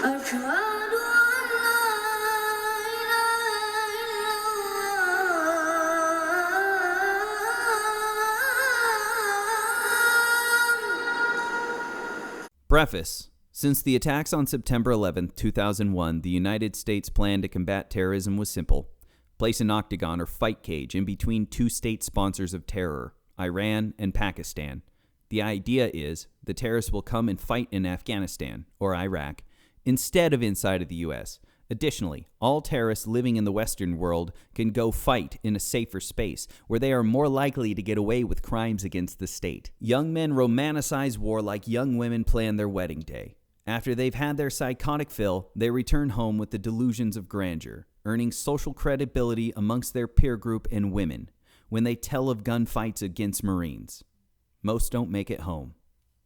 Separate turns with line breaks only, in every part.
أشهد أن لا إله إلا الله.
Preface. Since the attacks on September 11, 2001, the United States' plan to combat terrorism was simple. Place an octagon or fight cage in between two state sponsors of terror, Iran and Pakistan. The idea is the terrorists will come and fight in Afghanistan, or Iraq, instead of inside of the U.S. Additionally, all terrorists living in the Western world can go fight in a safer space where they are more likely to get away with crimes against the state. Young men romanticize war like young women plan their wedding day. After they've had their psychotic fill, they return home with the delusions of grandeur, earning social credibility amongst their peer group and women when they tell of gunfights against Marines. Most don't make it home.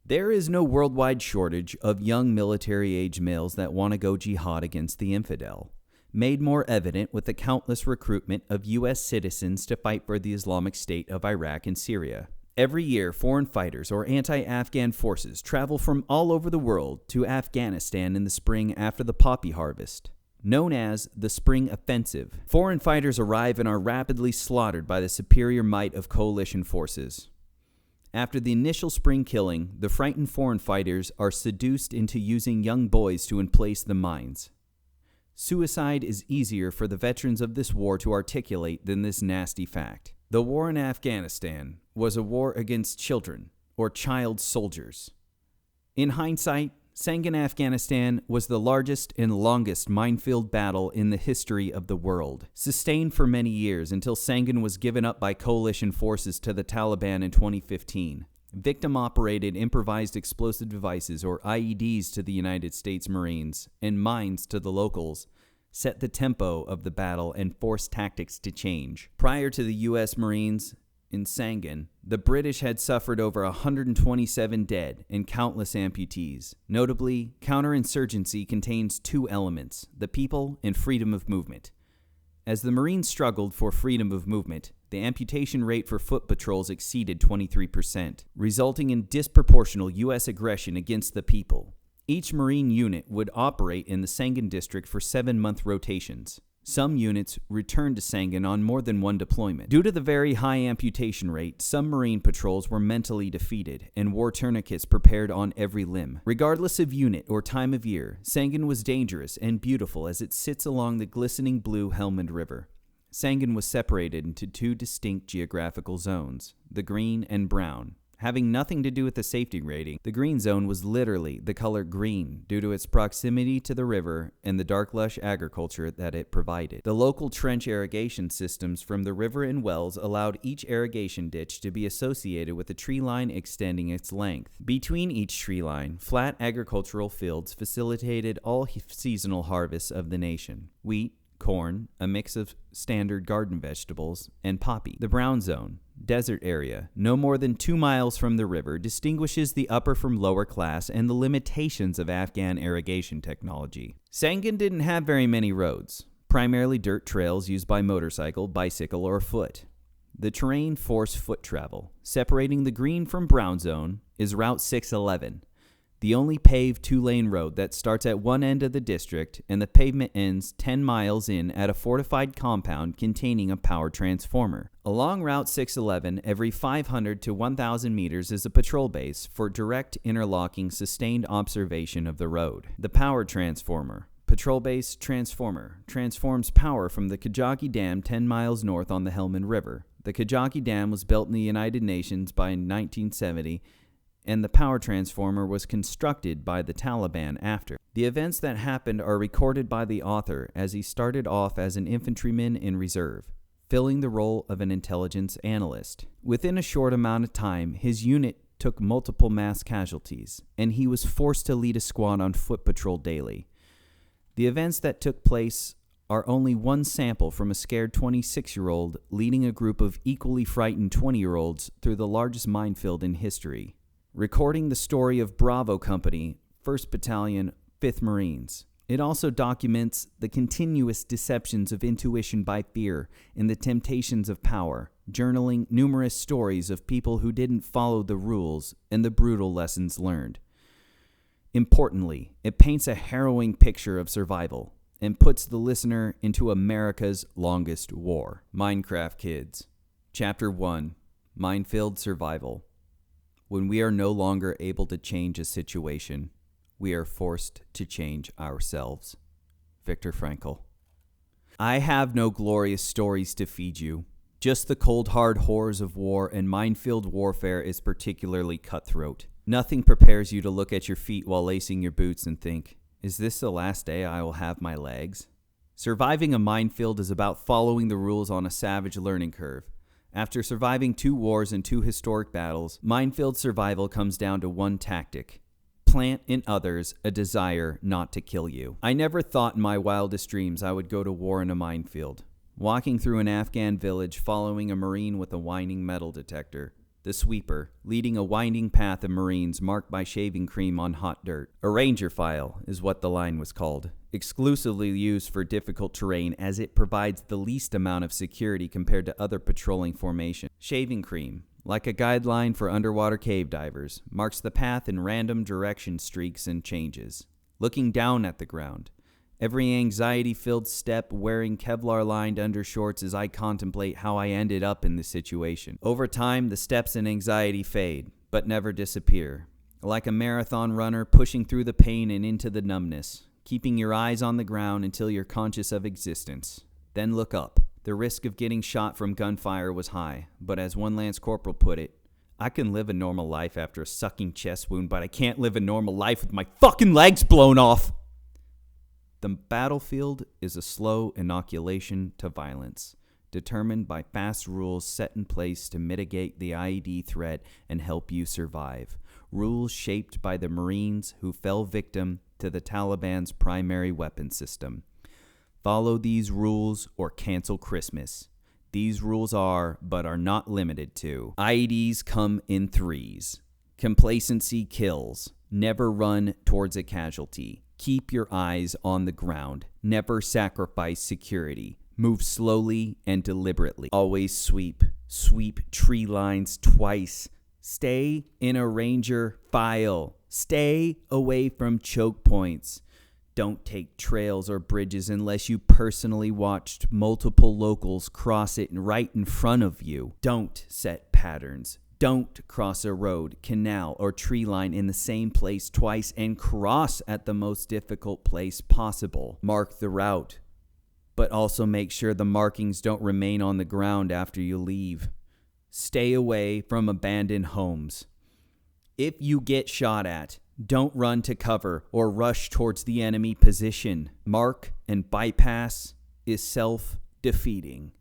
There is no worldwide shortage of young military-age males that want to go jihad against the infidel, made more evident with the countless recruitment of U.S. citizens to fight for the Islamic State of Iraq and Syria. Every year, foreign fighters or anti-Afghan forces travel from all over the world to Afghanistan in the spring after the poppy harvest, known as the Spring Offensive. Foreign fighters arrive and are rapidly slaughtered by the superior might of coalition forces. After the initial spring killing, the frightened foreign fighters are seduced into using young boys to emplace the mines. Suicide is easier for the veterans of this war to articulate than this nasty fact. The war in Afghanistan was a war against children, or child soldiers. In hindsight, Sangin, Afghanistan was the largest and longest minefield battle in the history of the world, sustained for many years until Sangin was given up by coalition forces to the Taliban in 2015. Victim-operated improvised explosive devices, or IEDs, to the United States Marines and mines to the locals set the tempo of the battle and forced tactics to change. Prior to the U.S. Marines in Sangin, the British had suffered over 127 dead and countless amputees. Notably, counterinsurgency contains two elements: the people and freedom of movement. As the Marines struggled for freedom of movement, the amputation rate for foot patrols exceeded 23%, resulting in disproportional U.S. aggression against the people. Each Marine unit would operate in the Sangin district for 7-month rotations. Some units returned to Sangin on more than one deployment. Due to the very high amputation rate, some Marine patrols were mentally defeated and wore tourniquets prepared on every limb. Regardless of unit or time of year, Sangin was dangerous and beautiful as it sits along the glistening blue Helmand River. Sangin was separated into two distinct geographical zones, the green and brown. Having nothing to do with the safety rating, the green zone was literally the color green due to its proximity to the river and the dark lush agriculture that it provided. The local trench irrigation systems from the river and wells allowed each irrigation ditch to be associated with a tree line extending its length. Between each tree line, flat agricultural fields facilitated all seasonal harvests of the nation: wheat, corn, a mix of standard garden vegetables, and poppy. The brown zone, desert area, no more than 2 miles from the river, distinguishes the upper from lower class and the limitations of Afghan irrigation technology. Sangin didn't have very many roads, primarily dirt trails used by motorcycle, bicycle, or foot. The terrain forced foot travel. Separating the green from brown zone is Route 611, the only paved 2-lane road that starts at one end of the district, and the pavement ends 10 miles in at a fortified compound containing a power transformer. Along Route 611, every 500 to 1,000 meters is a patrol base for direct interlocking sustained observation of the road. The power transformer. Patrol base transformer transforms power from the Kajaki Dam 10 miles north on the Helmand River. The Kajaki Dam was built in the United Nations by 1970, and the power transformer was constructed by the Taliban after. The events that happened are recorded by the author as he started off as an infantryman in reserve, filling the role of an intelligence analyst. Within a short amount of time, his unit took multiple mass casualties, and he was forced to lead a squad on foot patrol daily. The events that took place are only one sample from a scared 26-year-old leading a group of equally frightened 20-year-olds through the largest minefield in history. Recording the story of Bravo Company, 1st Battalion, 5th Marines. It also documents the continuous deceptions of intuition by fear and the temptations of power, journaling numerous stories of people who didn't follow the rules and the brutal lessons learned. Importantly, it paints a harrowing picture of survival and puts the listener into America's longest war. Minecraft Kids. Chapter 1. Minefield Survival. When we are no longer able to change a situation, we are forced to change ourselves. Viktor Frankl. I have no glorious stories to feed you. Just the cold, hard horrors of war, and minefield warfare is particularly cutthroat. Nothing prepares you to look at your feet while lacing your boots and think, is this the last day I will have my legs? Surviving a minefield is about following the rules on a savage learning curve. After surviving 2 wars and 2 historic battles, minefield survival comes down to one tactic: plant in others a desire not to kill you. I never thought in my wildest dreams I would go to war in a minefield. Walking through an Afghan village following a Marine with a winding metal detector. The sweeper, leading a winding path of Marines marked by shaving cream on hot dirt. A ranger file is what the line was called, exclusively used for difficult terrain as it provides the least amount of security compared to other patrolling formations. Shaving cream, like a guideline for underwater cave divers, marks the path in random direction streaks and changes. Looking down at the ground, every anxiety-filled step wearing Kevlar-lined undershorts as I contemplate how I ended up in this situation. Over time, the steps and anxiety fade, but never disappear. Like a marathon runner pushing through the pain and into the numbness, keeping your eyes on the ground until you're conscious of existence. Then look up. The risk of getting shot from gunfire was high, but as one Lance Corporal put it, I can live a normal life after a sucking chest wound, but I can't live a normal life with my fucking legs blown off! The battlefield is a slow inoculation to violence, determined by fast rules set in place to mitigate the IED threat and help you survive. Rules shaped by the Marines who fell victim to the Taliban's primary weapon system. Follow these rules or cancel Christmas. These rules are, but are not limited to: IEDs come in 3s. Complacency kills. Never run towards a casualty. Keep your eyes on the ground. Never sacrifice security. Move slowly and deliberately. Always sweep. Sweep tree lines twice. Stay in a ranger file. Stay away from choke points. Don't take trails or bridges unless you personally watched multiple locals cross it right in front of you. Don't set patterns. Don't cross a road, canal, or tree line in the same place twice and cross at the most difficult place possible. Mark the route, but also make sure the markings don't remain on the ground after you leave. Stay away from abandoned homes. If you get shot at, don't run to cover or rush towards the enemy position. Mark and bypass is self-defeating.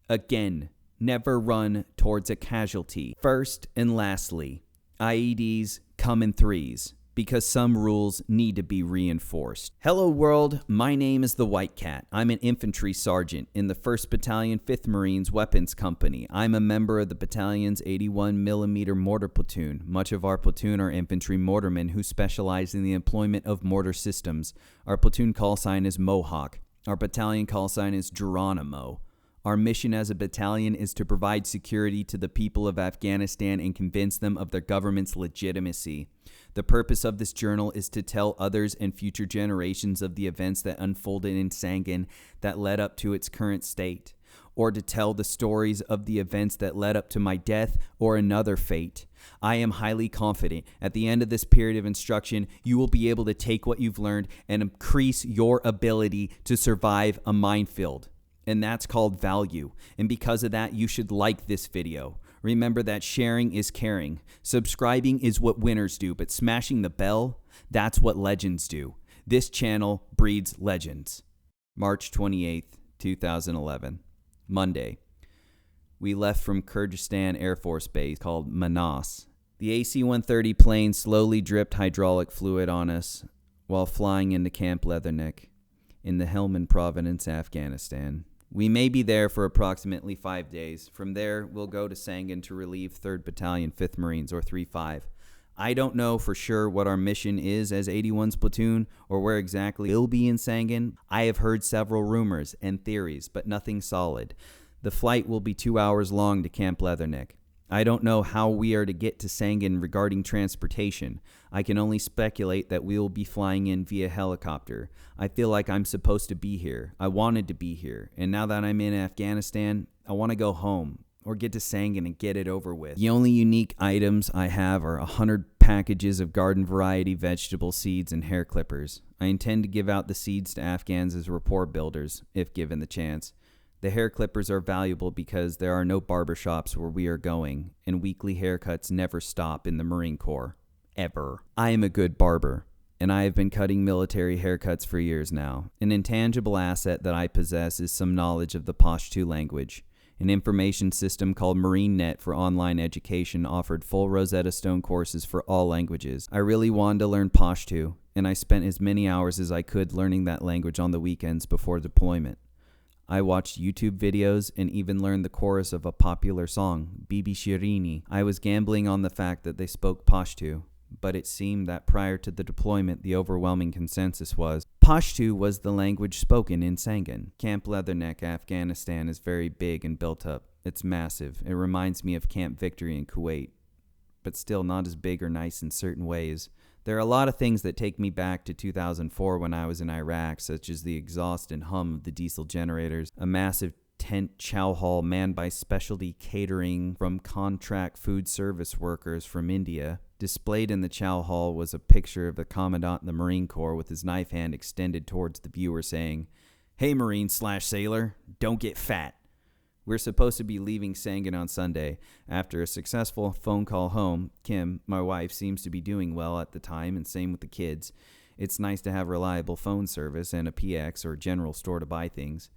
Again, never run towards a casualty. First and lastly, IEDs come in 3s because some rules need to be reinforced. Hello world, my name is the White Cat. I'm an infantry sergeant in the 1st Battalion 5th Marines Weapons Company. I'm a member of the battalion's 81mm mortar platoon. Much of our platoon are infantry mortarmen who specialize in the employment of mortar systems. Our platoon call sign is Mohawk. Our battalion call sign is Geronimo. Our mission as a battalion is to provide security to the people of Afghanistan and convince them of their government's legitimacy. The purpose of this journal is to tell others and future generations of the events that unfolded in Sangin that led up to its current state, or to tell the stories of the events that led up to my death or another fate. I am highly confident at the end of this period of instruction, you will be able to take what you've learned and increase your ability to survive a minefield. And that's called value. And because of that, you should like this video. Remember that sharing is caring. Subscribing is what winners do, but smashing the bell, that's what legends do. This channel breeds legends. March 28th, 2011. Monday. We left from Kyrgyzstan Air Force Base called Manas. The AC-130 plane slowly dripped hydraulic fluid on us while flying into Camp Leatherneck in the Helmand province, Afghanistan. We may be there for approximately 5 days. From there, we'll go to Sangin to relieve 3rd Battalion, 5th Marines, or 3-5. I don't know for sure what our mission is as 81's platoon or where exactly we'll be in Sangin. I have heard several rumors and theories, but nothing solid. The flight will be 2 hours long to Camp Leatherneck. I don't know how we are to get to Sangin regarding transportation. I can only speculate that we will be flying in via helicopter. I feel like I'm supposed to be here. I wanted to be here. And now that I'm in Afghanistan, I want to go home or get to Sangin and get it over with. The only unique items I have are 100 packages of garden variety vegetable seeds and hair clippers. I intend to give out the seeds to Afghans as rapport builders, if given the chance. The hair clippers are valuable because there are no barbershops where we are going, and weekly haircuts never stop in the Marine Corps. Ever. I am a good barber, and I have been cutting military haircuts for years now. An intangible asset that I possess is some knowledge of the Pashto language. An information system called MarineNet for online education offered full Rosetta Stone courses for all languages. I really wanted to learn Pashto, and I spent as many hours as I could learning that language on the weekends before deployment. I watched YouTube videos and even learned the chorus of a popular song, Bibi Shirini. I was gambling on the fact that they spoke Pashto, but it seemed that prior to the deployment, the overwhelming consensus was Pashto was the language spoken in Sangin. Camp Leatherneck, Afghanistan is very big and built up. It's massive. It reminds me of Camp Victory in Kuwait, but still not as big or nice in certain ways. There are a lot of things that take me back to 2004 when I was in Iraq, such as the exhaust and hum of the diesel generators, a massive tent chow hall manned by specialty catering from contract food service workers from India. Displayed in the chow hall was a picture of the commandant in the Marine Corps with his knife hand extended towards the viewer saying, "Hey Marine/sailor, don't get fat." We're supposed to be leaving Sangin on Sunday. After a successful phone call home, Kim, my wife, seems to be doing well at the time, and same with the kids. It's nice to have reliable phone service and a PX or general store to buy things.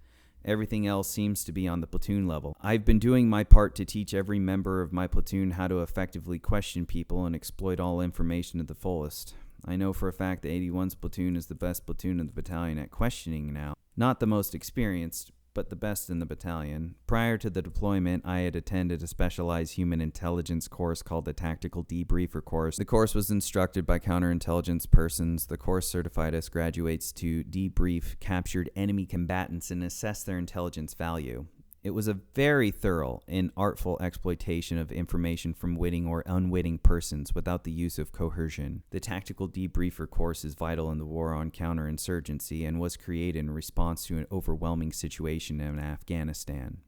Everything else seems to be on the platoon level. I've been doing my part to teach every member of my platoon how to effectively question people and exploit all information to the fullest. I know for a fact the 81's platoon is the best platoon in the battalion at questioning now. Not the most experienced, but the best in the battalion. Prior to the deployment, I had attended a specialized human intelligence course called the Tactical Debriefer course. The course was instructed by counterintelligence persons. The course certified us graduates to debrief captured enemy combatants and assess their intelligence value. It was a very thorough and artful exploitation of information from witting or unwitting persons without the use of coercion. The Tactical Debriefer course is vital in the war on counterinsurgency and was created in response to an overwhelming situation in Afghanistan.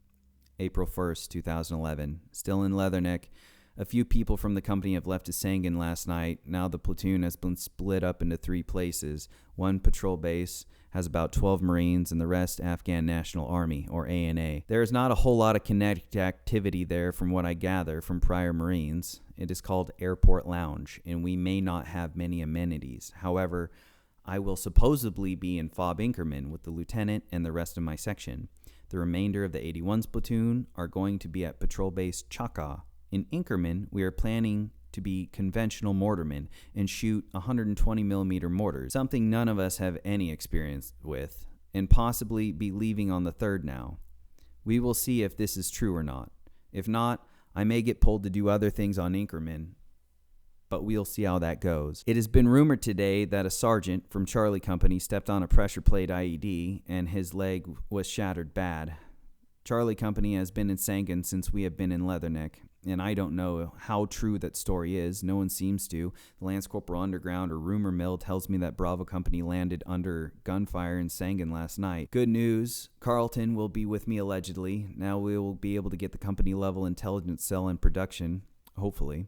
April 1st, 2011. Still in Leatherneck. A few people from the company have left to Sangin last night. Now the platoon has been split up into 3 places. One patrol base has about 12 Marines and the rest Afghan National Army, or ANA. There is not a whole lot of kinetic activity there from what I gather from prior Marines. It is called Airport Lounge, and we may not have many amenities. However, I will supposedly be in Fob Inkerman with the lieutenant and the rest of my section. The remainder of the 81's platoon are going to be at Patrol Base Chaka. In Inkerman, we are planning to be conventional mortarmen and shoot 120mm mortars, something none of us have any experience with, and possibly be leaving on the 3rd now. We will see if this is true or not. If not, I may get pulled to do other things on Inkerman, but we'll see how that goes. It has been rumored today that a sergeant from Charlie Company stepped on a pressure plate IED and his leg was shattered bad. Charlie Company has been in Sangin since we have been in Leatherneck, and I don't know how true that story is. No one seems to. The Lance Corporal Underground or rumor mill tells me that Bravo Company landed under gunfire in Sangin last night. Good news, Carlton will be with me allegedly. Now we will be able to get the company level intelligence cell in production, hopefully.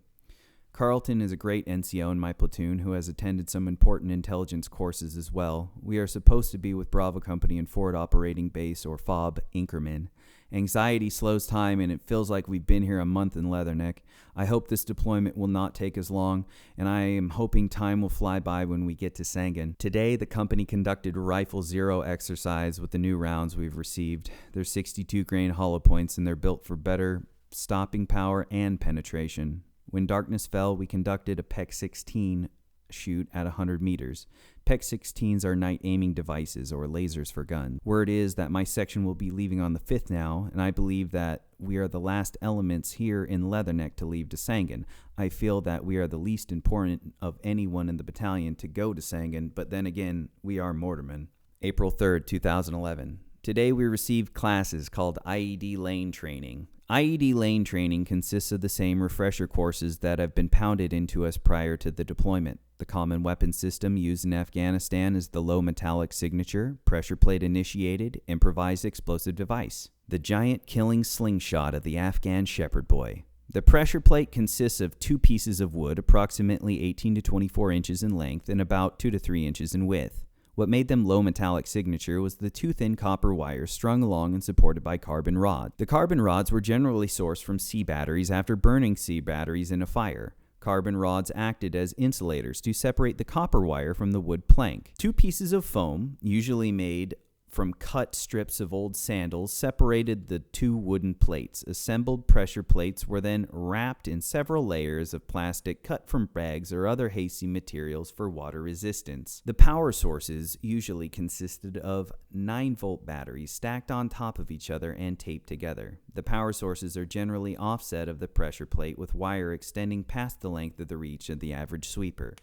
Carlton is a great NCO in my platoon who has attended some important intelligence courses as well. We are supposed to be with Bravo Company in Forward Operating Base, or FOB, Inkerman. Anxiety slows time, and it feels like we've been here a month in Leatherneck. I hope this deployment will not take as long, and I am hoping time will fly by when we get to Sangin. Today, the company conducted Rifle Zero exercise with the new rounds we've received. They're 62-grain hollow points, and they're built for better stopping power and penetration. When darkness fell, we conducted a PEC-16 shoot at 100 meters. PEC-16s are night aiming devices, or lasers for guns. Word is that my section will be leaving on the 5th now, and I believe that we are the last elements here in Leatherneck to leave to Sangin. I feel that we are the least important of anyone in the battalion to go to Sangin, but then again, we are mortarmen. April 3rd, 2011. Today we received classes called IED lane training. IED lane training consists of the same refresher courses that have been pounded into us prior to the deployment. The common weapon system used in Afghanistan is the low metallic signature, pressure plate initiated, improvised explosive device, the giant killing slingshot of the Afghan shepherd boy. The pressure plate consists of two pieces of wood approximately 18 to 24 inches in length and about 2 to 3 inches in width. What made them low metallic signature was the two thin copper wires strung along and supported by carbon rods. The carbon rods were generally sourced from C batteries after burning C batteries in a fire. Carbon rods acted as insulators to separate the copper wire from the wood plank. Two pieces of foam, usually made from cut strips of old sandals, separated the two wooden plates. Assembled pressure plates were then wrapped in several layers of plastic cut from bags or other hasty materials for water resistance. The power sources usually consisted of 9-volt batteries stacked on top of each other and taped together. The power sources are generally offset of the pressure plate with wire extending past the length of the reach of the average sweeper.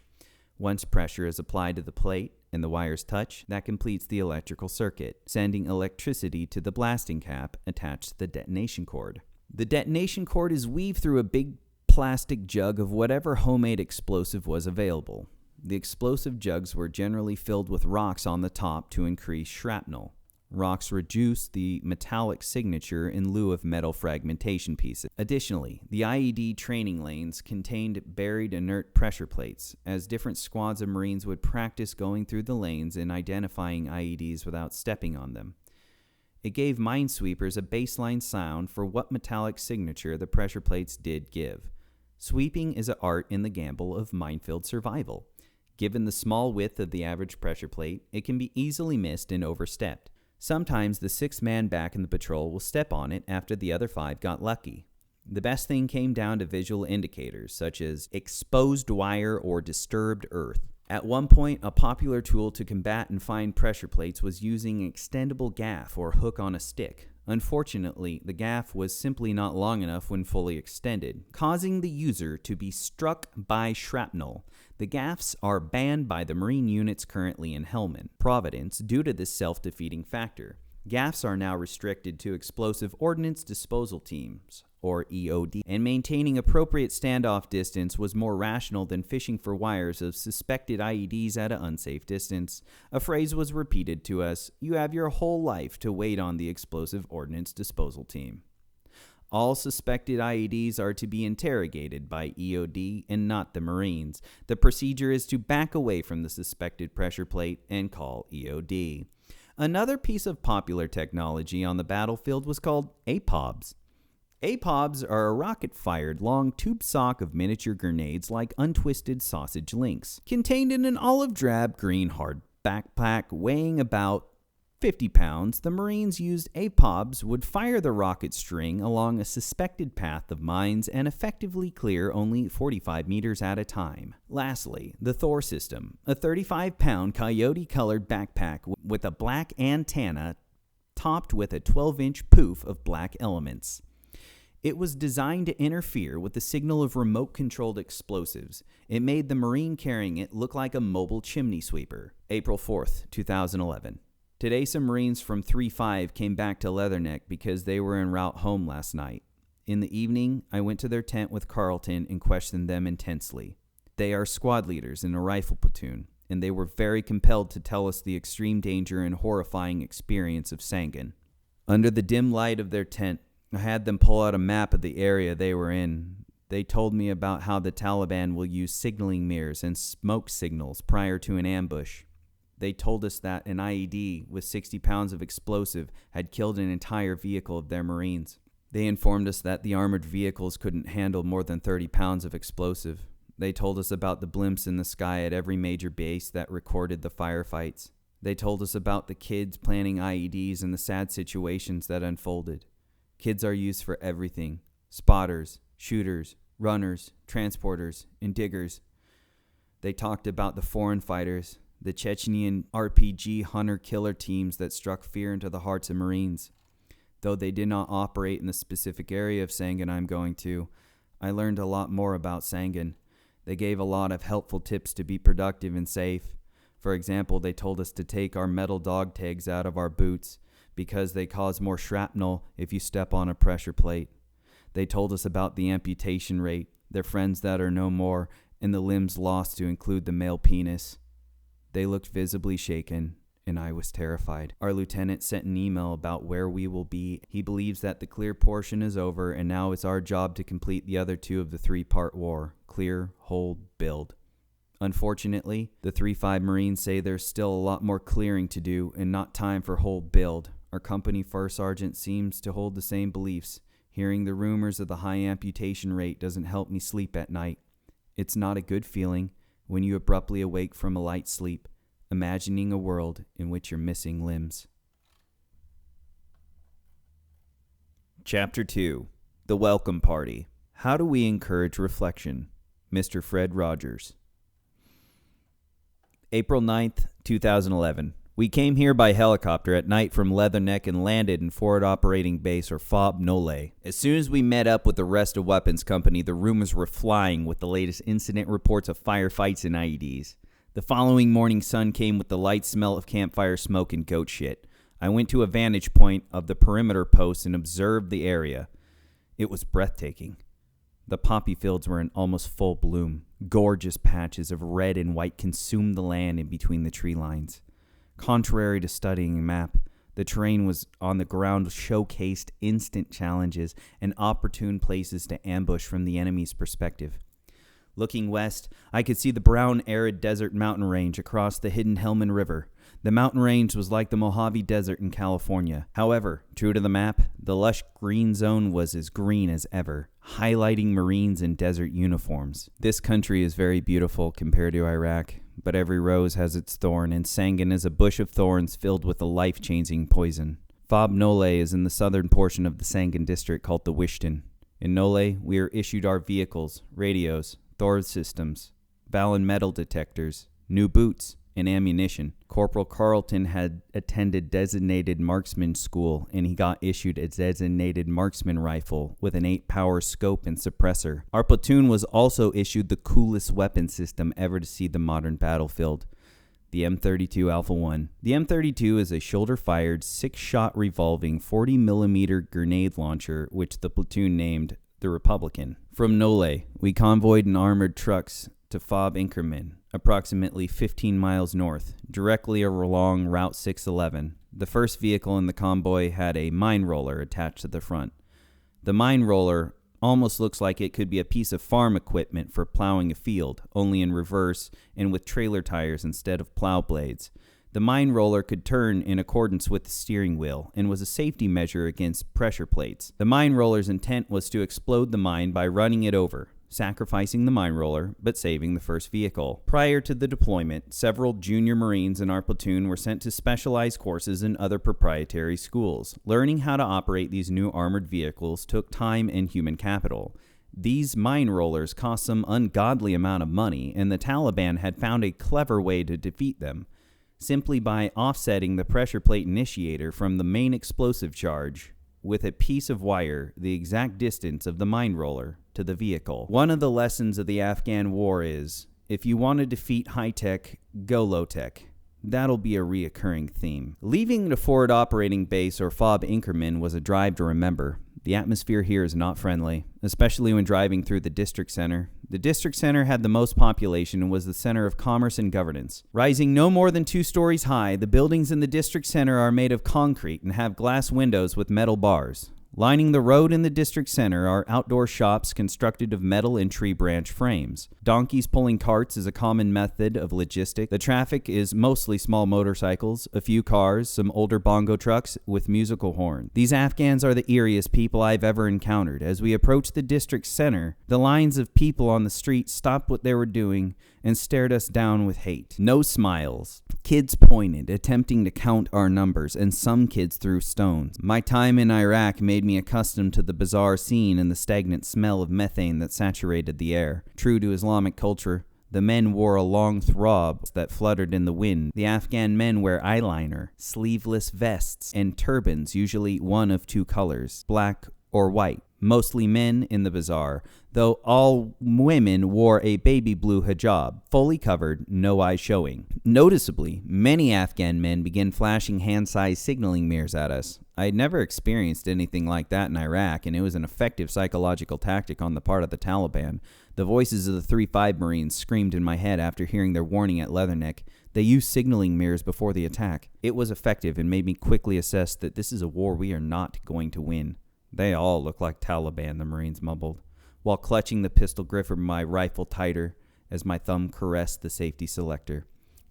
Once pressure is applied to the plate and the wires touch, that completes the electrical circuit, sending electricity to the blasting cap attached to the detonation cord. The detonation cord is weaved through a big plastic jug of whatever homemade explosive was available. The explosive jugs were generally filled with rocks on the top to increase shrapnel. Rocks reduce the metallic signature in lieu of metal fragmentation pieces. Additionally, the IED training lanes contained buried inert pressure plates, as different squads of Marines would practice going through the lanes and identifying IEDs without stepping on them. It gave minesweepers a baseline sound for what metallic signature the pressure plates did give. Sweeping is an art in the gamble of minefield survival. Given the small width of the average pressure plate, it can be easily missed and overstepped. Sometimes the sixth man back in the patrol will step on it after the other 5 got lucky. The best thing came down to visual indicators, such as exposed wire or disturbed earth. At one point, a popular tool to combat and find pressure plates was using extendable gaff or hook on a stick. Unfortunately, the gaff was simply not long enough when fully extended, causing the user to be struck by shrapnel. The gaffs are banned by the Marine units currently in Helmand, Providence, due to this self-defeating factor. Gaffs are now restricted to explosive ordnance disposal teams, or EOD, and maintaining appropriate standoff distance was more rational than fishing for wires of suspected IEDs at an unsafe distance. A phrase was repeated to us: "You have your whole life to wait on the explosive ordnance disposal team." All suspected IEDs are to be interrogated by EOD and not the Marines. The procedure is to back away from the suspected pressure plate and call EOD. Another piece of popular technology on the battlefield was called APOBs. APOBs are a rocket-fired long tube sock of miniature grenades like untwisted sausage links. Contained in an olive-drab green hard backpack weighing about 50 pounds, the Marines used APOBs would fire the rocket string along a suspected path of mines and effectively clear only 45 meters at a time. Lastly, the Thor system, a 35-pound coyote-colored backpack with a black antenna topped with a 12-inch poof of black elements. It was designed to interfere with the signal of remote-controlled explosives. It made the Marine carrying it look like a mobile chimney sweeper. April 4th, 2011. Today, some Marines from 3-5 came back to Leatherneck because they were en route home last night. In the evening, I went to their tent with Carlton and questioned them intensely. They are squad leaders in a rifle platoon, and they were very compelled to tell us the extreme danger and horrifying experience of Sangin. Under the dim light of their tent, I had them pull out a map of the area they were in. They told me about how the Taliban will use signaling mirrors and smoke signals prior to an ambush. They told us that an IED with 60 pounds of explosive had killed an entire vehicle of their Marines. They informed us that the armored vehicles couldn't handle more than 30 pounds of explosive. They told us about the blimps in the sky at every major base that recorded the firefights. They told us about the kids planning IEDs and the sad situations that unfolded. Kids are used for everything: spotters, shooters, runners, transporters, and diggers. They talked about the foreign fighters, the Chechenian RPG hunter-killer teams that struck fear into the hearts of Marines. Though they did not operate in the specific area of Sangin I'm going to, I learned a lot more about Sangin. They gave a lot of helpful tips to be productive and safe. For example, they told us to take our metal dog tags out of our boots because they cause more shrapnel if you step on a pressure plate. They told us about the amputation rate, their friends that are no more, and the limbs lost to include the male penis. They looked visibly shaken, and I was terrified. Our lieutenant sent an email about where we will be. He believes that the clear portion is over, and now it's our job to complete the other two of the three-part war: clear, hold, build. Unfortunately, the 3-5 Marines say there's still a lot more clearing to do and not time for hold build. Our company first sergeant seems to hold the same beliefs. Hearing the rumors of the high amputation rate doesn't help me sleep at night. It's not a good feeling when you abruptly awake from a light sleep, imagining a world in which you're missing limbs. Chapter 2. The Welcome Party. How do we encourage reflection? Mr. Fred Rogers. April 9th, 2011. We came here by helicopter at night from Leatherneck and landed in Forward Operating Base, or FOB Nole. As soon as we met up with the rest of Weapons Company, the rumors were flying with the latest incident reports of firefights and IEDs. The following morning sun came with the light smell of campfire smoke and goat shit. I went to a vantage point of the perimeter post and observed the area. It was breathtaking. The poppy fields were in almost full bloom. Gorgeous patches of red and white consumed the land in between the tree lines. Contrary to studying a map, the terrain was on the ground showcased instant challenges and opportune places to ambush from the enemy's perspective. Looking west, I could see the brown, arid desert mountain range across the hidden Helmand River. The mountain range was like the Mojave Desert in California. However, true to the map, the lush green zone was as green as ever, highlighting Marines in desert uniforms. This country is very beautiful compared to Iraq, but every rose has its thorn, and Sangin is a bush of thorns filled with a life-changing poison. FOB Nole is in the southern portion of the Sangin district called the Wishton. In Nole, we are issued our vehicles, radios, Thor systems, Balin metal detectors, new boots, and ammunition. Corporal Carlton had attended designated marksman school, and he got issued a designated marksman rifle with an 8-power scope and suppressor. Our platoon was also issued the coolest weapon system ever to see the modern battlefield, the M32 Alpha 1. The M32 is a shoulder-fired, 6-shot revolving 40mm grenade launcher, which the platoon named the Republican. From Nole, we convoyed in armored trucks to FOB Inkerman, approximately 15 miles north, directly along Route 611. The first vehicle in the convoy had a mine roller attached to the front. The mine roller almost looks like it could be a piece of farm equipment for plowing a field, only in reverse and with trailer tires instead of plow blades. The mine roller could turn in accordance with the steering wheel and was a safety measure against pressure plates. The mine roller's intent was to explode the mine by running it over, sacrificing the mine roller, but saving the first vehicle. Prior to the deployment, several junior Marines in our platoon were sent to specialized courses in other proprietary schools. Learning how to operate these new armored vehicles took time and human capital. These mine rollers cost some ungodly amount of money, and the Taliban had found a clever way to defeat them, simply by offsetting the pressure plate initiator from the main explosive charge with a piece of wire the exact distance of the mine roller to the vehicle. One of the lessons of the Afghan war is, if you want to defeat high-tech, go low-tech. That'll be a reoccurring theme. Leaving the Forward Operating Base, or FOB Inkerman, was a drive to remember. The atmosphere here is not friendly, especially when driving through the district center. The district center had the most population and was the center of commerce and governance. Rising no more than 2 stories high, the buildings in the district center are made of concrete and have glass windows with metal bars. Lining the road in the district center are outdoor shops constructed of metal and tree branch frames. Donkeys pulling carts is a common method of logistics. The traffic is mostly small motorcycles, a few cars, some older bongo trucks with musical horns. These Afghans are the eeriest people I've ever encountered. As we approached the district center, the lines of people on the street stopped what they were doing and stared us down with hate. No smiles. Kids pointed, attempting to count our numbers, and some kids threw stones. My time in Iraq made me accustomed to the bizarre scene and the stagnant smell of methane that saturated the air. True to Islamic culture, the men wore a long throb that fluttered in the wind. The Afghan men wear eyeliner, sleeveless vests, and turbans, usually one of 2 colors, black or white. mostly men in the bazaar, though all women wore a baby blue hijab, fully covered, no eyes showing. Noticeably, many Afghan men began flashing hand-sized signaling mirrors at us. I had never experienced anything like that in Iraq, and it was an effective psychological tactic on the part of the Taliban. The voices of the 3-5 Marines screamed in my head after hearing their warning at Leatherneck. They used signaling mirrors before the attack. It was effective and made me quickly assess that this is a war we are not going to win. They all look like Taliban, the Marines mumbled, while clutching the pistol grip of my rifle tighter as my thumb caressed the safety selector.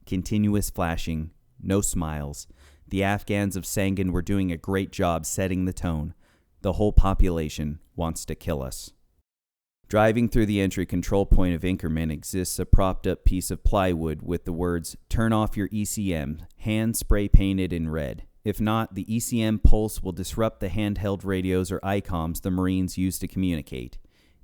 Continuous flashing, no smiles. The Afghans of Sangin were doing a great job setting the tone. The whole population wants to kill us. Driving through the entry control point of Inkerman exists a propped-up piece of plywood with the words, "Turn off your ECM," hand spray painted in red. If not, the ECM pulse will disrupt the handheld radios or ICOMs the Marines use to communicate.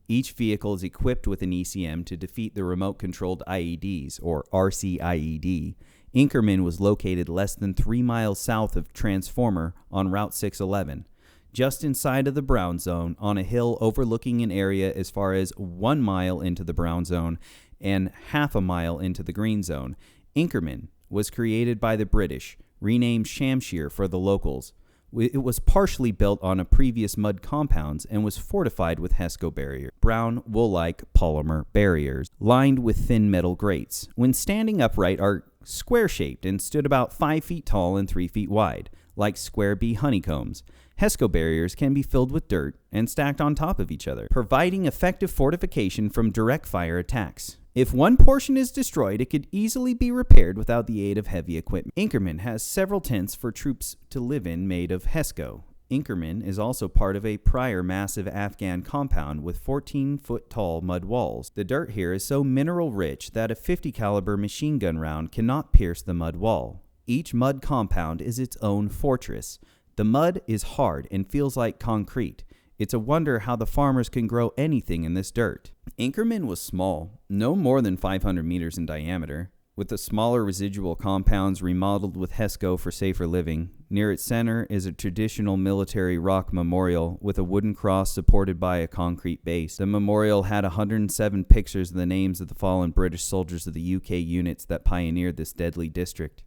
Each vehicle is equipped with an ECM to defeat the remote-controlled IEDs, or RCIED. Inkerman was located less than 3 miles south of Transformer on Route 611. Just inside of the brown zone, on a hill overlooking an area as far as 1 mile into the brown zone and half a mile into the green zone. Inkerman was created by the British, renamed Shamshir for the locals. It was partially built on a previous mud compounds and was fortified with HESCO barrier, brown wool-like polymer barriers, lined with thin metal grates. When standing upright are square-shaped and stood about 5 feet tall and 3 feet wide, like square bee honeycombs. HESCO barriers can be filled with dirt and stacked on top of each other, providing effective fortification from direct fire attacks. If one portion is destroyed, it could easily be repaired without the aid of heavy equipment. Inkerman has several tents for troops to live in made of HESCO. Inkerman is also part of a prior massive Afghan compound with 14-foot-tall mud walls. The dirt here is so mineral-rich that a 50 caliber machine gun round cannot pierce the mud wall. Each mud compound is its own fortress. The mud is hard and feels like concrete. It's a wonder how the farmers can grow anything in this dirt. Inkerman was small, no more than 500 meters in diameter, with the smaller residual compounds remodeled with HESCO for safer living. Near its center is a traditional military rock memorial with a wooden cross supported by a concrete base. The memorial had 107 pictures of the names of the fallen British soldiers of the UK units that pioneered this deadly district.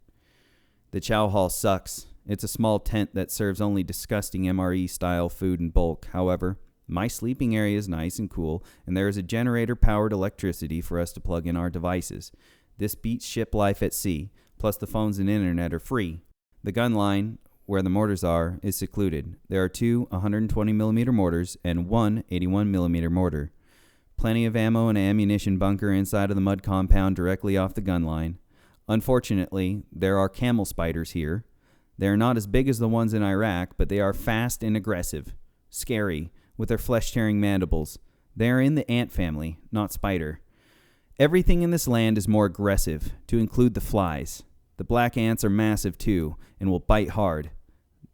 The chow hall sucks. It's a small tent that serves only disgusting MRE-style food in bulk. However, my sleeping area is nice and cool, and there is a generator-powered electricity for us to plug in our devices. This beats ship life at sea, plus the phones and internet are free. The gun line, where the mortars are, is secluded. There are 2 120mm mortars and 1 81mm mortar. Plenty of ammo and ammunition bunker inside of the mud compound directly off the gun line. Unfortunately, there are camel spiders here. They are not as big as the ones in Iraq, but they are fast and aggressive. Scary, with their flesh-tearing mandibles. They are in the ant family, not spider. Everything in this land is more aggressive, to include the flies. The black ants are massive too, and will bite hard.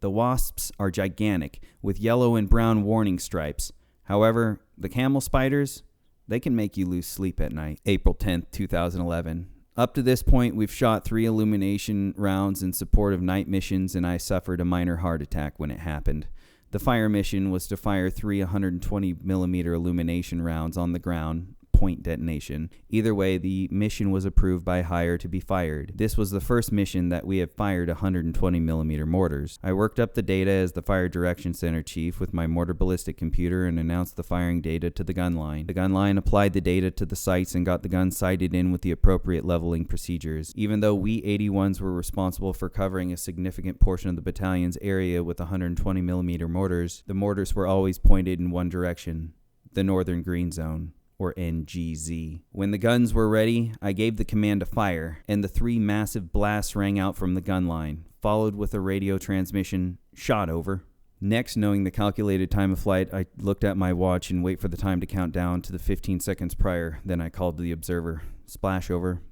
The wasps are gigantic, with yellow and brown warning stripes. However, the camel spiders, they can make you lose sleep at night. April 10th, 2011. Up to this point, we've shot 3 illumination rounds in support of night missions, and I suffered a minor heart attack when it happened. The fire mission was to fire 3 120mm illumination rounds on the ground, point detonation. Either way, the mission was approved by hire to be fired. This was the first mission that we had fired 120mm mortars. I worked up the data as the Fire Direction Center chief with my mortar ballistic computer and announced the firing data to the gun line. The gun line applied the data to the sights and got the gun sighted in with the appropriate leveling procedures. Even though we 81s were responsible for covering a significant portion of the battalion's area with 120mm mortars, the mortars were always pointed in one direction, the northern green zone, or NGZ. When the guns were ready, I gave the command to fire, and the 3 massive blasts rang out from the gun line, followed with a radio transmission, "Shot over." Next, knowing the calculated time of flight, I looked at my watch and wait for the time to count down to the 15 seconds prior. Then I called to the observer, "Splash over."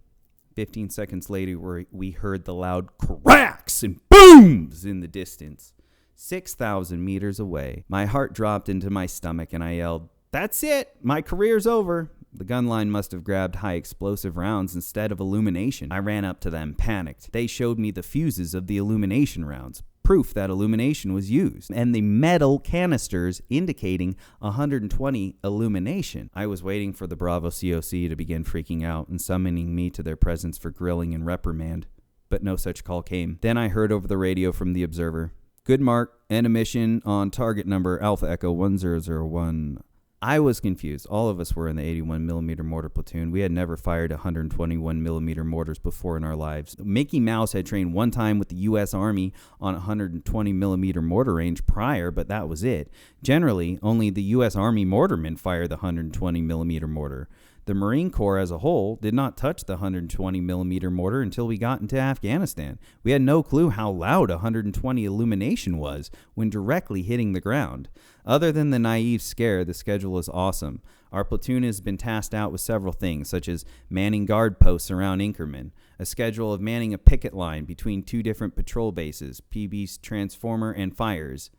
15 seconds later, we heard the loud cracks and booms in the distance, 6,000 meters away. My heart dropped into my stomach and I yelled, "That's it! My career's over!" The gun line must have grabbed high explosive rounds instead of illumination. I ran up to them, panicked. They showed me the fuses of the illumination rounds. proof that illumination was used, and the metal canisters indicating 120 illumination. I was waiting for the Bravo COC to begin freaking out and summoning me to their presence for grilling and reprimand, but no such call came. Then I heard over the radio from the observer, "Good mark, and a mission on target number Alpha Echo 1001. I was confused. All of us were in the 81mm mortar platoon. We had never fired 121mm mortars before in our lives. Mickey Mouse had trained one time with the U.S. Army on 120mm mortar range prior, but that was it. Generally, only the U.S. Army mortarmen fire the 120mm mortar. The Marine Corps as a whole did not touch the 120mm mortar until we got into Afghanistan. We had no clue how loud 120 illumination was when directly hitting the ground. Other than the naive scare, the schedule is awesome. Our platoon has been tasked out with several things, such as manning guard posts around Inkerman, a schedule of manning a picket line between two different patrol bases, PB's transformer and fires.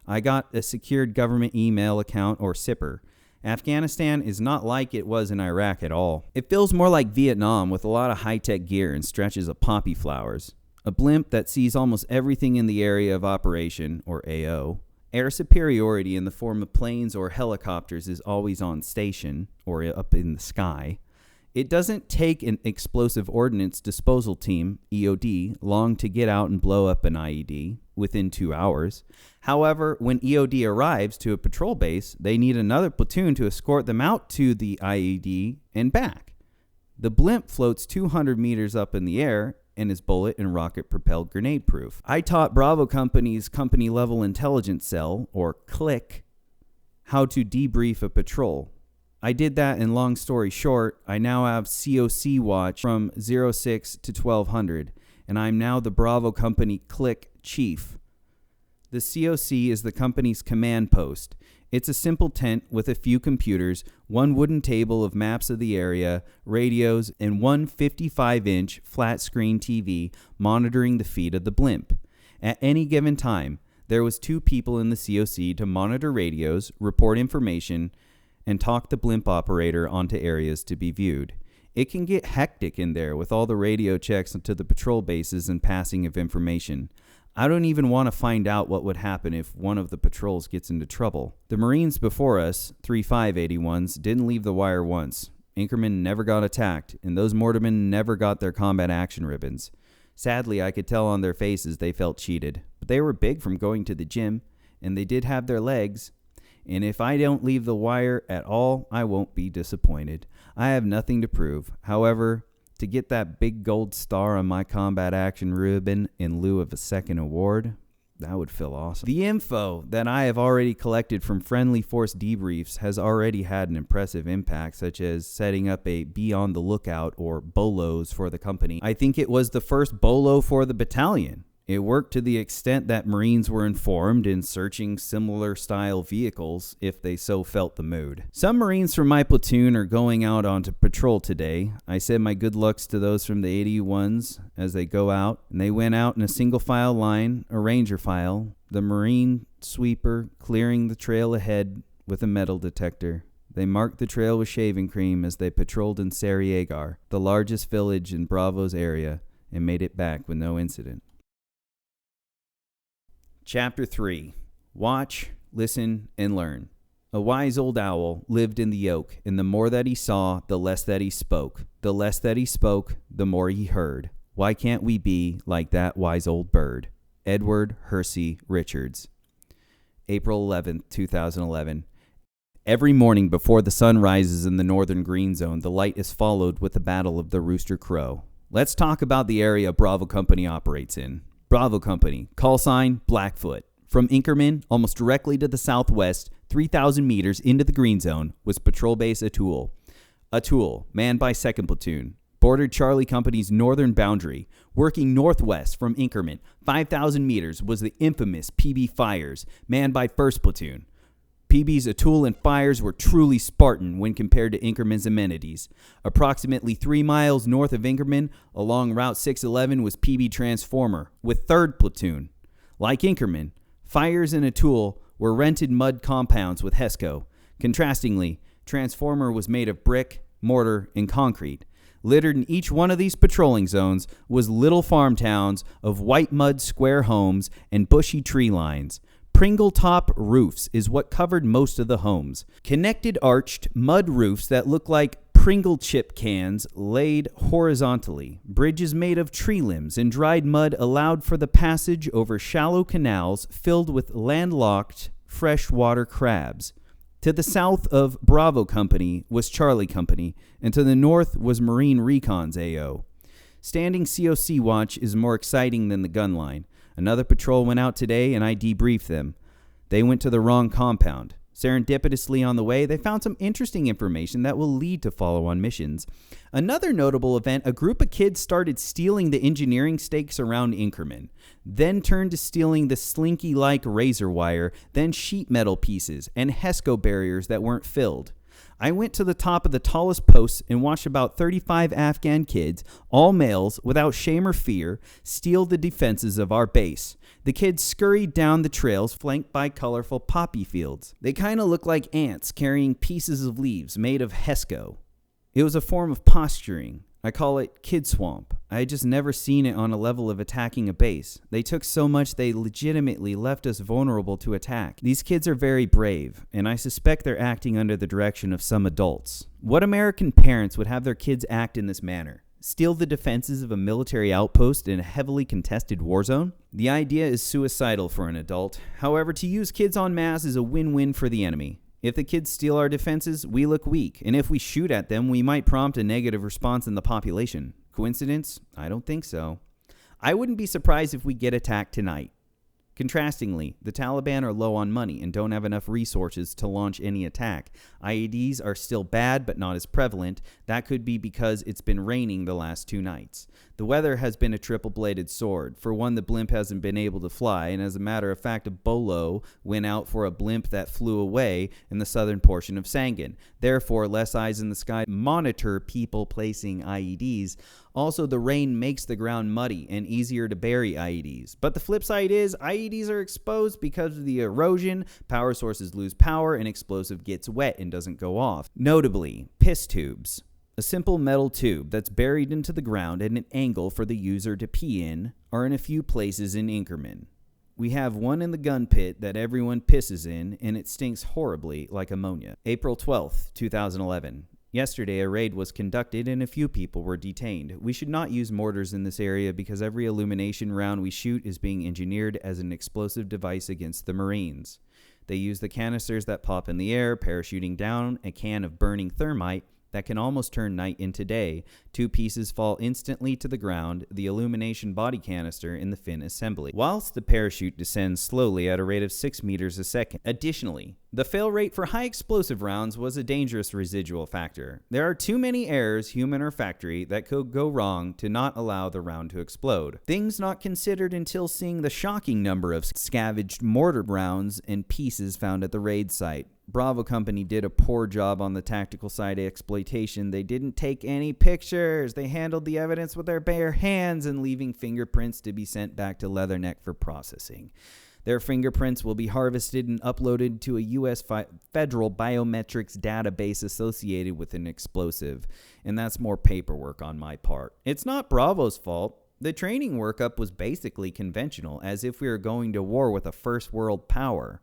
I got a secured government email account, or SIPR. Afghanistan is not like it was in Iraq at all. It feels more like Vietnam with a lot of high-tech gear and stretches of poppy flowers. A blimp that sees almost everything in the area of operation, or AO. Air superiority in the form of planes or helicopters is always on station, or up in the sky. It doesn't take an explosive ordnance disposal team, EOD, long to get out and blow up an IED within 2 hours. However, when EOD arrives to a patrol base, they need another platoon to escort them out to the IED and back. The blimp floats 200 meters up in the air and is bullet and rocket propelled grenade proof. I taught Bravo Company's company level intelligence cell, or CLIC, how to debrief a patrol. I did that, and long story short, I now have COC watch from 06 to 1200, and I'm now the Bravo Company CLIC chief. The COC is the company's command post. It's a simple tent with a few computers, one wooden table of maps of the area, radios, and one 55-inch flat-screen TV monitoring the feed of the blimp. At any given time, there was 2 people in the COC to monitor radios, report information, and talk the blimp operator onto areas to be viewed. It can get hectic in there with all the radio checks to the patrol bases and passing of information. I don't even want to find out what would happen if one of the patrols gets into trouble. The Marines before us, 3.581s, didn't leave the wire once. Inkerman never got attacked, and those mortarmen never got their combat action ribbons. Sadly, I could tell on their faces they felt cheated, but they were big from going to the gym, and they did have their legs. And if I don't leave the wire at all, I won't be disappointed. I have nothing to prove. However, to get that big gold star on my combat action ribbon in lieu of a second award, that would feel awesome. The info that I have already collected from friendly force debriefs has already had an impressive impact, such as setting up a be on the lookout, or BOLOs, for the company. I think it was the first BOLO for the battalion. It worked to the extent that Marines were informed in searching similar style vehicles if they so felt the mood. Some Marines from my platoon are going out onto patrol today. I said my good lucks to those from the 81s as they go out, and they went out in a single file line, a ranger file, the Marine sweeper clearing the trail ahead with a metal detector. They marked the trail with shaving cream as they patrolled in Sarajevo, the largest village in Bravo's area, and made it back with no incident. Chapter 3. Watch, Listen, and Learn. A wise old owl lived in the oak, and the more that he saw, the less that he spoke. The less that he spoke, the more he heard. Why can't we be like that wise old bird? Edward Hersey Richards. April 11th, 2011. Every morning before the sun rises in the northern green zone, the light is followed with the battle of the Rooster Crow. Let's talk about the area Bravo Company operates in. Bravo Company, call sign Blackfoot. From Inkerman, almost directly to the southwest, 3,000 meters into the green zone, was Patrol Base Atul. Atul, manned by 2nd Platoon, bordered Charlie Company's northern boundary. Working northwest from Inkerman, 5,000 meters, was the infamous PB Fires, manned by 1st Platoon. PB's Atul and Fires were truly Spartan when compared to Inkerman's amenities. Approximately 3 miles north of Inkerman, along Route 611, was PB Transformer, with 3rd Platoon. Like Inkerman, Fires and Atul were rented mud compounds with HESCO. Contrastingly, Transformer was made of brick, mortar, and concrete. Littered in each one of these patrolling zones was little farm towns of white mud square homes and bushy tree lines. Pringle-top roofs is what covered most of the homes. Connected arched mud roofs that look like Pringle chip cans laid horizontally. Bridges made of tree limbs and dried mud allowed for the passage over shallow canals filled with landlocked freshwater crabs. To the south of Bravo Company was Charlie Company, and to the north was Marine Recon's AO. Standing COC watch is more exciting than the gun line. Another patrol went out today, and I debriefed them. They went to the wrong compound. Serendipitously on the way, they found some interesting information that will lead to follow-on missions. Another notable event, a group of kids started stealing the engineering stakes around Inkerman, then turned to stealing the slinky-like razor wire, then sheet metal pieces, and HESCO barriers that weren't filled. I went to the top of the tallest posts and watched about 35 Afghan kids, all males, without shame or fear, steal the defenses of our base. The kids scurried down the trails flanked by colorful poppy fields. They kind of looked like ants carrying pieces of leaves made of HESCO. It was a form of posturing. I call it kid swamp. I had just never seen it on a level of attacking a base. They took so much they legitimately left us vulnerable to attack. These kids are very brave, and I suspect they're acting under the direction of some adults. What American parents would have their kids act in this manner? Steal the defenses of a military outpost in a heavily contested war zone? The idea is suicidal for an adult. However, to use kids en masse is a win-win for the enemy. If the kids steal our defenses, we look weak, and if we shoot at them, we might prompt a negative response in the population. Coincidence? I don't think so. I wouldn't be surprised if we get attacked tonight. Contrastingly, the Taliban are low on money and don't have enough resources to launch any attack. IEDs are still bad, but not as prevalent. That could be because it's been raining the last 2 nights. The weather has been a triple-bladed sword. For one, the blimp hasn't been able to fly, and as a matter of fact, a bolo went out for a blimp that flew away in the southern portion of Sangin. Therefore, less eyes in the sky monitor people placing IEDs. Also, the rain makes the ground muddy and easier to bury IEDs. But the flip side is, IEDs are exposed because of the erosion, power sources lose power, and explosive gets wet and doesn't go off. Notably, piss tubes. A simple metal tube that's buried into the ground at an angle for the user to pee in are in a few places in Inkerman. We have one in the gun pit that everyone pisses in, and it stinks horribly like ammonia. April 12th, 2011. Yesterday, a raid was conducted and a few people were detained. We should not use mortars in this area because every illumination round we shoot is being engineered as an explosive device against the Marines. They use the canisters that pop in the air, parachuting down a can of burning thermite that can almost turn night into day. 2 pieces fall instantly to the ground, the illumination body canister in the fin assembly, whilst the parachute descends slowly at a rate of 6 meters a second. Additionally, the fail rate for high explosive rounds was a dangerous residual factor. There are too many errors, human or factory, that could go wrong to not allow the round to explode. Things not considered until seeing the shocking number of scavenged mortar rounds and pieces found at the raid site. Bravo Company did a poor job on the tactical side of exploitation. They didn't take any pictures. They handled the evidence with their bare hands and leaving fingerprints to be sent back to Leatherneck for processing. Their fingerprints will be harvested and uploaded to a U.S. federal biometrics database associated with an explosive, and that's more paperwork on my part. It's not Bravo's fault. The training workup was basically conventional, as if we were going to war with a first world power.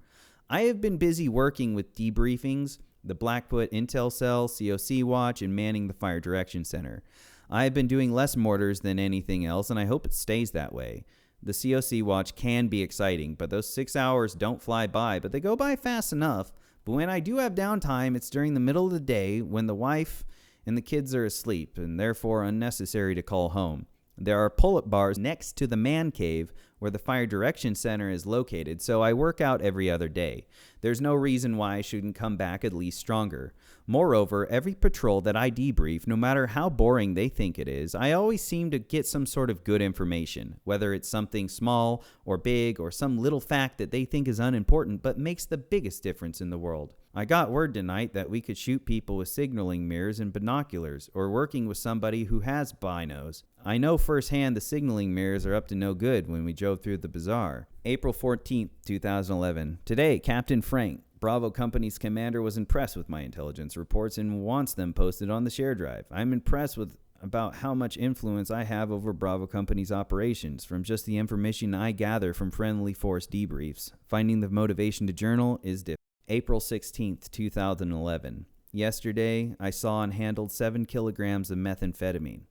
I have been busy working with debriefings, the Blackfoot Intel Cell, COC Watch, and manning the Fire Direction Center. I have been doing less mortars than anything else, and I hope it stays that way. The COC Watch can be exciting, but those 6 hours don't fly by, but they go by fast enough. But when I do have downtime, it's during the middle of the day when the wife and the kids are asleep, and therefore unnecessary to call home. There are pull-up bars next to the man cave where the Fire Direction Center is located, so I work out every other day. There's no reason why I shouldn't come back at least stronger. Moreover, every patrol that I debrief, no matter how boring they think it is, I always seem to get some sort of good information, whether it's something small or big or some little fact that they think is unimportant but makes the biggest difference in the world. I got word tonight that we could shoot people with signaling mirrors and binoculars, or working with somebody who has binos. I know firsthand the signaling mirrors are up to no good when we drove through the bazaar. April 14th, 2011. Today, Captain Frank, Bravo Company's commander, was impressed with my intelligence reports and wants them posted on the share drive. I'm impressed with about how much influence I have over Bravo Company's operations from just the information I gather from friendly force debriefs. Finding the motivation to journal is difficult. April 16th, 2011. Yesterday, I saw and handled 7 kilograms of methamphetamine.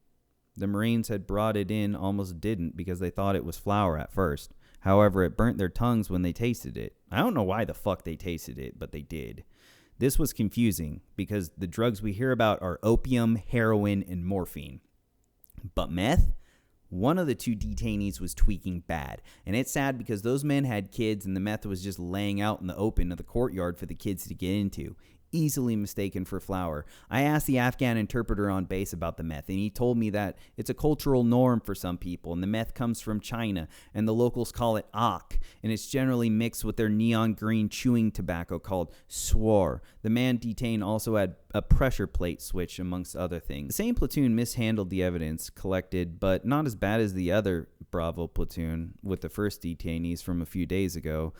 The Marines had brought it in, almost didn't because they thought it was flour at first. However, it burnt their tongues when they tasted it. I don't know why the fuck they tasted it, but they did. This was confusing because the drugs we hear about are opium, heroin, and morphine. But meth? One of the 2 detainees was tweaking bad. And it's sad because those men had kids and the meth was just laying out in the open of the courtyard for the kids to get into. Easily mistaken for flour. I asked the Afghan interpreter on base about the meth, and he told me that it's a cultural norm for some people, and the meth comes from China, and the locals call it ak, and it's generally mixed with their neon green chewing tobacco called swar. The man detained also had a pressure plate switch, amongst other things. The same platoon mishandled the evidence collected, but not as bad as the other Bravo platoon with the first detainees from a few days ago.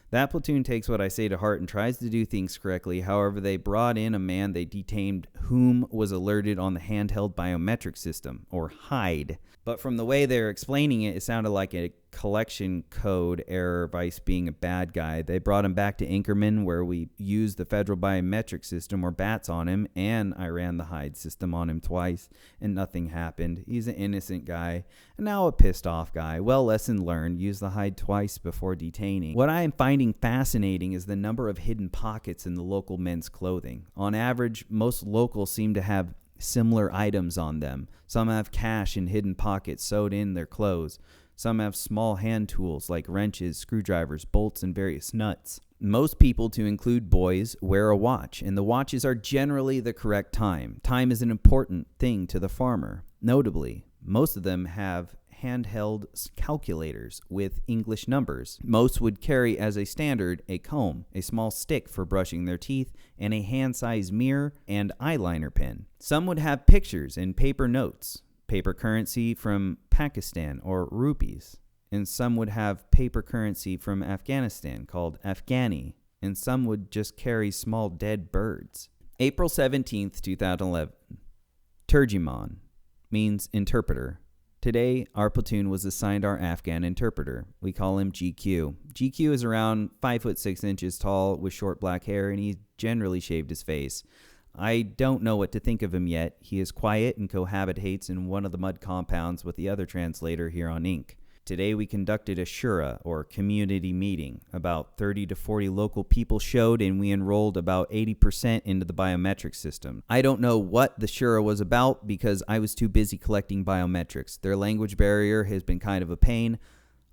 That platoon takes what I say to heart and tries to do things correctly. However, they brought in a man they detained whom was alerted on the handheld biometric system, or HIDE. But from the way they're explaining it, it sounded like a collection code error, Vice being a bad guy. They brought him back to Inkerman, where we used the federal biometric system, or BATS, on him, and I ran the HIDE system on him twice, and nothing happened. He's an innocent guy, and now a pissed off guy. Well, lesson learned, use the HIDE twice before detaining. What I am finding fascinating is the number of hidden pockets in the local men's clothing. On average, most locals seem to have similar items on them. Some have cash in hidden pockets sewed in their clothes. Some have small hand tools like wrenches, screwdrivers, bolts, and various nuts. Most people, to include boys, wear a watch, and the watches are generally the correct time. Time is an important thing to the farmer. Notably, most of them have handheld calculators with English numbers. Most would carry as a standard a comb, a small stick for brushing their teeth, and a hand-sized mirror and eyeliner pen. Some would have pictures and paper notes, paper currency from Pakistan or rupees, and some would have paper currency from Afghanistan called Afghani, and some would just carry small dead birds. April 17th, 2011. Turjuman means interpreter. Today, our platoon was assigned our Afghan interpreter. We call him GQ. GQ is around 5'6" tall with short black hair, and he generally shaved his face. I don't know what to think of him yet. He is quiet and cohabitates in one of the mud compounds with the other translator here on Ink. Today we conducted a shura, or community meeting. About 30 to 40 local people showed, and we enrolled about 80% into the biometric system. I don't know what the shura was about because I was too busy collecting biometrics. Their language barrier has been kind of a pain.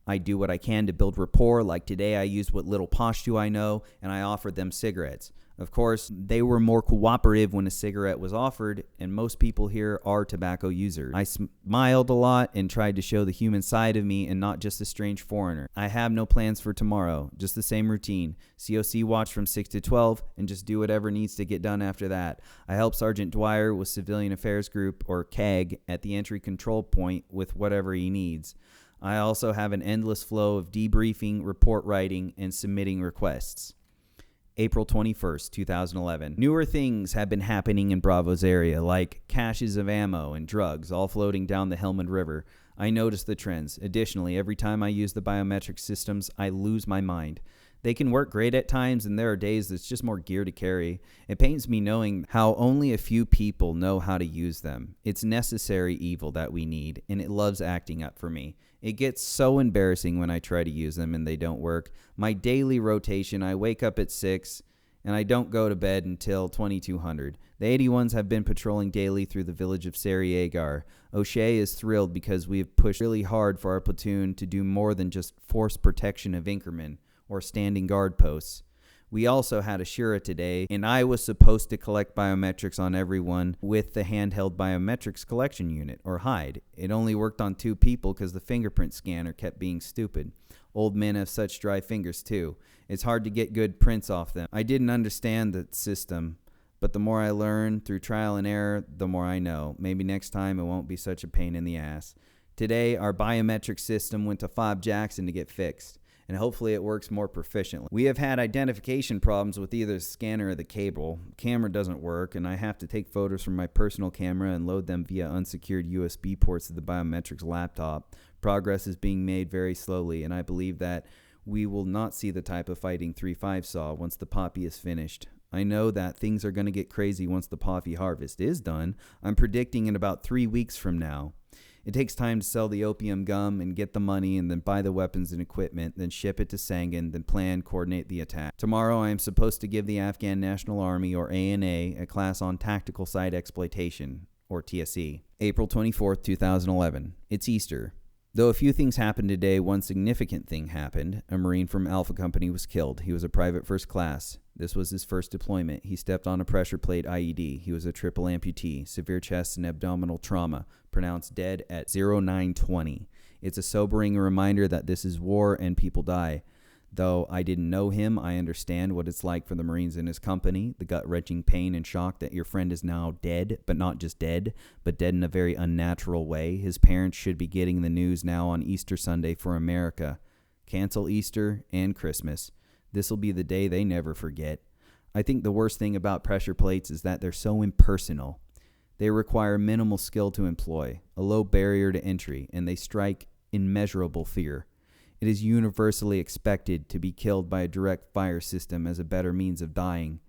I do what I can to build rapport, like today I used what little Pashto I know, and I offered them cigarettes. Of course, they were more cooperative when a cigarette was offered, and most people here are tobacco users. I smiled a lot and tried to show the human side of me and not just a strange foreigner. I have no plans for tomorrow, just the same routine. COC watch from 6 to 12 and just do whatever needs to get done after that. I help Sergeant Dwyer with Civilian Affairs Group, or CAG, at the entry control point with whatever he needs. I also have an endless flow of debriefing, report writing, and submitting requests. April 21st, 2011. Newer things have been happening in Bravo's area, like caches of ammo and drugs all floating down the Helmand River. I notice the trends. Additionally, every time I use the biometric systems, I lose my mind. They can work great at times, and there are days that's just more gear to carry. It pains me knowing how only a few people know how to use them. It's necessary evil that we need, and it loves acting up for me. It gets so embarrassing when I try to use them and they don't work. My daily rotation, I wake up at 6 and I don't go to bed until 2200. The 81s have been patrolling daily through the village of Sariegar. O'Shea is thrilled because we have pushed really hard for our platoon to do more than just force protection of Inkerman or standing guard posts. We also had a shura today, and I was supposed to collect biometrics on everyone with the handheld biometrics collection unit, or HIDE. It only worked on 2 people because the fingerprint scanner kept being stupid. Old men have such dry fingers too. It's hard to get good prints off them. I didn't understand the system, but the more I learn through trial and error, the more I know. Maybe next time it won't be such a pain in the ass. Today, our biometric system went to Fob Jackson to get fixed. and hopefully it works more proficiently. We have had identification problems with either the scanner or the cable. Camera doesn't work, and I have to take photos from my personal camera and load them via unsecured USB ports to the biometrics laptop. Progress is being made very slowly, and I believe that we will not see the type of fighting 3-5 saw once the poppy is finished. I know that things are going to get crazy once the poppy harvest is done. I'm predicting in about 3 weeks from now. It takes time to sell the opium gum and get the money and then buy the weapons and equipment, then ship it to Sangin, then plan, coordinate the attack. Tomorrow I am supposed to give the Afghan National Army, or ANA, a class on tactical site exploitation, or TSE. April 24th, 2011. It's Easter. Though a few things happened today, one significant thing happened. A Marine from Alpha Company was killed. He was a private first class. This was his first deployment. He stepped on a pressure plate IED. He was a triple amputee, severe chest and abdominal trauma, pronounced dead at 0920. It's a sobering reminder that this is war and people die. Though I didn't know him, I understand what it's like for the Marines in his company, the gut-wrenching pain and shock that your friend is now dead, but not just dead, but dead in a very unnatural way. His parents should be getting the news now on Easter Sunday for America. Cancel Easter and Christmas. This'll be the day they never forget. I think the worst thing about pressure plates is that they're so impersonal. They require minimal skill to employ, a low barrier to entry, and they strike immeasurable fear. It is universally expected to be killed by a direct fire system as a better means of dying.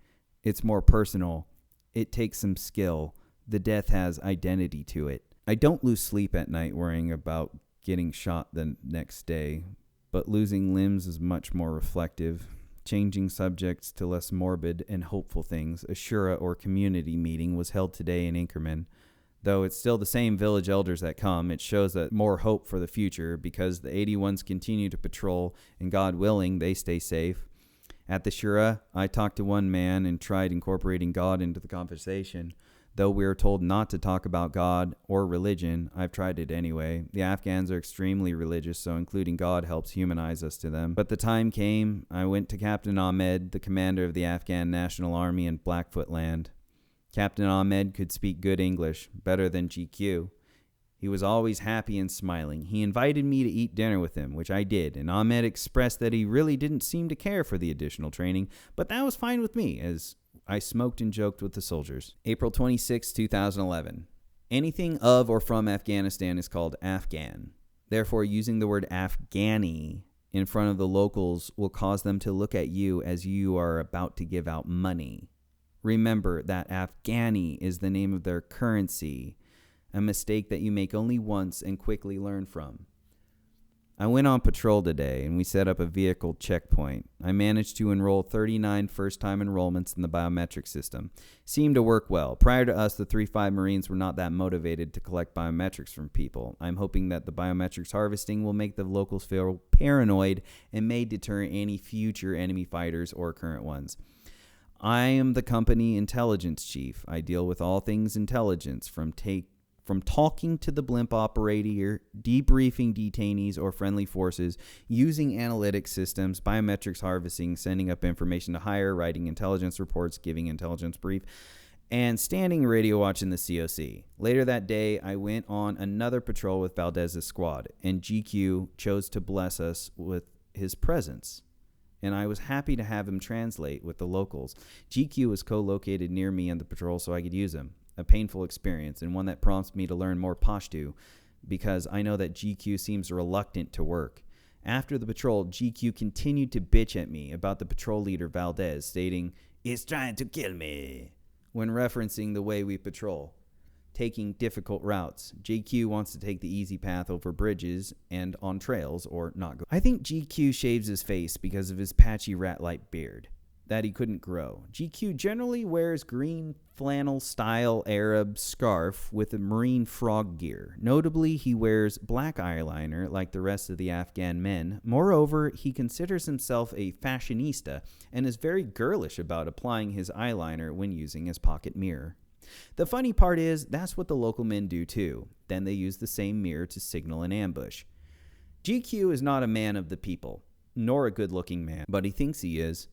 It's more personal. It takes some skill. The death has identity to it. I don't lose sleep at night worrying about getting shot the next day, but losing limbs is much more reflective. Changing subjects to less morbid and hopeful things, a shura or community meeting was held today in Inkerman. Though it's still the same village elders that come, it shows that more hope for the future because the 81s continue to patrol and God willing, they stay safe. At the Shura, I talked to one man and tried incorporating God into the conversation. Though we are told not to talk about God or religion, I've tried it anyway. The Afghans are extremely religious, so including God helps humanize us to them. But the time came, I went to Captain Ahmed, the commander of the Afghan National Army in Blackfoot Land. Captain Ahmed could speak good English, better than GQ. He was always happy and smiling. He invited me to eat dinner with him, which I did, and Ahmed expressed that he really didn't seem to care for the additional training, but that was fine with me, as I smoked and joked with the soldiers. April 26, 2011. Anything of or from Afghanistan is called Afghan. Therefore, using the word Afghani in front of the locals will cause them to look at you as you are about to give out money. Remember that Afghani is the name of their currency, a mistake that you make only once and quickly learn from. I went on patrol today and we set up a vehicle checkpoint. I managed to enroll 39 first-time enrollments in the biometric system. Seemed to work well. Prior to us, the 3-5 Marines were not that motivated to collect biometrics from people. I'm hoping that the biometrics harvesting will make the locals feel paranoid and may deter any future enemy fighters or current ones. I am the company intelligence chief. I deal with all things intelligence, from talking to the blimp operator, debriefing detainees or friendly forces, using analytic systems, biometrics harvesting, sending up information to higher, writing intelligence reports, giving intelligence brief, and standing radio watch in the COC. Later that day, I went on another patrol with Valdez's squad, and GQ chose to bless us with his presence. And I was happy to have him translate with the locals. GQ was co-located near me on the patrol so I could use him. A painful experience, and one that prompts me to learn more Pashto, because I know that GQ seems reluctant to work. After the patrol, GQ continued to bitch at me about the patrol leader Valdez, stating, "He's trying to kill me," when referencing the way we patrol. Taking difficult routes. GQ wants to take the easy path over bridges and on trails, or not go. I think GQ shaves his face because of his patchy rat-like beard that he couldn't grow. GQ generally wears green flannel-style Arab scarf with a marine frog gear. Notably, he wears black eyeliner like the rest of the Afghan men. Moreover, he considers himself a fashionista and is very girlish about applying his eyeliner when using his pocket mirror. The funny part is, that's what the local men do too. Then they use the same mirror to signal an ambush. GQ is not a man of the people, nor a good-looking man, but he thinks he is.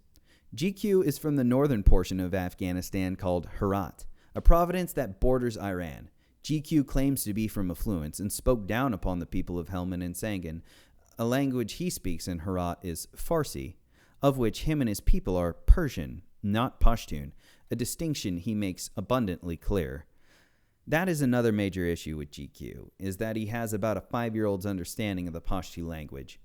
GQ is from the northern portion of Afghanistan called Herat, a province that borders Iran. GQ claims to be from affluence and spoke down upon the people of Helmand and Sangin, A language he speaks in Herat is Farsi, of which him and his people are Persian, not Pashtun, a distinction he makes abundantly clear. That is another major issue with GQ, is that he has about a 5-year-old's understanding of the Pashto language.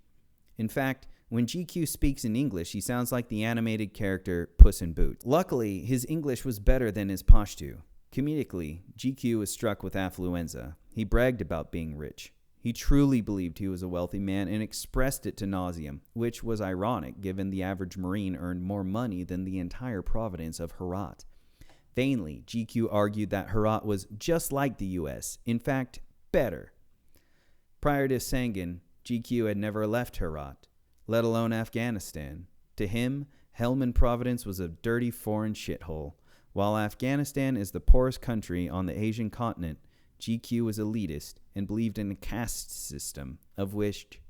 In fact, when GQ speaks in English, he sounds like the animated character Puss in Boots. Luckily, his English was better than his Pashto. Comedically, GQ was struck with affluenza. He bragged about being rich. He truly believed he was a wealthy man and expressed it to nauseam, which was ironic given the average Marine earned more money than the entire province of Herat. Vainly, GQ argued that Herat was just like the U.S., in fact, better. Prior to Sangin, GQ had never left Herat, let alone Afghanistan. To him, Helmand province was a dirty foreign shithole. While Afghanistan is the poorest country on the Asian continent, GQ was elitist and believed in a caste system, of which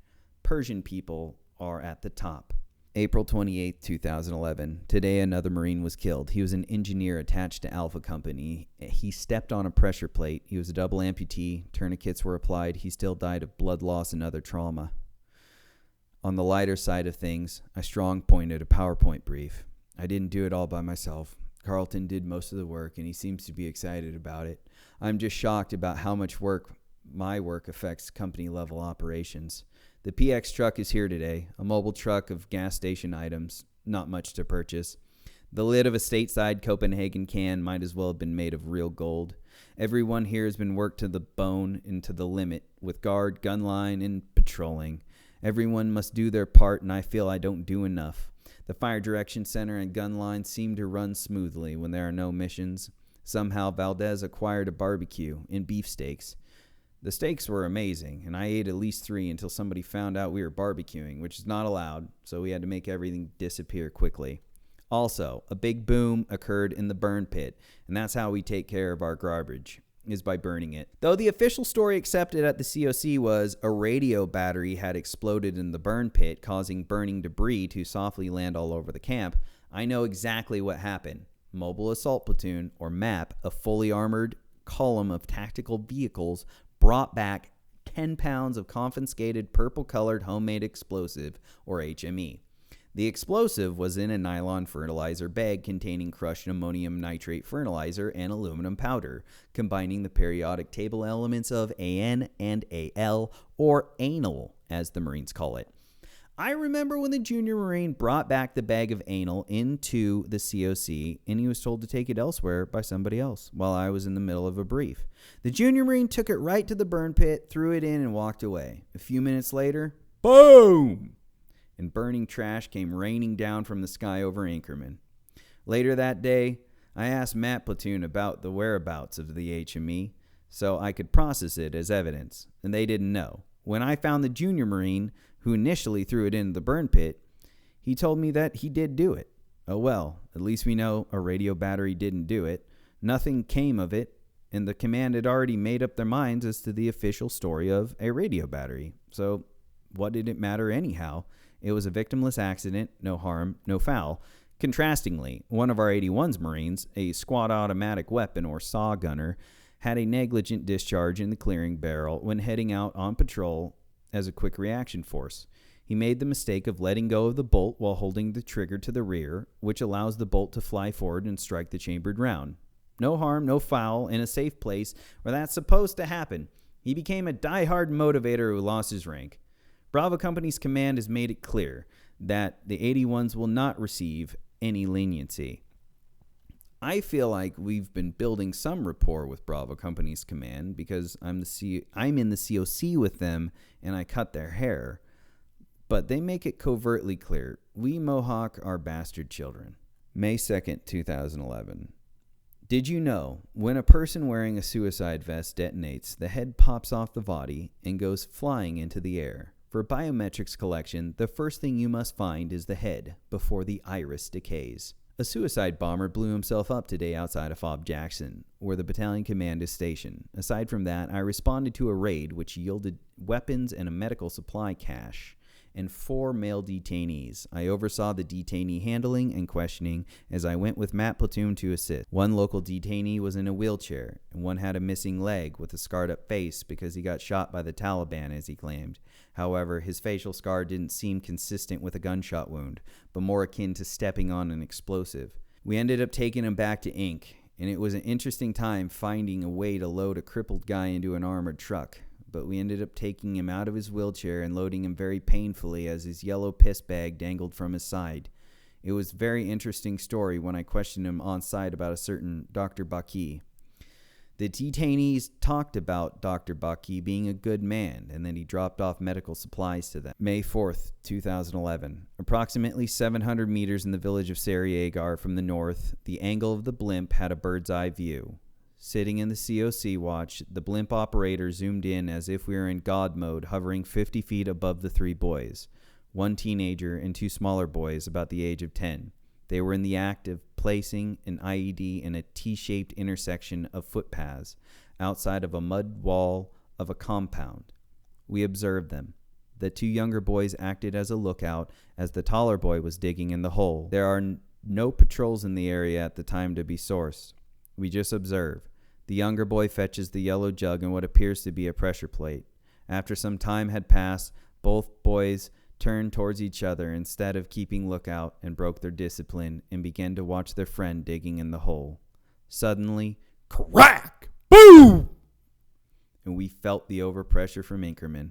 Persian people are at the top. April 28, 2011. Today, another Marine was killed. He was an engineer attached to Alpha Company. He stepped on a pressure plate. He was a double amputee. Tourniquets were applied. He still died of blood loss and other trauma. On the lighter side of things, I strong pointed a PowerPoint brief. I didn't do it all by myself. Carlton did most of the work, and he seems to be excited about it. I'm just shocked about how much my work affects company-level operations. The PX truck is here today, a mobile truck of gas station items, not much to purchase. The lid of a stateside Copenhagen can might as well have been made of real gold. Everyone here has been worked to the bone and to the limit, with guard, gun line, and patrolling. Everyone must do their part, and I feel I don't do enough. The fire direction center and gun line seem to run smoothly when there are no missions. Somehow Valdez acquired a barbecue and beefsteaks. The steaks were amazing, and I ate at least 3 until somebody found out we were barbecuing, which is not allowed, so we had to make everything disappear quickly. Also, a big boom occurred in the burn pit, and that's how we take care of our garbage, is by burning it. Though the official story accepted at the COC was a radio battery had exploded in the burn pit, causing burning debris to softly land all over the camp, I know exactly what happened. Mobile Assault Platoon, or MAP, a fully armored column of tactical vehicles, brought back 10 pounds of confiscated purple-colored homemade explosive, or HME. The explosive was in a nylon fertilizer bag containing crushed ammonium nitrate fertilizer and aluminum powder, combining the periodic table elements of AN and AL, or anal, as the Marines call it. I remember when the junior Marine brought back the bag of anal into the COC, and he was told to take it elsewhere by somebody else while I was in the middle of a brief. The junior Marine took it right to the burn pit, threw it in, and walked away. A few minutes later, boom! And burning trash came raining down from the sky over Inkerman. Later that day, I asked MAP Platoon about the whereabouts of the HME so I could process it as evidence, and they didn't know. When I found the junior Marine who initially threw it into the burn pit, he told me that he did do it. Oh well, at least we know a radio battery didn't do it. Nothing came of it, and the command had already made up their minds as to the official story of a radio battery. So what did it matter anyhow? It was a victimless accident, no harm, no foul. Contrastingly, one of our 81's Marines, a squad automatic weapon or saw gunner, had a negligent discharge in the clearing barrel when heading out on patrol as a quick reaction force. He made the mistake of letting go of the bolt while holding the trigger to the rear, which allows the bolt to fly forward and strike the chambered round. No harm, no foul, in a safe place where that's supposed to happen. He became a die-hard motivator who lost his rank. Bravo Company's command has made it clear that the 81s will not receive any leniency. I feel like we've been building some rapport with Bravo Company's command because I'm in the COC with them and I cut their hair. But they make it covertly clear, we Mohawk are bastard children. May 2nd, 2011. Did you know, when a person wearing a suicide vest detonates, the head pops off the body and goes flying into the air? For biometrics collection, the first thing you must find is the head before the iris decays. A suicide bomber blew himself up today outside of Fob Jackson, where the battalion command is stationed. Aside from that, I responded to a raid which yielded weapons and a medical supply cache. and 4 male detainees. I oversaw the detainee handling and questioning as I went with MAT platoon to assist. One local detainee was in a wheelchair, and one had a missing leg with a scarred up face because he got shot by the Taliban, as he claimed. However, his facial scar didn't seem consistent with a gunshot wound, but more akin to stepping on an explosive. We ended up taking him back to Inc., and it was an interesting time finding a way to load a crippled guy into an armored truck. But we ended up taking him out of his wheelchair and loading him very painfully as his yellow piss bag dangled from his side. It was a very interesting story when I questioned him on site about a certain Dr. Baki. The detainees talked about Dr. Baki being a good man, and then he dropped off medical supplies to them. May 4th, 2011. Approximately 700 meters in the village of Sarajevo from the north, the angle of the blimp had a bird's eye view. Sitting in the COC watch, the blimp operator zoomed in as if we were in God mode, hovering 50 feet above the 3 boys, 1 teenager and 2 smaller boys about the age of 10. They were in the act of placing an IED in a T-shaped intersection of footpaths outside of a mud wall of a compound. We observed them. The 2 younger boys acted as a lookout as the taller boy was digging in the hole. There are no patrols in the area at the time to be sourced. We just observe. The younger boy fetches the yellow jug and what appears to be a pressure plate. After some time had passed, both boys turned towards each other instead of keeping lookout and broke their discipline and began to watch their friend digging in the hole. Suddenly, crack! Boom! And we felt the overpressure from Inkerman.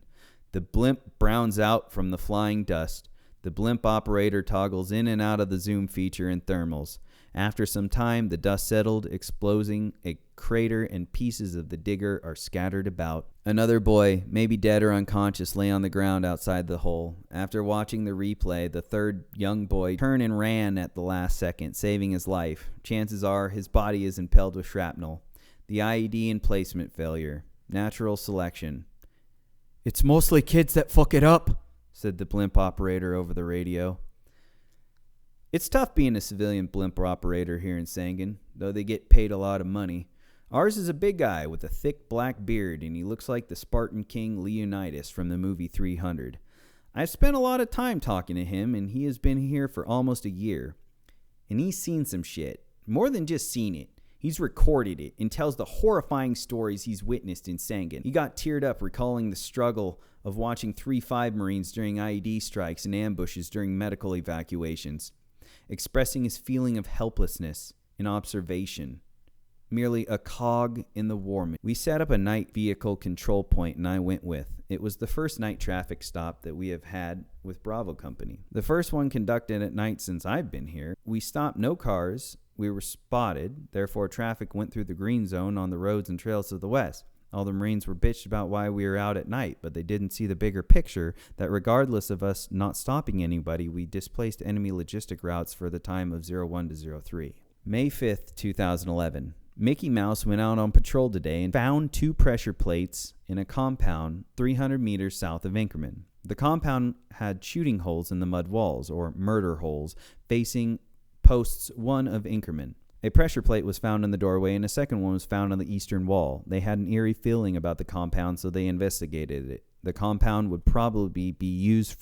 The blimp browns out from the flying dust. The blimp operator toggles in and out of the zoom feature and thermals. After some time, the dust settled, exposing a crater, and pieces of the digger are scattered about. Another boy, maybe dead or unconscious, lay on the ground outside the hole. After watching the replay, the 3rd young boy turned and ran at the last second, saving his life. Chances are his body is impaled with shrapnel. The IED emplacement failure. Natural selection. "It's mostly kids that fuck it up," said the blimp operator over the radio. It's tough being a civilian blimp operator here in Sangin, though they get paid a lot of money. Ours is a big guy with a thick black beard, and he looks like the Spartan King Leonidas from the movie 300. I've spent a lot of time talking to him, and he has been here for almost a year. And he's seen some shit. More than just seen it. He's recorded it and tells the horrifying stories he's witnessed in Sangin. He got teared up recalling the struggle of watching 3-5 Marines during IED strikes and ambushes during medical evacuations, expressing his feeling of helplessness in observation, merely a cog in the war machine. We set up a night vehicle control point, and I went with. It was the first night traffic stop that we have had with Bravo Company. The first one conducted at night since I've been here. We stopped no cars. We were spotted. Therefore, traffic went through the green zone on the roads and trails to the west. All the Marines were bitched about why we were out at night, but they didn't see the bigger picture that regardless of us not stopping anybody, we displaced enemy logistic routes for the time of 01 to 03. May 5th, 2011. Mickey Mouse went out on patrol today and found 2 pressure plates in a compound 300 meters south of Inkerman. The compound had shooting holes in the mud walls, or murder holes, facing posts 1 of Inkerman. A pressure plate was found in the doorway, and a second one was found on the eastern wall. They had an eerie feeling about the compound, so they investigated it. The compound would probably be used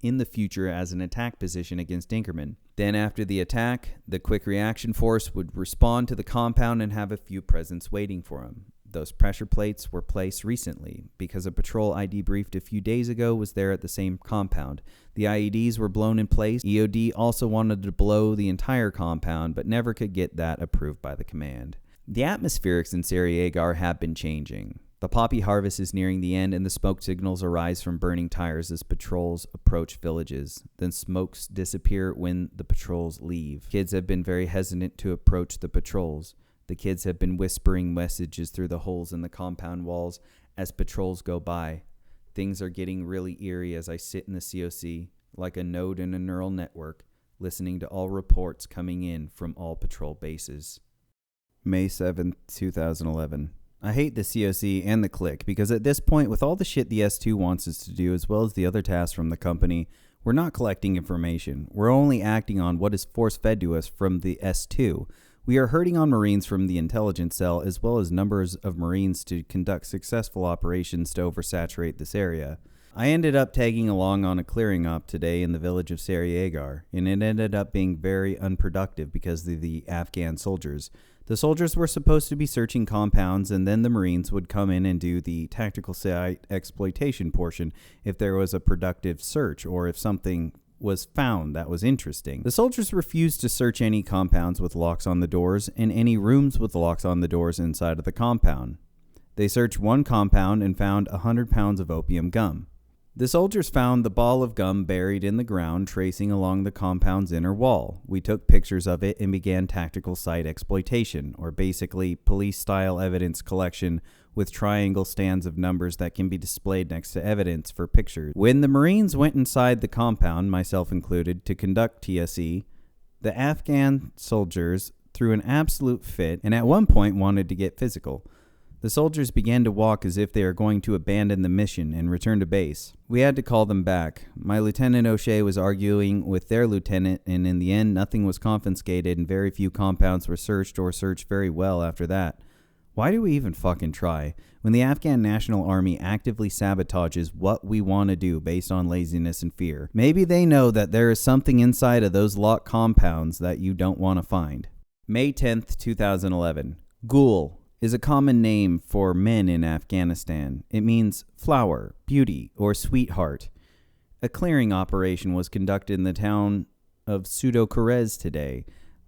in the future as an attack position against Inkerman. Then after the attack, the quick reaction force would respond to the compound and have a few presents waiting for them. Those pressure plates were placed recently because a patrol I debriefed a few days ago was there at the same compound. The IEDs were blown in place. EOD also wanted to blow the entire compound, but never could get that approved by the command. The atmospherics in Sarajevo have been changing. The poppy harvest is nearing the end, and the smoke signals arise from burning tires as patrols approach villages. Then smokes disappear when the patrols leave. Kids have been very hesitant to approach the patrols. The kids have been whispering messages through the holes in the compound walls as patrols go by. Things are getting really eerie as I sit in the COC, like a node in a neural network, listening to all reports coming in from all patrol bases. May 7th, 2011. I hate the COC and the clique because at this point, with all the shit the S2 wants us to do, as well as the other tasks from the company, we're not collecting information. We're only acting on what is force-fed to us from the S2. We are hurting on Marines from the intelligence cell, as well as numbers of Marines to conduct successful operations to oversaturate this area. I ended up tagging along on a clearing op today in the village of Sarajevo, and it ended up being very unproductive because of the Afghan soldiers. The soldiers were supposed to be searching compounds, and then the Marines would come in and do the tactical site exploitation portion if there was a productive search or if something was found that was interesting. The soldiers refused to search any compounds with locks on the doors and any rooms with locks on the doors inside of the compound. They searched one compound and found 100 pounds of opium gum. The soldiers found the ball of gum buried in the ground, tracing along the compound's inner wall. We took pictures of it and began tactical site exploitation, or basically police-style evidence collection with triangle stands of numbers that can be displayed next to evidence for pictures. When the Marines went inside the compound, myself included, to conduct TSE, the Afghan soldiers threw an absolute fit and at one point wanted to get physical. The soldiers began to walk as if they are going to abandon the mission and return to base. We had to call them back. My Lieutenant O'Shea was arguing with their lieutenant, and in the end, nothing was confiscated and very few compounds were searched or searched very well after that. Why do we even fucking try? When the Afghan National Army actively sabotages what we want to do based on laziness and fear. Maybe they know that there is something inside of those locked compounds that you don't want to find. May 10th, 2011. Ghoul is a common name for men in Afghanistan. It means flower, beauty, or sweetheart. A clearing operation was conducted in the town of Pseudo-Korez today.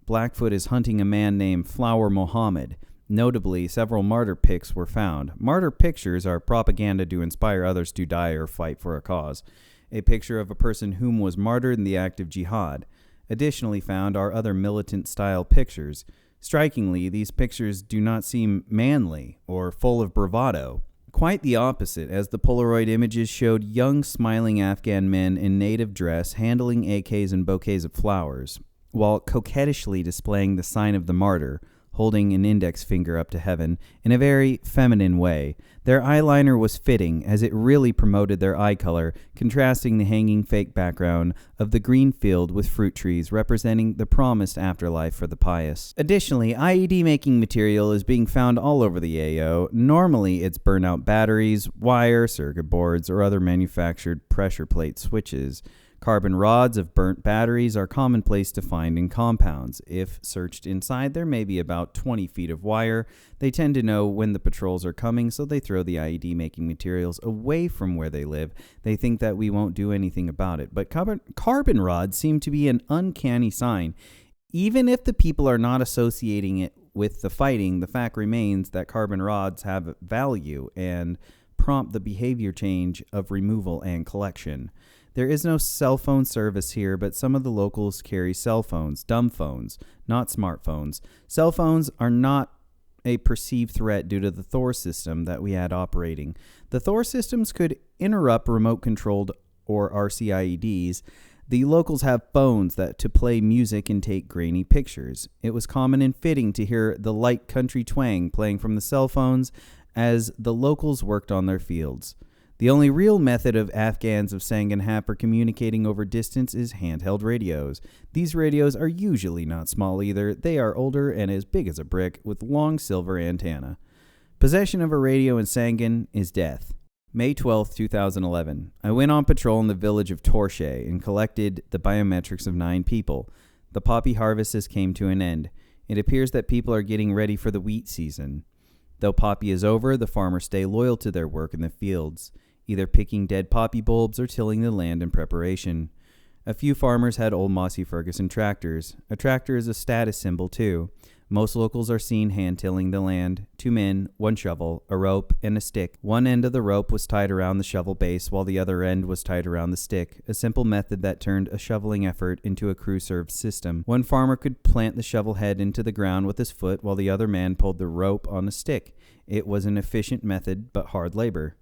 Blackfoot is hunting a man named Flower Mohammed. Notably, several martyr pics were found. Martyr pictures are propaganda to inspire others to die or fight for a cause. A picture of a person whom was martyred in the act of jihad. Additionally found are other militant-style pictures. Strikingly, these pictures do not seem manly or full of bravado. Quite the opposite, as the Polaroid images showed young, smiling Afghan men in native dress handling AKs and bouquets of flowers, while coquettishly displaying the sign of the martyr, holding an index finger up to heaven, in a very feminine way. Their eyeliner was fitting, as it really promoted their eye color, contrasting the hanging fake background of the green field with fruit trees, representing the promised afterlife for the pious. Additionally, IED-making material is being found all over the AO. Normally, it's burnout batteries, wire, circuit boards, or other manufactured pressure plate switches. Carbon rods of burnt batteries are commonplace to find in compounds. If searched inside, there may be about 20 feet of wire. They tend to know when the patrols are coming, so they throw the IED-making materials away from where they live. They think that we won't do anything about it. But carbon rods seem to be an uncanny sign. Even if the people are not associating it with the fighting, the fact remains that carbon rods have value and prompt the behavior change of removal and collection. There is no cell phone service here, but some of the locals carry cell phones, dumb phones, not smartphones. Cell phones are not a perceived threat due to the Thor system that we had operating. The Thor systems could interrupt remote-controlled or RCIEDs. The locals have phones to play music and take grainy pictures. It was common and fitting to hear the light country twang playing from the cell phones as the locals worked on their fields. The only real method of Afghans of Sangin have for communicating over distance is handheld radios. These radios are usually not small either. They are older and as big as a brick with long silver antenna. Possession of a radio in Sangin is death. May 12, 2011. I went on patrol in the village of Torshay and collected the biometrics of 9 people. The poppy harvest has came to an end. It appears that people are getting ready for the wheat season. Though poppy is over, the farmers stay loyal to their work in the fields, either picking dead poppy bulbs or tilling the land in preparation. A few farmers had old Massey Ferguson tractors. A tractor is a status symbol, too. Most locals are seen hand-tilling the land. 2 men, 1 shovel, a rope, and a stick. One end of the rope was tied around the shovel base, while the other end was tied around the stick, a simple method that turned a shoveling effort into a crew-served system. One farmer could plant the shovel head into the ground with his foot, while the other man pulled the rope on a stick. It was an efficient method, but hard labor.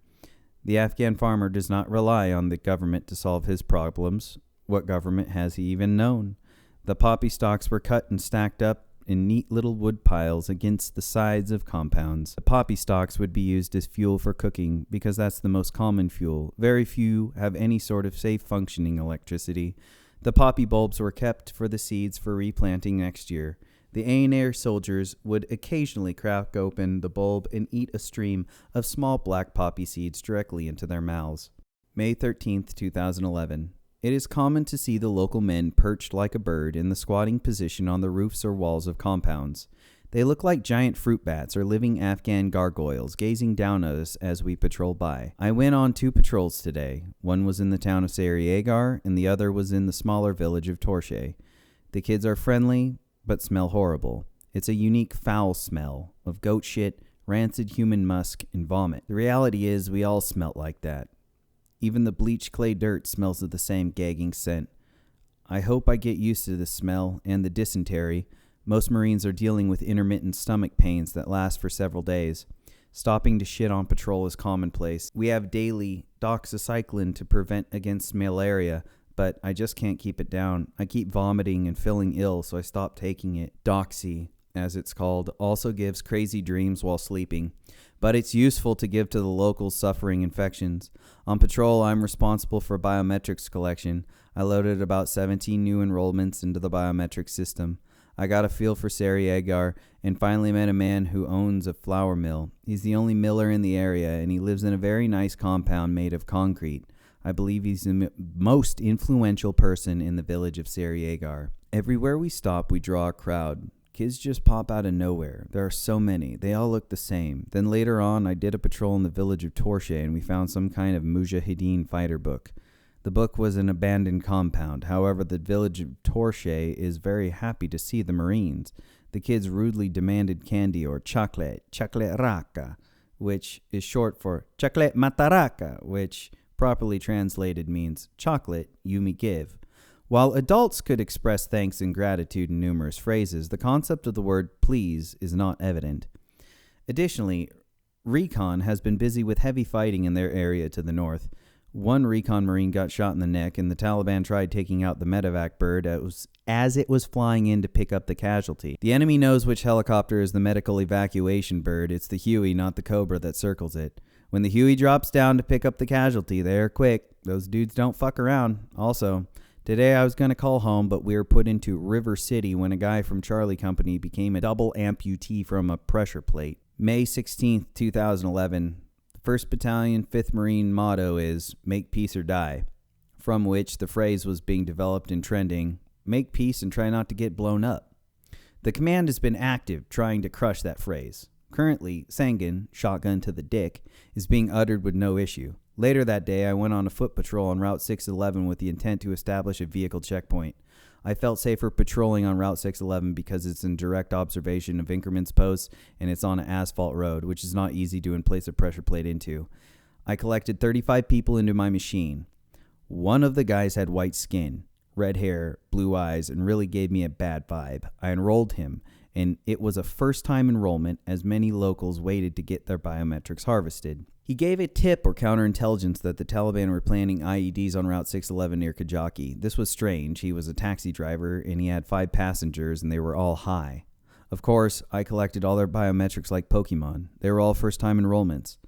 The Afghan farmer does not rely on the government to solve his problems. What government has he even known? The poppy stalks were cut and stacked up in neat little wood piles against the sides of compounds. The poppy stalks would be used as fuel for cooking because that's the most common fuel. Very few have any sort of safe functioning electricity. The poppy bulbs were kept for the seeds for replanting next year. The ANR soldiers would occasionally crack open the bulb and eat a stream of small black poppy seeds directly into their mouths. May 13th, 2011. It is common to see the local men perched like a bird in the squatting position on the roofs or walls of compounds. They look like giant fruit bats or living Afghan gargoyles gazing down at us as we patrol by. I went on 2 patrols today. One was in the town of Sariegar and the other was in the smaller village of Torshe. The kids are friendly, but smell horrible. It's a unique foul smell of goat shit, rancid human musk, and vomit. The reality is we all smelt like that. Even the bleached clay dirt smells of the same gagging scent. I hope I get used to the smell and the dysentery. Most Marines are dealing with intermittent stomach pains that last for several days. Stopping to shit on patrol is commonplace. We have daily doxycycline to prevent against malaria, but I just can't keep it down. I keep vomiting and feeling ill, so I stopped taking it. Doxy, as it's called, also gives crazy dreams while sleeping, but it's useful to give to the locals suffering infections. On patrol, I'm responsible for biometrics collection. I loaded about 17 new enrollments into the biometric system. I got a feel for Sariegar and finally met a man who owns a flour mill. He's the only miller in the area, and he lives in a very nice compound made of concrete. I believe he's the most influential person in the village of Sariegar. Everywhere we stop, we draw a crowd. Kids just pop out of nowhere. There are so many. They all look the same. Then later on, I did a patrol in the village of Torshe, and we found some kind of Mujahideen fighter book. The book was an abandoned compound. However, the village of Torshe is very happy to see the Marines. The kids rudely demanded candy or chocolate raka, which is short for chocolate mataraka, which properly translated means chocolate you me give. While adults could express thanks and gratitude in numerous phrases, the concept of the word please is not evident. Additionally, Recon has been busy with heavy fighting in their area to the north. One Recon Marine got shot in the neck, and the Taliban tried taking out the medevac bird as it was flying in to pick up the casualty. The enemy knows which helicopter is the medical evacuation bird. It's the Huey, not the Cobra, that circles it. When the Huey drops down to pick up the casualty, they're quick. Those dudes don't fuck around. Also, today I was going to call home, but we were put into River City when a guy from Charlie Company became a double amputee from a pressure plate. May 16th, 2011. The 1st Battalion, 5th Marine motto is, make peace or die, from which the phrase was being developed and trending, make peace and try not to get blown up. The command has been active, trying to crush that phrase. Currently, Sangin, shotgun to the dick, is being uttered with no issue. Later that day, I went on a foot patrol on Route 611 with the intent to establish a vehicle checkpoint. I felt safer patrolling on Route 611 because it's in direct observation of Inkerman's posts and it's on an asphalt road, which is not easy to place a pressure plate into. I collected 35 people into my machine. One of the guys had white skin, red hair, blue eyes, and really gave me a bad vibe. I enrolled him, and it was a first-time enrollment as many locals waited to get their biometrics harvested. He gave a tip or counterintelligence that the Taliban were planning IEDs on Route 611 near Kajaki. This was strange. He was a taxi driver, and he had 5 passengers, and they were all high. Of course, I collected all their biometrics like Pokemon. They were all first-time enrollments.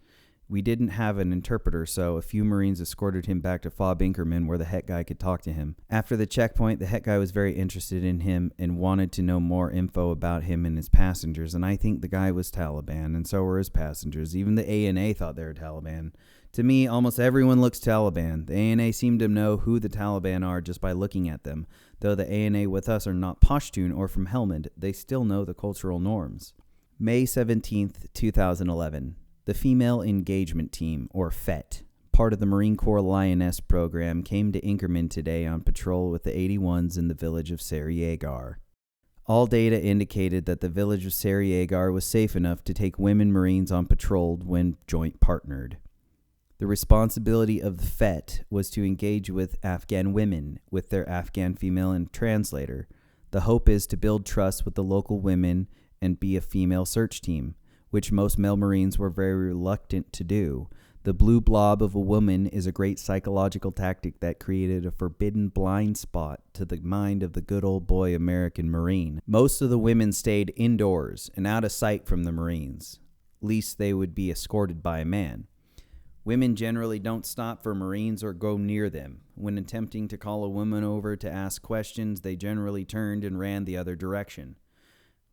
We didn't have an interpreter, so a few Marines escorted him back to Fob Inkerman where the het guy could talk to him. After the checkpoint, the het guy was very interested in him and wanted to know more info about him and his passengers, and I think the guy was Taliban, and so were his passengers. Even the ANA thought they were Taliban. To me, almost everyone looks Taliban. The ANA seem to know who the Taliban are just by looking at them. Though the ANA with us are not Pashtun or from Helmand, they still know the cultural norms. May 17th, 2011. The Female Engagement Team, or FET, part of the Marine Corps Lioness program, came to Inkerman today on patrol with the 81s in the village of Sariegar. All data indicated that the village of Sariegar was safe enough to take women Marines on patrol when joint partnered. The responsibility of the FET was to engage with Afghan women with their Afghan female and translator. The hope is to build trust with the local women and be a female search team, which most male Marines were very reluctant to do. The blue blob of a woman is a great psychological tactic that created a forbidden blind spot to the mind of the good old boy American Marine. Most of the women stayed indoors and out of sight from the Marines, lest they would be escorted by a man. Women generally don't stop for Marines or go near them. When attempting to call a woman over to ask questions, they generally turned and ran the other direction.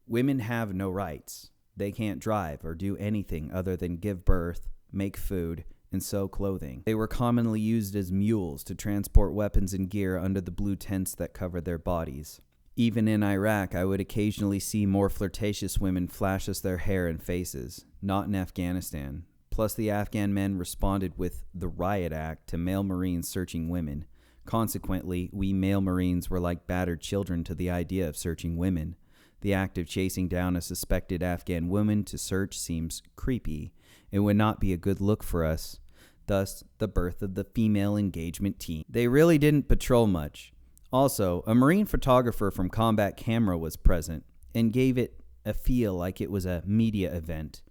Women have no rights. They can't drive or do anything other than give birth, make food, and sew clothing. They were commonly used as mules to transport weapons and gear under the blue tents that covered their bodies. Even in Iraq, I would occasionally see more flirtatious women flash us their hair and faces. Not in Afghanistan. Plus, the Afghan men responded with the riot act to male Marines searching women. Consequently, we male Marines were like battered children to the idea of searching women. The act of chasing down a suspected Afghan woman to search seems creepy. It would not be a good look for us. Thus, the birth of the female engagement team. They really didn't patrol much. Also, a Marine photographer from Combat Camera was present and gave it a feel like it was a media event.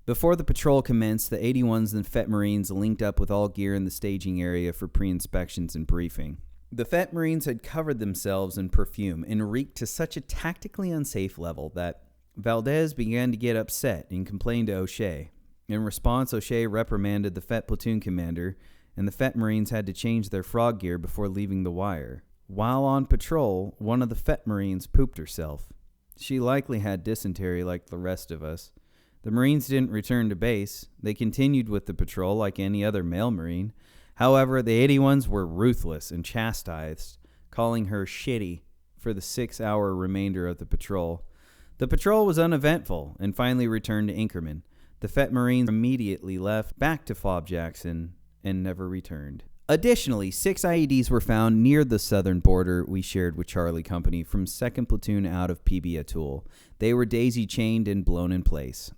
Before the patrol commenced, the 81s and FET Marines linked up with all gear in the staging area for pre-inspections and briefing. The FET Marines had covered themselves in perfume and reeked to such a tactically unsafe level that Valdez began to get upset and complained to O'Shea. In response, O'Shea reprimanded the FET platoon commander, and the FET Marines had to change their frog gear before leaving the wire. While on patrol, one of the FET Marines pooped herself. She likely had dysentery like the rest of us. The Marines didn't return to base. They continued with the patrol like any other male Marine. However, the 81s were ruthless and chastised, calling her shitty for the 6-hour remainder of the patrol. The patrol was uneventful and finally returned to Inkerman. The FET Marines immediately left back to Fob Jackson and never returned. Additionally, 6 IEDs were found near the southern border we shared with Charlie Company from 2nd Platoon out of PB Atoll. They were daisy-chained and blown in place.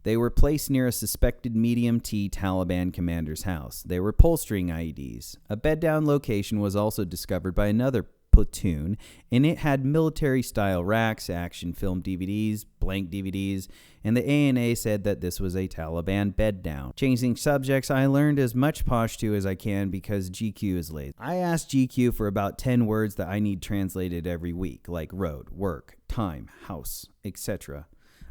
They were placed near a suspected medium T Taliban commander's house. They were pull-string IEDs. A bed-down location was also discovered by another platoon, and it had military-style racks, action film DVDs, blank DVDs, and the ANA said that this was a Taliban bed-down. Changing subjects, I learned as much Pashto as I can because GQ is lazy. I asked GQ for about 10 words that I need translated every week, like road, work, time, house, etc.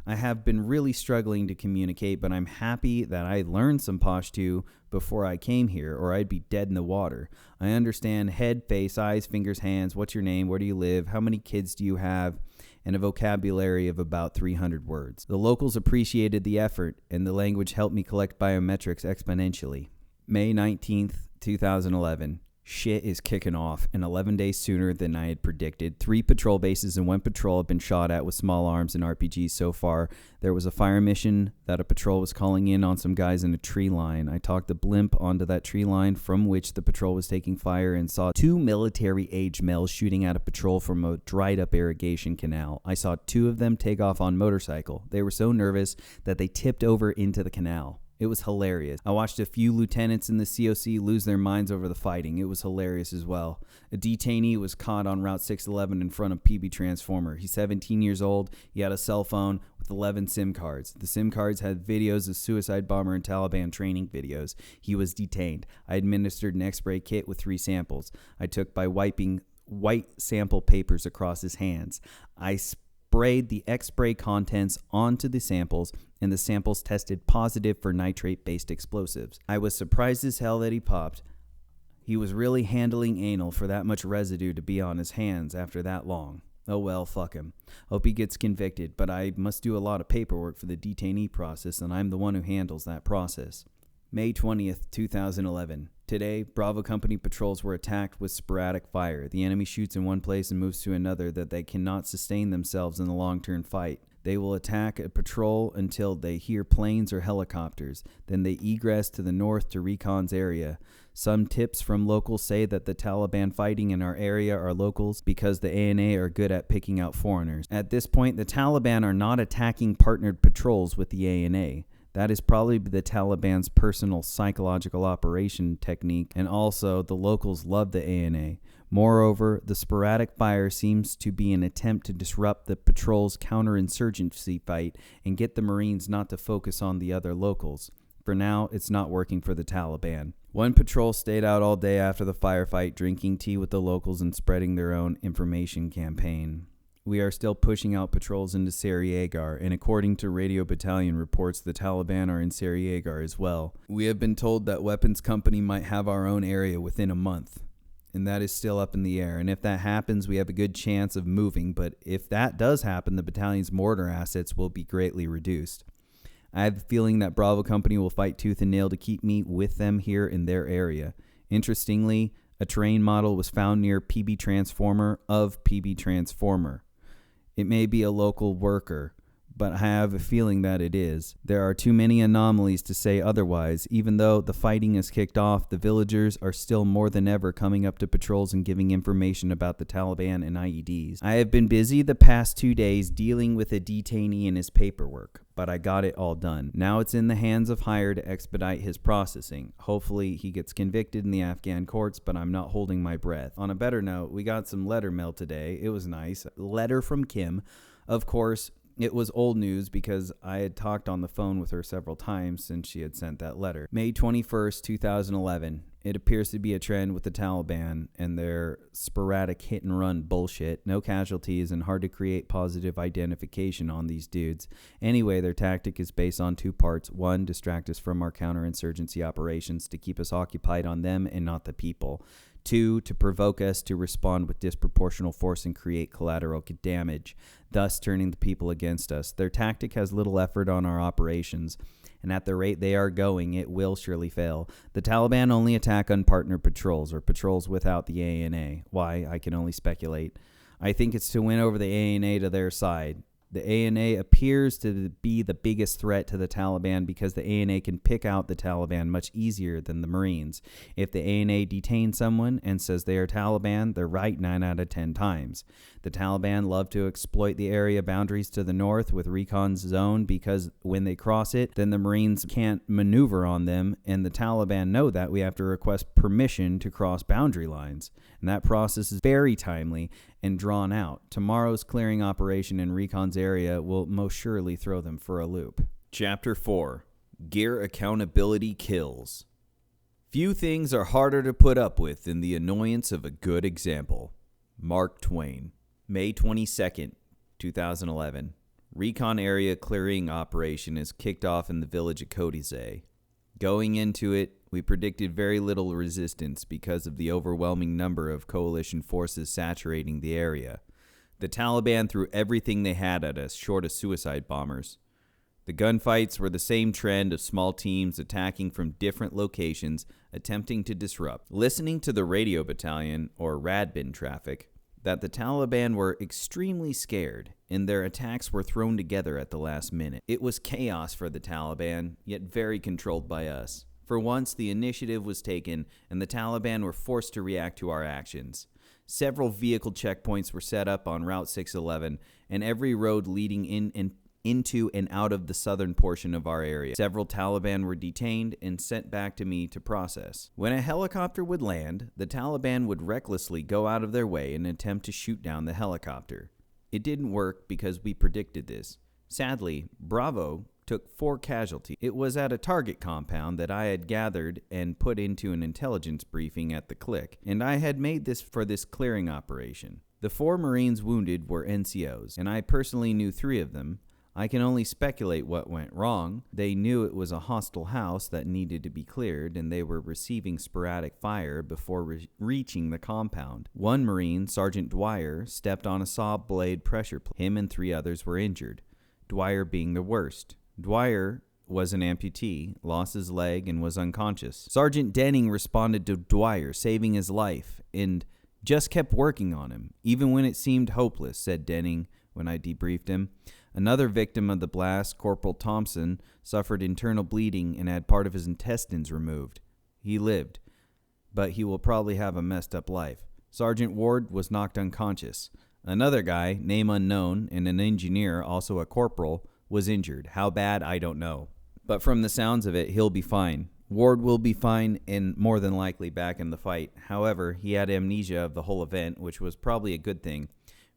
I have been really struggling to communicate, but I'm happy that I learned some Pashto before I came here, or I'd be dead in the water. I understand head, face, eyes, fingers, hands, what's your name, where do you live, how many kids do you have, and a vocabulary of about 300 words. The locals appreciated the effort, and the language helped me collect biometrics exponentially. May 19th, 2011. Shit is kicking off, and 11 days sooner than I had predicted. 3 patrol bases and 1 patrol have been shot at with small arms and RPGs so far. There was a fire mission that a patrol was calling in on some guys in a tree line. I talked the blimp onto that tree line from which the patrol was taking fire and saw 2 military-age males shooting at a patrol from a dried-up irrigation canal. I saw 2 of them take off on motorcycle. They were so nervous that they tipped over into the canal. It was hilarious. I watched a few lieutenants in the COC lose their minds over the fighting. It was hilarious as well. A detainee was caught on Route 611 in front of PB Transformer. He's 17 years old. He had a cell phone with 11 SIM cards. The SIM cards had videos of suicide bomber and Taliban training videos. He was detained. I administered an X-ray kit with 3 samples. I took by wiping white sample papers across his hands. I sprayed the X-spray contents onto the samples, and the samples tested positive for nitrate-based explosives. I was surprised as hell that he popped. He was really handling anal for that much residue to be on his hands after that long. Oh well, fuck him. Hope he gets convicted, but I must do a lot of paperwork for the detainee process, and I'm the one who handles that process. May 20th, 2011. Today, Bravo Company patrols were attacked with sporadic fire. The enemy shoots in one place and moves to another that they cannot sustain themselves in the long-term fight. They will attack a patrol until they hear planes or helicopters. Then they egress to the north to recon's area. Some tips from locals say that the Taliban fighting in our area are locals because the ANA are good at picking out foreigners. At this point, the Taliban are not attacking partnered patrols with the ANA. That is probably the Taliban's personal psychological operation technique, and also the locals love the ANA. Moreover, the sporadic fire seems to be an attempt to disrupt the patrol's counterinsurgency fight and get the Marines not to focus on the other locals. For now, it's not working for the Taliban. One patrol stayed out all day after the firefight, drinking tea with the locals and spreading their own information campaign. We are still pushing out patrols into Sarajevo, and according to Radio Battalion reports, the Taliban are in Sarajevo as well. We have been told that Weapons Company might have our own area within a month, and that is still up in the air. And if that happens, we have a good chance of moving, but if that does happen, the battalion's mortar assets will be greatly reduced. I have a feeling that Bravo Company will fight tooth and nail to keep me with them here in their area. Interestingly, a terrain model was found near PB Transformer of PB Transformer. It may be a local worker, but I have a feeling that it is. There are too many anomalies to say otherwise. Even though the fighting is kicked off, the villagers are still more than ever coming up to patrols and giving information about the Taliban and IEDs. I have been busy the past 2 days dealing with a detainee and his paperwork, but I got it all done. Now it's in the hands of Hire to expedite his processing. Hopefully he gets convicted in the Afghan courts, but I'm not holding my breath. On a better note, we got some letter mail today. It was nice. Letter from Kim. Of course, it was old news because I had talked on the phone with her several times since she had sent that letter. May 21st, 2011. It appears to be a trend with the Taliban and their sporadic hit-and-run bullshit. No casualties and hard to create positive identification on these dudes. Anyway, their tactic is based on 2 parts. 1, distract us from our counterinsurgency operations to keep us occupied on them and not the people. 2, to provoke us to respond with disproportional force and create collateral damage, thus turning the people against us. Their tactic has little effort on our operations, and at the rate they are going, it will surely fail. The Taliban only attack unpartnered patrols, or patrols without the ANA. Why? I can only speculate. I think it's to win over the ANA to their side. The ANA appears to be the biggest threat to the Taliban because the ANA can pick out the Taliban much easier than the Marines. If the ANA detains someone and says they are Taliban, they're right 9 out of 10 times. The Taliban love to exploit the area boundaries to the north with recon zone because when they cross it, then the Marines can't maneuver on them, and the Taliban know that we have to request permission to cross boundary lines. And that process is very timely and drawn out. Tomorrow's clearing operation in Recon's area will most surely throw them for a loop. Chapter 4. Gear Accountability Kills. Few things are harder to put up with than the annoyance of a good example. Mark Twain. May 22nd, 2011. Recon area clearing operation is kicked off in the village of Kodizeh. Going into it, we predicted very little resistance because of the overwhelming number of coalition forces saturating the area. The Taliban threw everything they had at us, short of suicide bombers. The gunfights were the same trend of small teams attacking from different locations, attempting to disrupt. Listening to the radio battalion, or Radbin traffic, that the Taliban were extremely scared, and their attacks were thrown together at the last minute. It was chaos for the Taliban, yet very controlled by us. For once, the initiative was taken, and the Taliban were forced to react to our actions. Several vehicle checkpoints were set up on Route 611, and every road leading into and out of the southern portion of our area. Several Taliban were detained and sent back to me to process. When a helicopter would land, the Taliban would recklessly go out of their way and attempt to shoot down the helicopter. It didn't work because we predicted this. Sadly, Bravo took 4 casualties. It was at a target compound that I had gathered and put into an intelligence briefing at the click, and I had made this for this clearing operation. The 4 Marines wounded were NCOs, and I personally knew 3 of them. I can only speculate what went wrong. They knew it was a hostile house that needed to be cleared, and they were receiving sporadic fire before reaching the compound. 1 Marine, Sergeant Dwyer, stepped on a saw blade pressure plate. Him and 3 others were injured, Dwyer being the worst. Dwyer was an amputee, lost his leg, and was unconscious. Sergeant Denning responded to Dwyer, saving his life, and just kept working on him, even when it seemed hopeless, said Denning when I debriefed him. Another victim of the blast, Corporal Thompson, suffered internal bleeding and had part of his intestines removed. He lived, but he will probably have a messed up life. Sergeant Ward was knocked unconscious. Another guy, name unknown, and an engineer, also a corporal, was injured. How bad, I don't know. But from the sounds of it, he'll be fine. Ward will be fine and more than likely back in the fight. However, he had amnesia of the whole event, which was probably a good thing.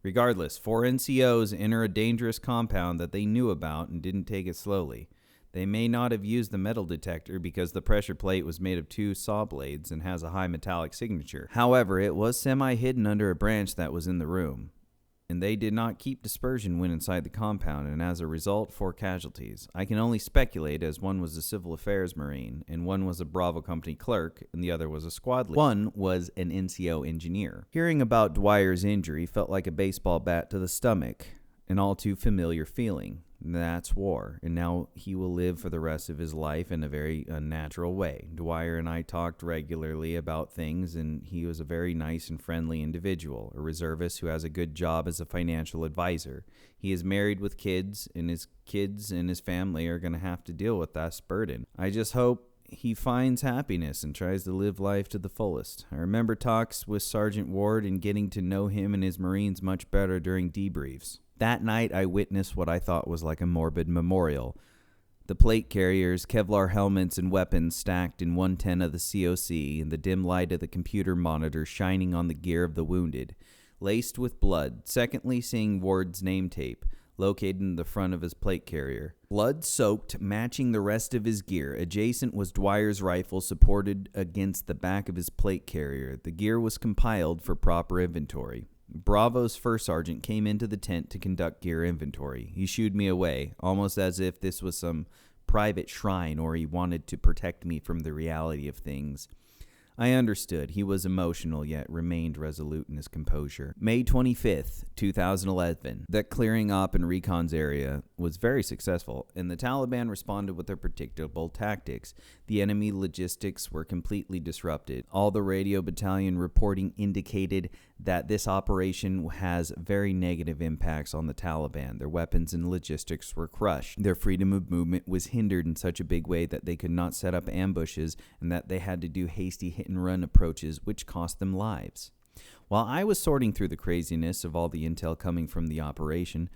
Regardless, 4 NCOs enter a dangerous compound that they knew about and didn't take it slowly. They may not have used the metal detector because the pressure plate was made of 2 saw blades and has a high metallic signature. However, it was semi-hidden under a branch that was in the room. And they did not keep dispersion when inside the compound, and as a result, 4 casualties. I can only speculate, as one was a civil affairs Marine, and one was a Bravo Company clerk, and the other was a squad leader. One was an NCO engineer. Hearing about Dwyer's injury felt like a baseball bat to the stomach, an all too familiar feeling. That's war, and now he will live for the rest of his life in a very unnatural way. Dwyer and I talked regularly about things, and he was a very nice and friendly individual, a reservist who has a good job as a financial advisor. He is married with kids, and his kids and his family are going to have to deal with that burden. I just hope he finds happiness and tries to live life to the fullest. I remember talks with Sergeant Ward and getting to know him and his Marines much better during debriefs. That night, I witnessed what I thought was like a morbid memorial. The plate carriers, Kevlar helmets, and weapons stacked in 110 of the COC, and the dim light of the computer monitor shining on the gear of the wounded, laced with blood. Secondly, seeing Ward's name tape, located in the front of his plate carrier. Blood-soaked, matching the rest of his gear. Adjacent was Dwyer's rifle supported against the back of his plate carrier. The gear was compiled for proper inventory. Bravo's first sergeant came into the tent to conduct gear inventory. He shooed me away, almost as if this was some private shrine or he wanted to protect me from the reality of things. I understood. He was emotional, yet remained resolute in his composure. May 25th, 2011. That clearing op in Recon's area was very successful, and the Taliban responded with their predictable tactics. The enemy logistics were completely disrupted. All the radio battalion reporting indicated that this operation has very negative impacts on the Taliban. Their weapons and logistics were crushed. Their freedom of movement was hindered in such a big way that they could not set up ambushes and that they had to do hasty hit-and-run approaches, which cost them lives. While I was sorting through the craziness of all the intel coming from the operation,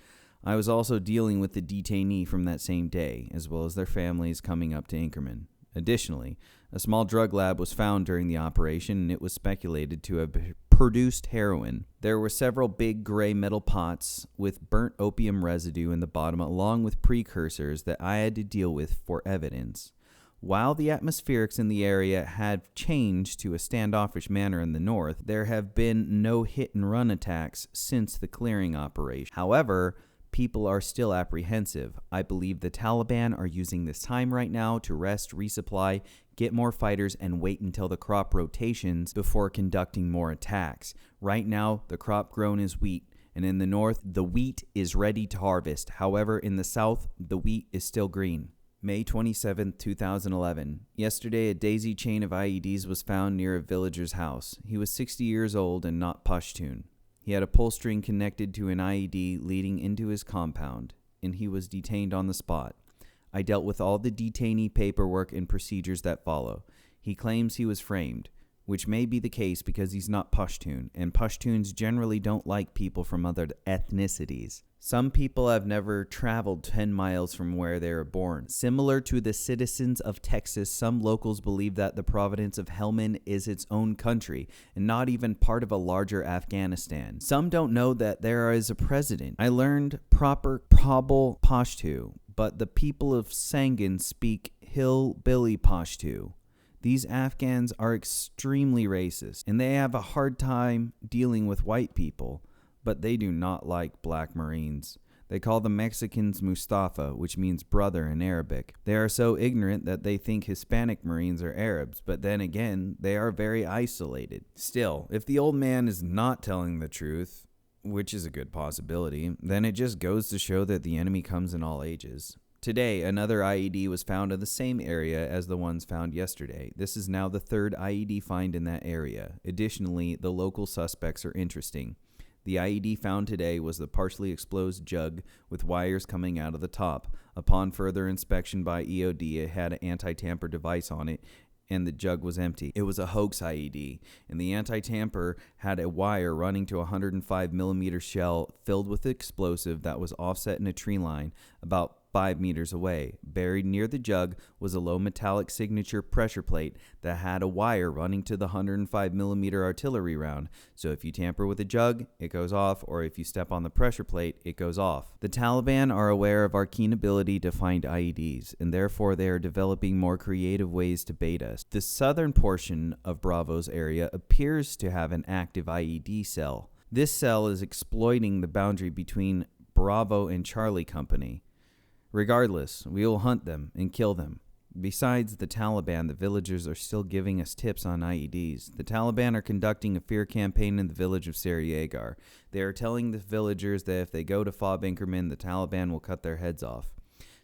I was also dealing with the detainee from that same day, as well as their families coming up to Inkerman. Additionally, a small drug lab was found during the operation, and it was speculated to have produced heroin. There were several big gray metal pots with burnt opium residue in the bottom, along with precursors that I had to deal with for evidence. While the atmospherics in the area had changed to a standoffish manner in the north, there have been no hit-and-run attacks since the clearing operation. However, people are still apprehensive. I believe the Taliban are using this time right now to rest, resupply, get more fighters, and wait until the crop rotations before conducting more attacks. Right now, the crop grown is wheat, and in the north, the wheat is ready to harvest. However, in the south, the wheat is still green. May 27, 2011. Yesterday, a daisy chain of IEDs was found near a villager's house. He was 60 years old and not Pashtun. He had a pull string connected to an IED leading into his compound, and he was detained on the spot. I dealt with all the detainee paperwork and procedures that follow. He claims he was framed, which may be the case because he's not Pashtun, and Pashtuns generally don't like people from other ethnicities. Some people have never traveled 10 miles from where they were born. Similar to the citizens of Texas, some locals believe that the province of Helmand is its own country and not even part of a larger Afghanistan. Some don't know that there is a president. I learned proper Kabul Pashtu, but the people of Sangin speak hillbilly Pashtu. These Afghans are extremely racist, and they have a hard time dealing with white people. But they do not like black Marines. They call the Mexicans Mustafa, which means brother in Arabic. They are so ignorant that they think Hispanic Marines are Arabs, but then again, they are very isolated. Still, if the old man is not telling the truth, which is a good possibility, then it just goes to show that the enemy comes in all ages. Today, another IED was found in the same area as the ones found yesterday. This is now the third IED find in that area. Additionally, the local suspects are interesting. The IED found today was the partially exposed jug with wires coming out of the top. Upon further inspection by EOD, it had an anti-tamper device on it, and the jug was empty. It was a hoax IED, and the anti-tamper had a wire running to a 105mm shell filled with explosive that was offset in a tree line about 5 meters away. Buried near the jug was a low metallic signature pressure plate that had a wire running to the 105mm artillery round. So if you tamper with a jug, it goes off, or if you step on the pressure plate, it goes off. The Taliban are aware of our keen ability to find IEDs, and therefore they are developing more creative ways to bait us. The southern portion of Bravo's area appears to have an active IED cell. This cell is exploiting the boundary between Bravo and Charlie Company. Regardless, we will hunt them and kill them. Besides the Taliban, the villagers are still giving us tips on IEDs. The Taliban are conducting a fear campaign in the village of Sarajevo. They are telling the villagers that if they go to Fob Inkerman, the Taliban will cut their heads off.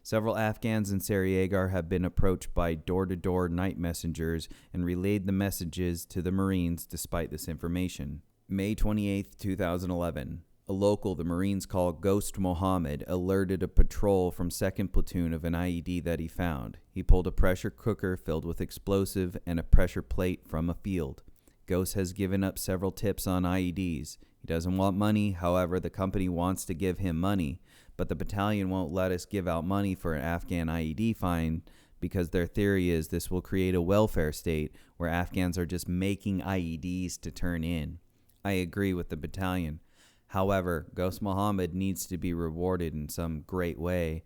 Several Afghans in Sarajevo have been approached by door-to-door night messengers and relayed the messages to the Marines despite this information. May 28, 2011. A local the Marines call Ghost Mohammed alerted a patrol from 2nd Platoon of an IED that he found. He pulled a pressure cooker filled with explosive and a pressure plate from a field. Ghost has given up several tips on IEDs. He doesn't want money, however, the company wants to give him money, but the battalion won't let us give out money for an Afghan IED find because their theory is this will create a welfare state where Afghans are just making IEDs to turn in. I agree with the battalion. However, Ghost Mohammed needs to be rewarded in some great way.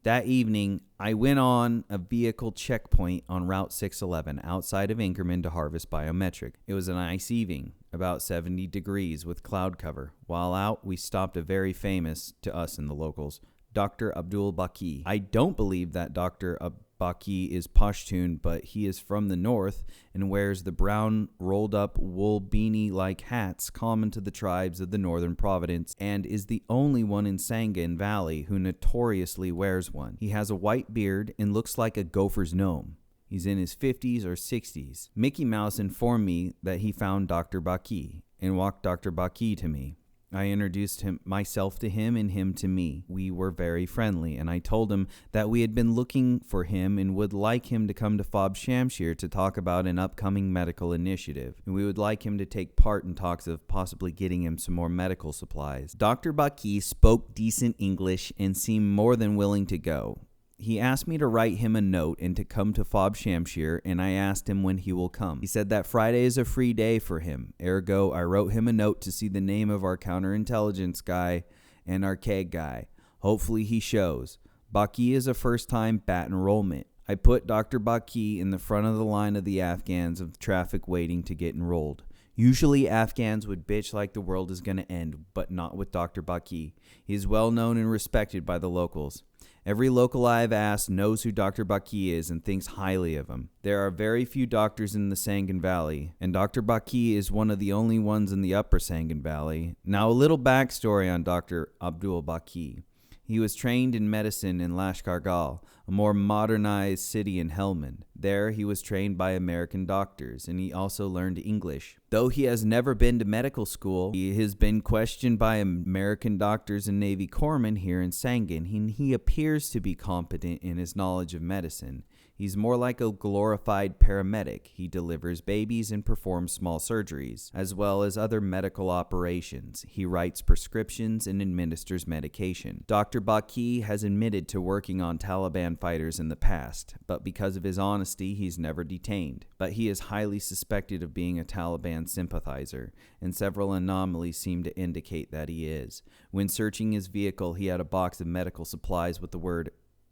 That evening, I went on a vehicle checkpoint on Route 611 outside of Inkerman to harvest biometric. It was a nice evening, about 70 degrees with cloud cover. While out, we stopped a very famous, to us and the locals, Dr. Abdul Baki. I don't believe that Dr. Baki is Pashtun, but he is from the north and wears the brown rolled-up wool beanie-like hats common to the tribes of the northern providence and is the only one in Sangin Valley who notoriously wears one. He has a white beard and looks like a gopher's gnome. He's in his 50s or 60s. Mickey Mouse informed me that he found Dr. Baki and walked Dr. Baki to me. I introduced myself to him and him to me. We were very friendly, and I told him that we had been looking for him and would like him to come to Fob Shamshir to talk about an upcoming medical initiative. And we would like him to take part in talks of possibly getting him some more medical supplies. Dr. Baki spoke decent English and seemed more than willing to go. He asked me to write him a note and to come to Fob Shamshir, and I asked him when he will come. He said that Friday is a free day for him. Ergo, I wrote him a note to see the name of our counterintelligence guy and our KEG guy. Hopefully he shows. Baki is a first-time bat enrollment. I put Dr. Baki in the front of the line of the Afghans of traffic waiting to get enrolled. Usually Afghans would bitch like the world is going to end, but not with Dr. Baki. He is well known and respected by the locals. Every local I have asked knows who Dr. Baki is and thinks highly of him. There are very few doctors in the Sangin Valley, and Dr. Baki is one of the only ones in the upper Sangin Valley. Now a little backstory on Dr. Abdul Baki. He was trained in medicine in Lashkargah, a more modernized city in Helmand. There, he was trained by American doctors, and he also learned English. Though he has never been to medical school, he has been questioned by American doctors and Navy corpsmen here in Sangin, and he appears to be competent in his knowledge of medicine. He's more like a glorified paramedic. He delivers babies and performs small surgeries, as well as other medical operations. He writes prescriptions and administers medication. Dr. Baki has admitted to working on Taliban fighters in the past, but because of his honesty, he's never detained. But he is highly suspected of being a Taliban sympathizer, and several anomalies seem to indicate that he is. When searching his vehicle, he had a box of medical supplies with the word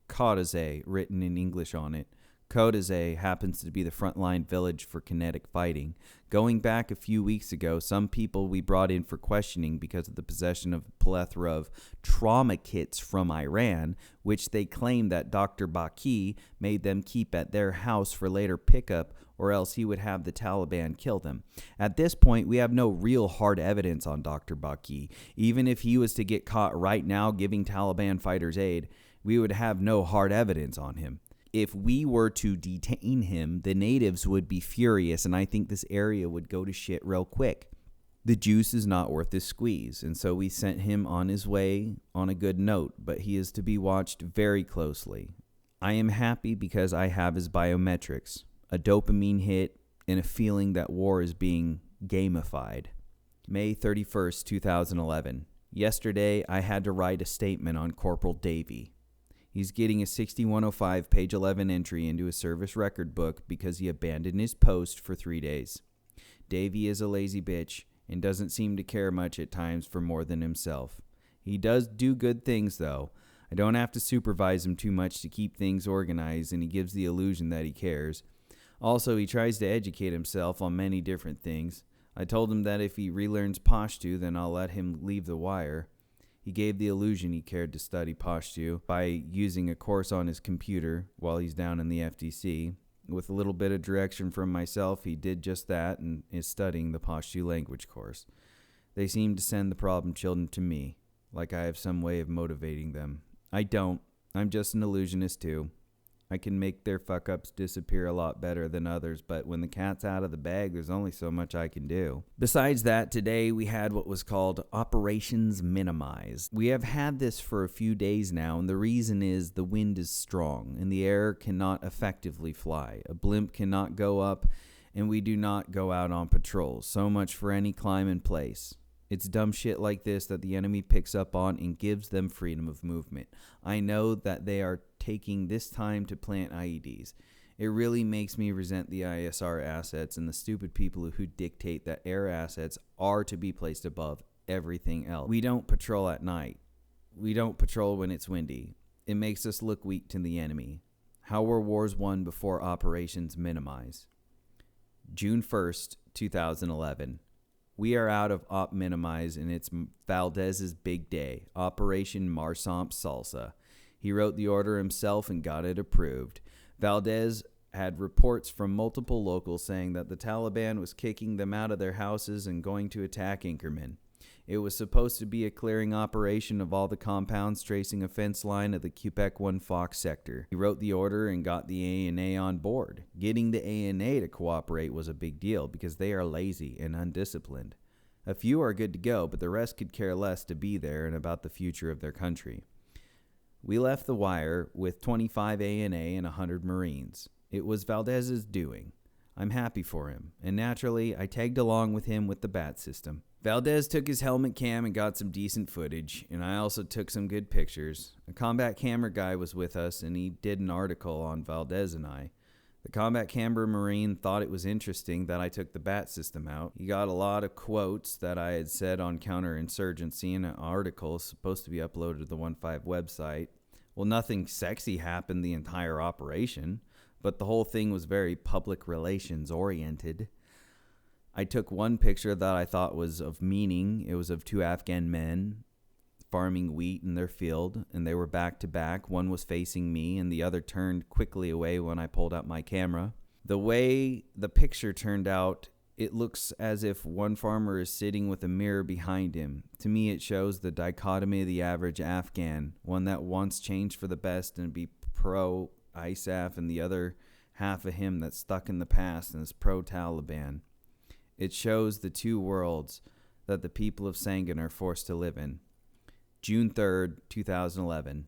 Kodaze written in English on it. Kodaze happens to be the frontline village for kinetic fighting. Going back a few weeks ago, some people we brought in for questioning because of the possession of a plethora of trauma kits from Iran, which they claim that Dr. Baki made them keep at their house for later pickup, or else he would have the Taliban kill them. At this point, we have no real hard evidence on Dr. Baki. Even if he was to get caught right now giving Taliban fighters aid, we would have no hard evidence on him. If we were to detain him, the natives would be furious, and I think this area would go to shit real quick. The juice is not worth the squeeze, and so we sent him on his way on a good note, but he is to be watched very closely. I am happy because I have his biometrics, a dopamine hit, and a feeling that war is being gamified. May 31st, 2011. Yesterday, I had to write a statement on Corporal Davey. He's getting a 6105 page 11 entry into his service record book because he abandoned his post for 3 days. Davey is a lazy bitch and doesn't seem to care much at times for more than himself. He does do good things, though. I don't have to supervise him too much to keep things organized, and he gives the illusion that he cares. Also, he tries to educate himself on many different things. I told him that if he relearns Pashto, then I'll let him leave the wire. He gave the illusion he cared to study Pashto by using a course on his computer while he's down in the FDC. With a little bit of direction from myself, he did just that and is studying the Pashto language course. They seem to send the problem children to me, like I have some way of motivating them. I don't. I'm just an illusionist too. I can make their fuck-ups disappear a lot better than others, but when the cat's out of the bag, there's only so much I can do. Besides that, today we had what was called Operations Minimize. We have had this for a few days now, and the reason is the wind is strong, and the air cannot effectively fly. A blimp cannot go up, and we do not go out on patrols. So much for any climb in place. It's dumb shit like this that the enemy picks up on and gives them freedom of movement. I know that they are taking this time to plant IEDs. It really makes me resent the ISR assets and the stupid people who dictate that air assets are to be placed above everything else. We don't patrol at night. We don't patrol when it's windy. It makes us look weak to the enemy. How were wars won before Operations Minimize? June 1st, 2011. We are out of Op Minimize, and it's Valdez's big day, Operation Marsamp Salsa. He wrote the order himself and got it approved. Valdez had reports from multiple locals saying that the Taliban was kicking them out of their houses and going to attack Inkerman. It was supposed to be a clearing operation of all the compounds tracing a fence line of the Cupec 1 Fox sector. He wrote the order and got the ANA on board. Getting the ANA to cooperate was a big deal because they are lazy and undisciplined. A few are good to go, but the rest could care less to be there and about the future of their country. We left the wire with 25 ANA and 100 Marines. It was Valdez's doing. I'm happy for him, and naturally, I tagged along with him with the bat system. Valdez took his helmet cam and got some decent footage, and I also took some good pictures. A combat camera guy was with us, and he did an article on Valdez and I. The combat camera Marine thought it was interesting that I took the bat system out. He got a lot of quotes that I had said on counterinsurgency in an article supposed to be uploaded to the 1.5 website. Well, nothing sexy happened the entire operation, but the whole thing was very public relations oriented. I took one picture that I thought was of meaning. It was of two Afghan men farming wheat in their field, and they were back to back. One was facing me, and the other turned quickly away when I pulled out my camera. The way the picture turned out, it looks as if one farmer is sitting with a mirror behind him. To me, it shows the dichotomy of the average Afghan, one that wants change for the best and be pro-ISAF, and the other half of him that's stuck in the past and is pro-Taliban. It shows the two worlds that the people of Sangin are forced to live in. June 3rd, 2011.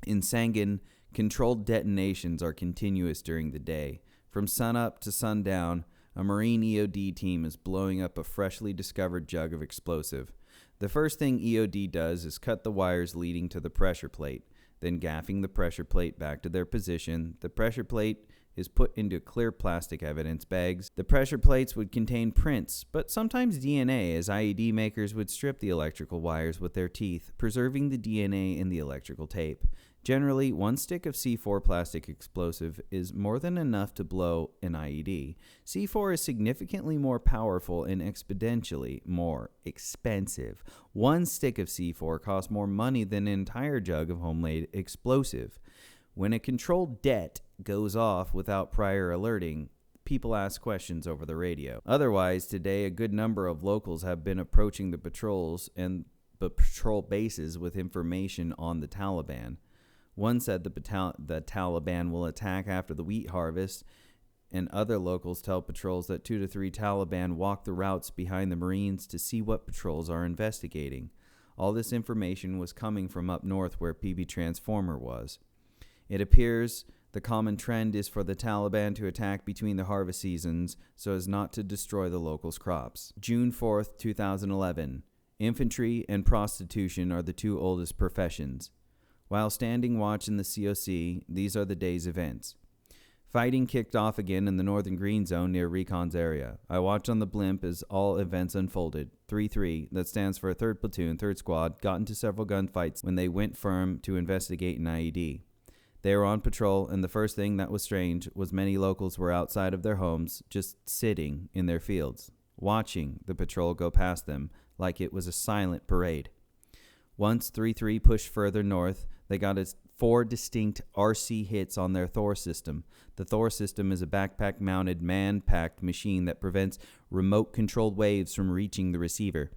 In Sangin, controlled detonations are continuous during the day. From sunup to sundown, a Marine EOD team is blowing up a freshly discovered jug of explosive. The first thing EOD does is cut the wires leading to the pressure plate, then gaffing the pressure plate back to their position. The pressure plate is put into clear plastic evidence bags. The pressure plates would contain prints, but sometimes DNA, as IED makers would strip the electrical wires with their teeth, preserving the DNA in the electrical tape. Generally, one stick of C4 plastic explosive is more than enough to blow an IED. C4 is significantly more powerful and exponentially more expensive. One stick of C4 costs more money than an entire jug of homemade explosive. When a controlled det goes off without prior alerting, people ask questions over the radio. Otherwise, today a good number of locals have been approaching the patrols and the patrol bases with information on the Taliban. One said the Taliban will attack after the wheat harvest, and other locals tell patrols that 2 to 3 Taliban walk the routes behind the Marines to see what patrols are investigating. All this information was coming from up north where PB Transformer was. It appears the common trend is for the Taliban to attack between the harvest seasons so as not to destroy the locals' crops. June 4th, 2011. Infantry and prostitution are the two oldest professions. While standing watch in the COC, these are the day's events. Fighting kicked off again in the northern green zone near Recon's area. I watched on the blimp as all events unfolded. 3-3, that stands for 3rd Platoon, 3rd Squad, got into several gunfights when they went firm to investigate an IED. They were on patrol, and the first thing that was strange was many locals were outside of their homes, just sitting in their fields, watching the patrol go past them like it was a silent parade. Once 3-3 pushed further north, they got 4 distinct RC hits on their Thor system. The Thor system is a backpack-mounted, man-packed machine that prevents remote-controlled waves from reaching the receiver.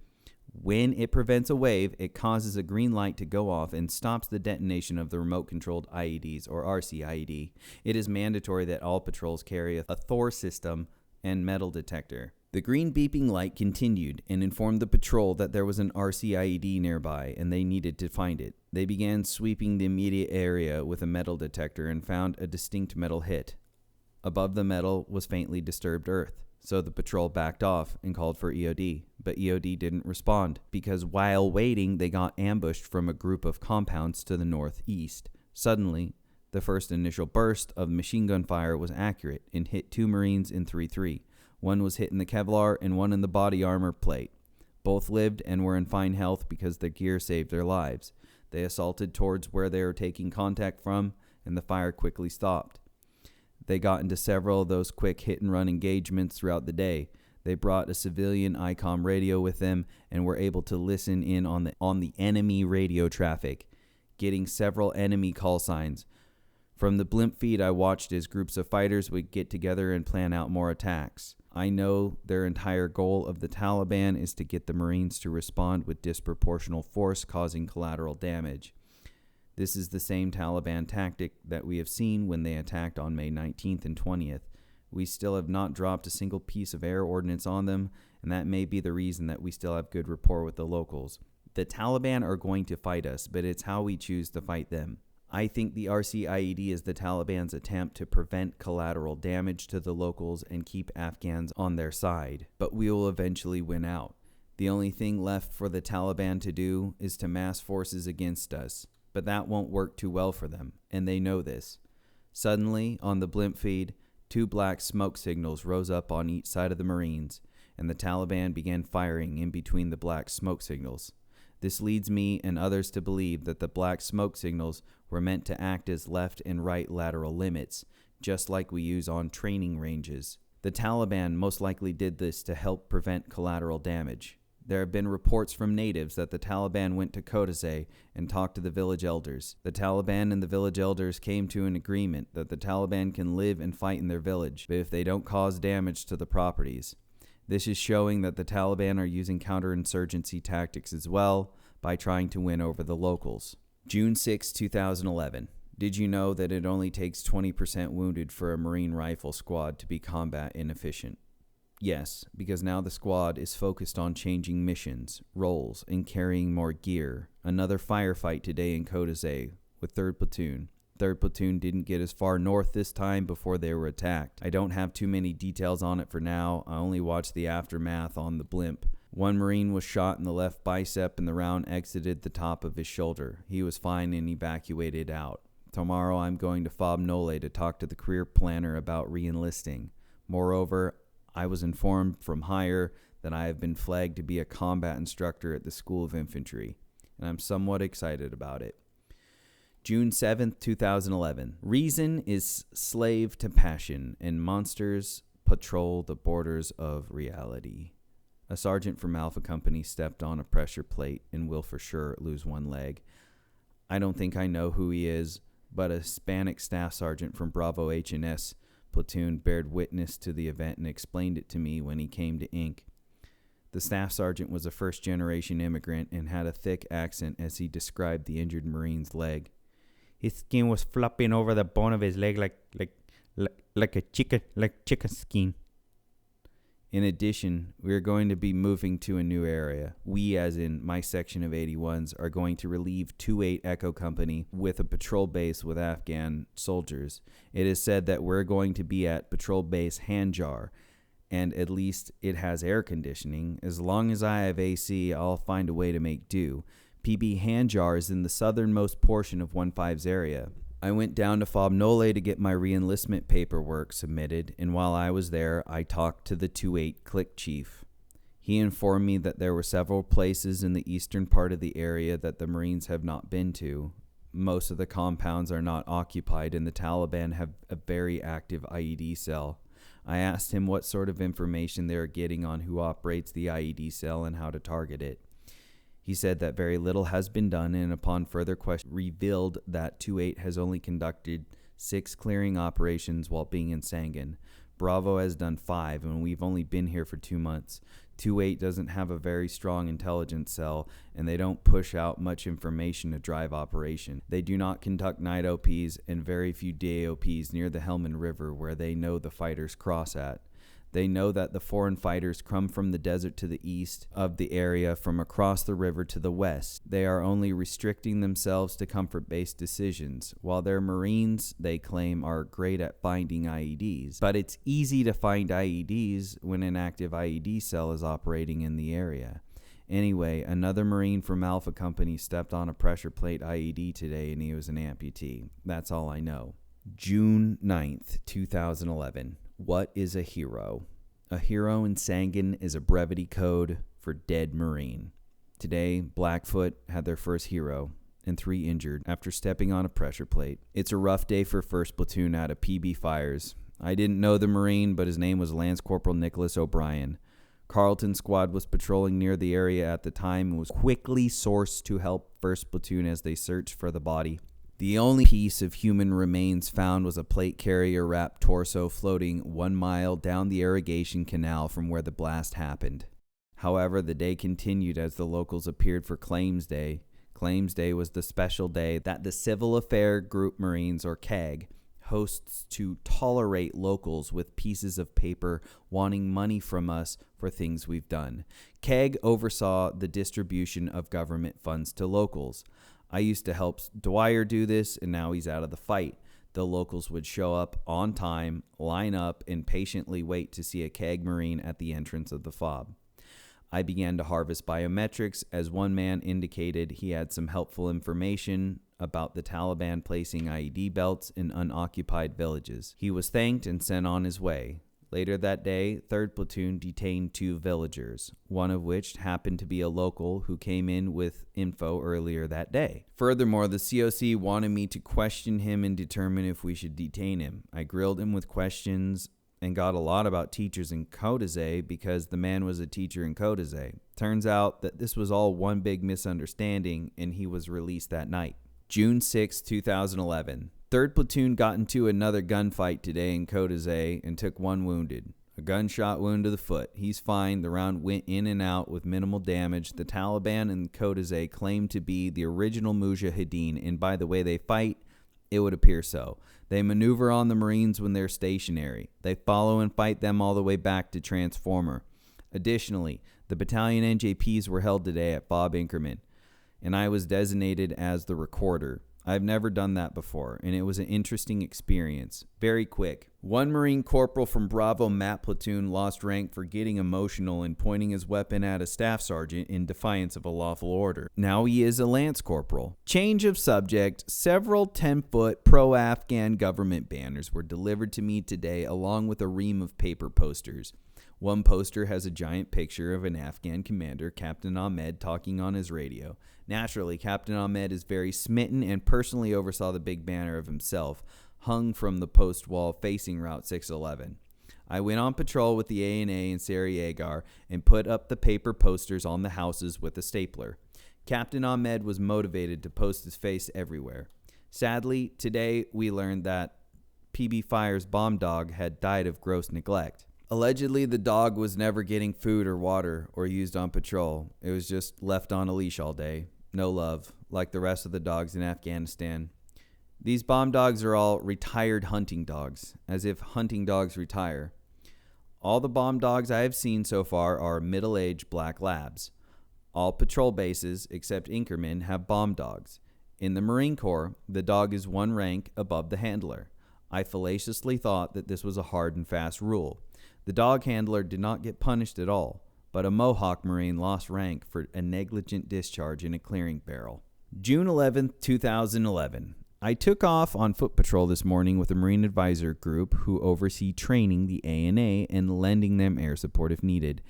When it prevents a wave, it causes a green light to go off and stops the detonation of the remote-controlled IEDs, or RC IED. It is mandatory that all patrols carry a Thor system and metal detector. The green beeping light continued and informed the patrol that there was an RC IED nearby and they needed to find it. They began sweeping the immediate area with a metal detector and found a distinct metal hit. Above the metal was faintly disturbed earth, so the patrol backed off and called for EOD, but EOD didn't respond because while waiting, they got ambushed from a group of compounds to the northeast. Suddenly, the first initial burst of machine gun fire was accurate and hit 2 Marines in 3-3. One was hit in the Kevlar and one in the body armor plate. Both lived and were in fine health because their gear saved their lives. They assaulted towards where they were taking contact from, and the fire quickly stopped. They got into several of those quick hit-and-run engagements throughout the day. They brought a civilian ICOM radio with them and were able to listen in on the enemy radio traffic, getting several enemy call signs. From the blimp feed, I watched as groups of fighters would get together and plan out more attacks. I know their entire goal of the Taliban is to get the Marines to respond with disproportional force, causing collateral damage. This is the same Taliban tactic that we have seen when they attacked on May 19th and 20th. We still have not dropped a single piece of air ordnance on them, and that may be the reason that we still have good rapport with the locals. The Taliban are going to fight us, but it's how we choose to fight them. I think the RC IED is the Taliban's attempt to prevent collateral damage to the locals and keep Afghans on their side, but we will eventually win out. The only thing left for the Taliban to do is to mass forces against us, but that won't work too well for them, and they know this. Suddenly, on the blimp feed, 2 black smoke signals rose up on each side of the Marines, and the Taliban began firing in between the black smoke signals. This leads me and others to believe that the black smoke signals were meant to act as left and right lateral limits, just like we use on training ranges. The Taliban most likely did this to help prevent collateral damage. There have been reports from natives that the Taliban went to Kodazay and talked to the village elders. The Taliban and the village elders came to an agreement that the Taliban can live and fight in their village, but if they don't cause damage to the properties. This is showing that the Taliban are using counterinsurgency tactics as well by trying to win over the locals. June 6, 2011. Did you know that it only takes 20% wounded for a Marine rifle squad to be combat inefficient? Yes, because now the squad is focused on changing missions, roles, and carrying more gear. Another firefight today in Kodazay with 3rd Platoon. 3rd Platoon didn't get as far north this time before they were attacked. I don't have too many details on it for now. I only watched the aftermath on the blimp. One Marine was shot in the left bicep and the round exited the top of his shoulder. He was fine and evacuated out. Tomorrow I'm going to Fob Nole to talk to the career planner about re-enlisting. Moreover, I was informed from higher that I have been flagged to be a combat instructor at the School of Infantry, and I'm somewhat excited about it. June 7th, 2011. Reason is slave to passion, and monsters patrol the borders of reality. A sergeant from Alpha Company stepped on a pressure plate and will for sure lose one leg. I don't think I know who he is, but a Hispanic staff sergeant from Bravo H&S platoon bared witness to the event and explained it to me when he came to Inc. The staff sergeant was a first-generation immigrant and had a thick accent as he described the injured Marine's leg.
His skin was flopping over the bone of his leg like chicken skin.
In addition, we are going to be moving to a new area. We, as in my section of 81s, are going to relieve 2-8 Echo Company with a patrol base with Afghan soldiers. It is said that we're going to be at patrol base Hanjar, and at least it has air conditioning. As long as I have AC, I'll find a way to make do. PB Hanjar is in the southernmost portion of 15's area. I went down to Fob Nole to get my re-enlistment paperwork submitted, and while I was there, I talked to the 2-8 click chief. He informed me that there were several places in the eastern part of the area that the Marines have not been to. Most of the compounds are not occupied, and the Taliban have a very active IED cell. I asked him what sort of information they are getting on who operates the IED cell and how to target it. He said that very little has been done, and upon further question revealed that 28 has only conducted 6 clearing operations while being in Sangin. Bravo has done 5, and we've only been here for 2 months. 28 doesn't have a very strong intelligence cell, and they don't push out much information to drive operation. They do not conduct night OPs and very few day OPs near the Helmand River where they know the fighters cross at. They know that the foreign fighters come from the desert to the east of the area from across the river to the west. They are only restricting themselves to comfort-based decisions, while their Marines, they claim, are great at finding IEDs. But it's easy to find IEDs when an active IED cell is operating in the area. Anyway, another Marine from Alpha Company stepped on a pressure plate IED today and he was an amputee. That's all I know. June 9th, 2011. What is a hero? A hero in Sangin is a brevity code for dead Marine. Today, Blackfoot had their first hero and 3 injured after stepping on a pressure plate. It's a rough day for 1st Platoon out of PB Fires. I didn't know the Marine, but his name was Lance Corporal Nicholas O'Brien. Carlton's squad was patrolling near the area at the time and was quickly sourced to help 1st Platoon as they searched for the body. The only piece of human remains found was a plate carrier wrapped torso floating 1 mile down the irrigation canal from where the blast happened. However, the day continued as the locals appeared for Claims Day. Claims Day was the special day that the Civil Affair Group Marines, or CAG, hosts to tolerate locals with pieces of paper wanting money from us for things we've done. CAG oversaw the distribution of government funds to locals. I used to help Dwyer do this, and now he's out of the fight. The locals would show up on time, line up, and patiently wait to see a CAG Marine at the entrance of the fob. I began to harvest biometrics as one man indicated he had some helpful information about the Taliban placing IED belts in unoccupied villages. He was thanked and sent on his way. Later that day, 3rd Platoon detained 2 villagers, one of which happened to be a local who came in with info earlier that day. Furthermore, the COC wanted me to question him and determine if we should detain him. I grilled him with questions and got a lot about teachers in Kodazay because the man was a teacher in Kodazay. Turns out that this was all one big misunderstanding and he was released that night. June 6, 2011. 3rd Platoon got into another gunfight today in Kodazay and took 1 wounded. A gunshot wound to the foot. He's fine. The round went in and out with minimal damage. The Taliban in Kodazay claim to be the original Mujahideen, and by the way they fight, it would appear so. They maneuver on the Marines when they're stationary. They follow and fight them all the way back to Transformer. Additionally, the battalion NJPs were held today at Bob Inkerman, and I was designated as the recorder. I've never done that before, and it was an interesting experience. Very quick. 1 Marine Corporal from Bravo Map Platoon lost rank for getting emotional and pointing his weapon at a staff sergeant in defiance of a lawful order. Now he is a Lance Corporal. Change of subject. Several 10-foot pro-Afghan government banners were delivered to me today along with a ream of paper posters. One poster has a giant picture of an Afghan commander, Captain Ahmed, talking on his radio. Naturally, Captain Ahmed is very smitten and personally oversaw the big banner of himself, hung from the post wall facing Route 611. I went on patrol with the ANA in Sarajevo and put up the paper posters on the houses with a stapler. Captain Ahmed was motivated to post his face everywhere. Sadly, today we learned that PB Fire's bomb dog had died of gross neglect. Allegedly, the dog was never getting food or water or used on patrol. It was just left on a leash all day. No love, like the rest of the dogs in Afghanistan. These bomb dogs are all retired hunting dogs, as if hunting dogs retire. All the bomb dogs I have seen so far are middle-aged black labs. All patrol bases, except Inkerman, have bomb dogs. In the Marine Corps, the dog is 1 rank above the handler. I fallaciously thought that this was a hard and fast rule. The dog handler did not get punished at all, but a Mohawk Marine lost rank for a negligent discharge in a clearing barrel. June 11, 2011. I took off on foot patrol this morning with a Marine advisor group who oversee training the ANA and lending them air support if needed.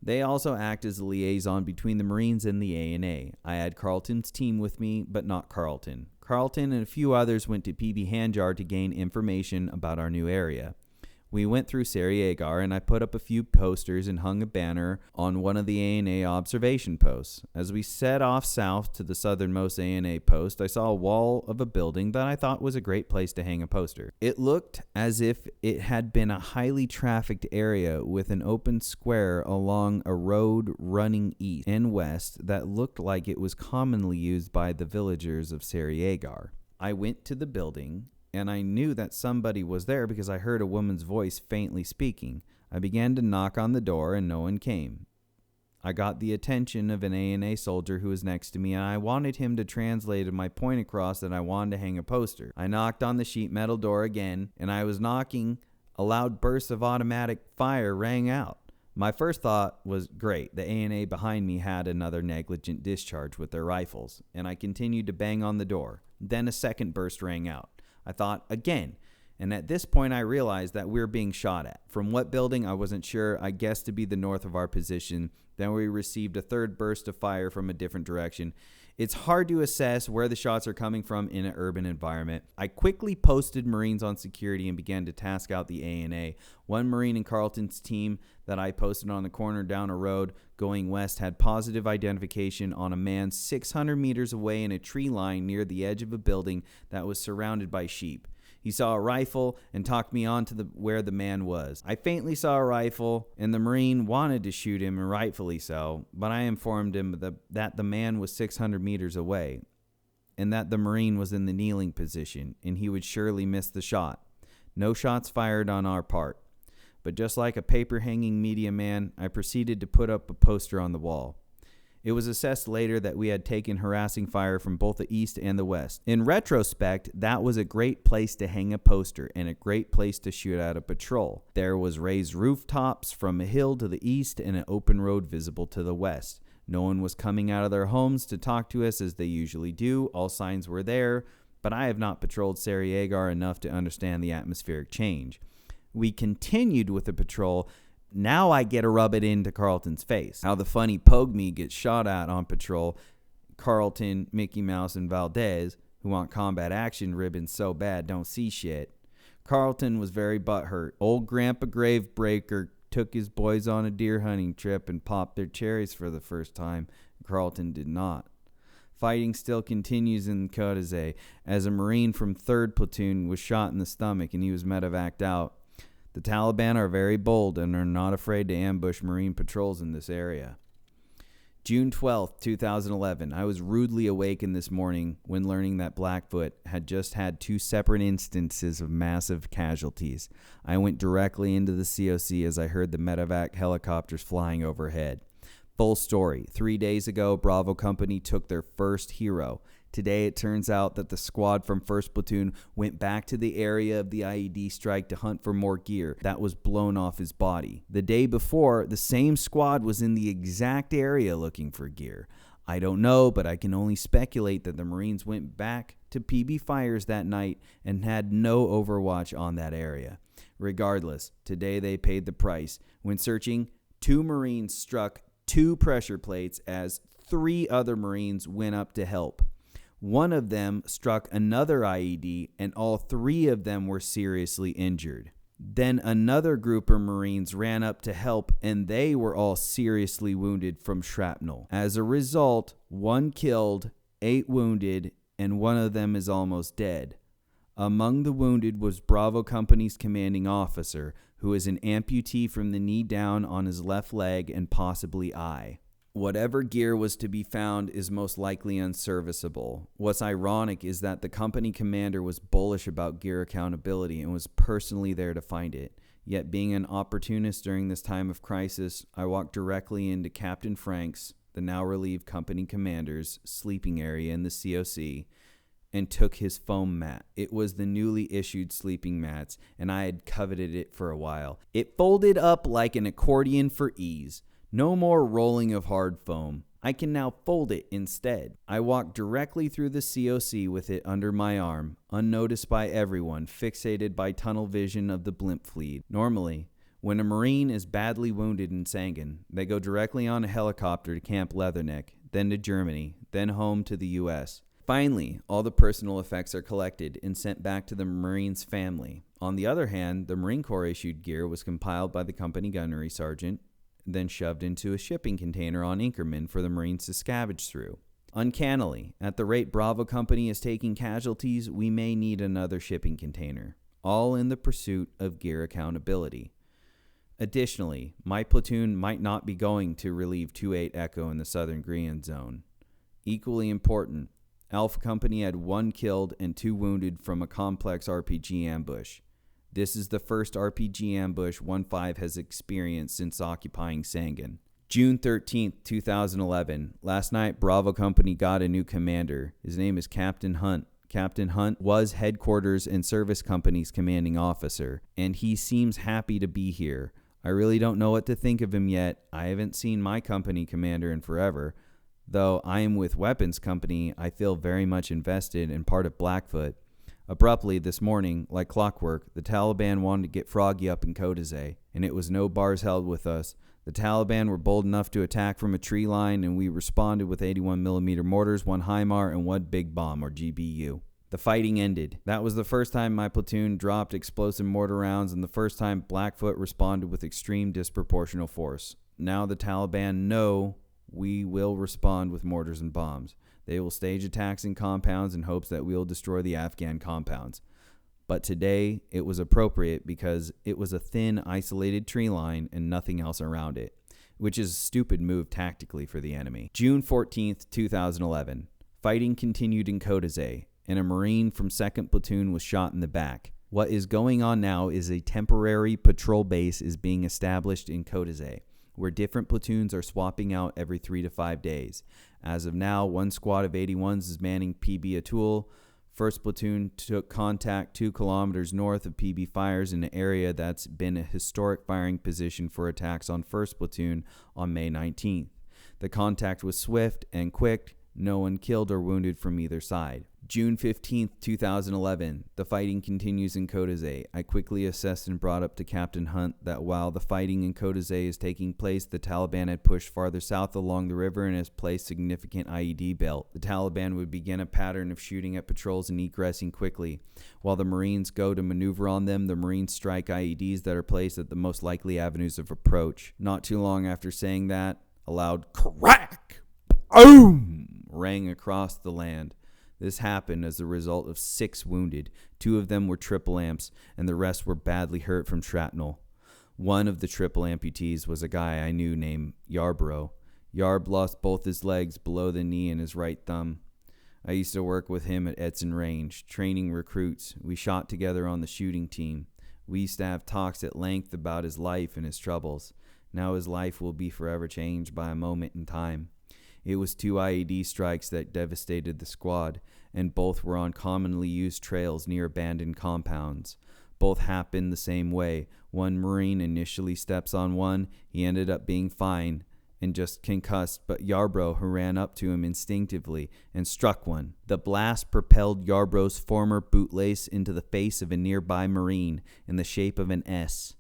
They also act as a liaison between the Marines and the ANA. I had Carlton's team with me, but not Carlton. Carlton and a few others went to PB Handjar to gain information about our new area. We went through Sarajevo, and I put up a few posters and hung a banner on one of the ANA observation posts. As we set off south to the southernmost ANA post, I saw a wall of a building that I thought was a great place to hang a poster. It looked as if it had been a highly trafficked area with an open square along a road running east and west that looked like it was commonly used by the villagers of Sarajevo. I went to the building, and I knew that somebody was there because I heard a woman's voice faintly speaking. I began to knock on the door, and no one came. I got the attention of an ANA soldier who was next to me, and I wanted him to translate my point across that I wanted to hang a poster. I knocked on the sheet metal door again, and I was knocking. A loud burst of automatic fire rang out. My first thought was, great, the ANA behind me had another negligent discharge with their rifles, and I continued to bang on the door. Then a second burst rang out. I thought, again, and at this point I realized that we were being shot at. From what building, I wasn't sure. I guessed to be the north of our position. Then we received a third burst of fire from a different direction. It's hard to assess where the shots are coming from in an urban environment. I quickly posted Marines on security and began to task out the ANA. One Marine in Carlton's team that I posted on the corner down a road going west had positive identification on a man 600 meters away in a tree line near the edge of a building that was surrounded by sheep. He saw a rifle and talked me on to where the man was. I faintly saw a rifle, and the Marine wanted to shoot him, and rightfully so, but I informed him that the man was 600 meters away, and that the Marine was in the kneeling position, and he would surely miss the shot. No shots fired on our part. But just like a paper-hanging media man, I proceeded to put up a poster on the wall. It was assessed later that we had taken harassing fire from both the east and the west. In retrospect, that was a great place to hang a poster and a great place to shoot at a patrol. There was raised rooftops from a hill to the east and an open road visible to the west. No one was coming out of their homes to talk to us as they usually do. All signs were there, but I have not patrolled Sarajevo enough to understand the atmospheric change. We continued with the patrol. Now I get to rub it into Carlton's face. How the funny Pogme gets shot at on patrol. Carlton, Mickey Mouse, and Valdez, who want combat action ribbons so bad don't see shit. Carlton was very butthurt. Old Grandpa Gravebreaker took his boys on a deer hunting trip and popped their cherries for the first time. Carlton did not. Fighting still continues in Kotazay, as a Marine from 3rd Platoon was shot in the stomach and he was medevaced out. The Taliban are very bold and are not afraid to ambush Marine patrols in this area. June 12, 2011. I was rudely awakened this morning when learning that Blackfoot had just had 2 separate instances of massive casualties. I went directly into the COC as I heard the medevac helicopters flying overhead. Full story. 3 days ago, Bravo Company took their first hero. Today, it turns out that the squad from 1st Platoon went back to the area of the IED strike to hunt for more gear that was blown off his body. The day before, the same squad was in the exact area looking for gear. I don't know, but I can only speculate that the Marines went back to PB Fires that night and had no overwatch on that area. Regardless, today they paid the price. When searching, 2 Marines struck 2 pressure plates as 3 other Marines went up to help. One of them struck another IED, and all 3 of them were seriously injured. Then another group of Marines ran up to help, and they were all seriously wounded from shrapnel. As a result, 1 killed, 8 wounded, and one of them is almost dead. Among the wounded was Bravo Company's commanding officer, who is an amputee from the knee down on his left leg and possibly eye. Whatever gear was to be found is most likely unserviceable. What's ironic is that the company commander was bullish about gear accountability and was personally there to find it. Yet being an opportunist during this time of crisis, I walked directly into Captain Frank's, the now relieved company commander's, sleeping area in the COC, and took his foam mat. It was the newly issued sleeping mats, and I had coveted it for a while. It folded up like an accordion for ease. No more rolling of hard foam. I can now fold it instead. I walked directly through the COC with it under my arm, unnoticed by everyone, fixated by tunnel vision of the blimp fleet. Normally, when a Marine is badly wounded in Sangin, they go directly on a helicopter to Camp Leatherneck, then to Germany, then home to the U.S. Finally, all the personal effects are collected and sent back to the Marine's family. On the other hand, the Marine Corps issued gear was compiled by the company gunnery sergeant, then shoved into a shipping container on Inkerman for the Marines to scavenge through. Uncannily, at the rate Bravo Company is taking casualties, we may need another shipping container, all in the pursuit of gear accountability. Additionally, my platoon might not be going to relieve 2-8 Echo in the Southern Green Zone. Equally important, Alpha Company had 1 killed and 2 wounded from a complex RPG ambush. This is the first RPG ambush 1-5 has experienced since occupying Sangin. June 13th, 2011. Last night, Bravo Company got a new commander. His name is Captain Hunt. Captain Hunt was Headquarters and Service Company's commanding officer, and he seems happy to be here. I really don't know what to think of him yet. I haven't seen my company commander in forever. Though I am with Weapons Company, I feel very much invested and part of Blackfoot. Abruptly, this morning, like clockwork, the Taliban wanted to get Froggy up in Kodazay, and it was no bars held with us. The Taliban were bold enough to attack from a tree line, and we responded with 81mm mortars, 1 HIMAR, and 1 Big Bomb, or GBU. The fighting ended. That was the first time my platoon dropped explosive mortar rounds, and the first time Blackfoot responded with extreme disproportional force. Now the Taliban know we will respond with mortars and bombs. They will stage attacks in compounds in hopes that we will destroy the Afghan compounds. But today, it was appropriate because it was a thin, isolated tree line and nothing else around it, which is a stupid move tactically for the enemy. June 14th, 2011. Fighting continued in Kodazay, and a Marine from 2nd Platoon was shot in the back. What is going on now is a temporary patrol base is being established in Kodazay, where different platoons are swapping out every 3 to 5 days. As of now, 1 squad of 81s is manning PB Atul. 1st Platoon took contact 2 kilometers north of PB Fires in an area that's been a historic firing position for attacks on 1st Platoon on May 19th. The contact was swift and quick, no one killed or wounded from either side. June 15th, 2011. The fighting continues in Kodazay. I quickly assessed and brought up to Captain Hunt that while the fighting in Kodazay is taking place, the Taliban had pushed farther south along the river and has placed significant IED belt. The Taliban would begin a pattern of shooting at patrols and egressing quickly. While the Marines go to maneuver on them, the Marines strike IEDs that are placed at the most likely avenues of approach. Not too long after saying that, a loud crack, boom, rang across the land. This happened as a result of 6 wounded. 2 of them were triple amps, and the rest were badly hurt from shrapnel. One of the triple amputees was a guy I knew named Yarbrough. Yarb lost both his legs below the knee and his right thumb. I used to work with him at Edson Range, training recruits. We shot together on the shooting team. We used to have talks at length about his life and his troubles. Now his life will be forever changed by a moment in time. It was 2 IED strikes that devastated the squad, and both were on commonly used trails near abandoned compounds. Both happened the same way. One Marine initially steps on one. He ended up being fine and just concussed, but Yarbrough, who ran up to him instinctively and struck one. The blast propelled Yarbrough's former bootlace into the face of a nearby Marine in the shape of an S.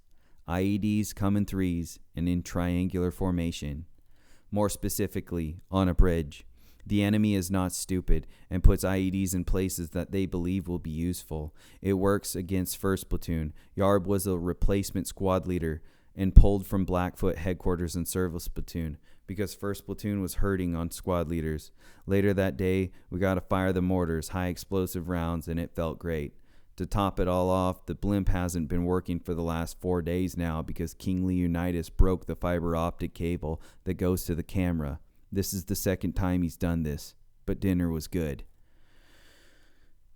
IEDs come in 3s and in triangular formation. More specifically, on a bridge. The enemy is not stupid and puts IEDs in places that they believe will be useful. It works against 1st Platoon. Yarb was a replacement squad leader and pulled from Blackfoot Headquarters and Service Platoon because 1st Platoon was hurting on squad leaders. Later that day, we got to fire the mortars, high explosive rounds, and it felt great. To top it all off, the blimp hasn't been working for the last 4 days now because King Leonidas broke the fiber optic cable that goes to the camera. This is the 2nd time he's done this, but dinner was good.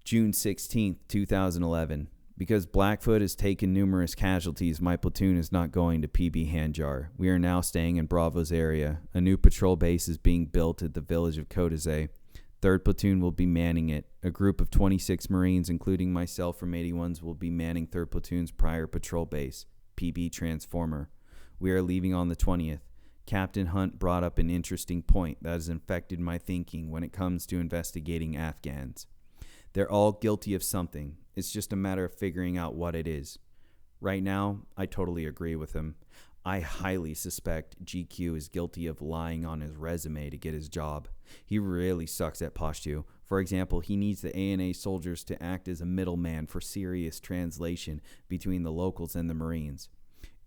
June 16th, 2011. Because Blackfoot has taken numerous casualties, my platoon is not going to PB Handjar. We are now staying in Bravo's area. A new patrol base is being built at the village of Kodazay. 3rd Platoon will be manning it. A group of 26 Marines, including myself from 81s, will be manning 3rd Platoon's prior patrol base, PB Transformer. We are leaving on the 20th. Captain Hunt brought up an interesting point that has infected my thinking when it comes to investigating Afghans. They're all guilty of something. It's just a matter of figuring out what it is. Right now, I totally agree with him. I highly suspect GQ is guilty of lying on his resume to get his job. He really sucks at Pashto. For example, he needs the ANA soldiers to act as a middleman for serious translation between the locals and the Marines.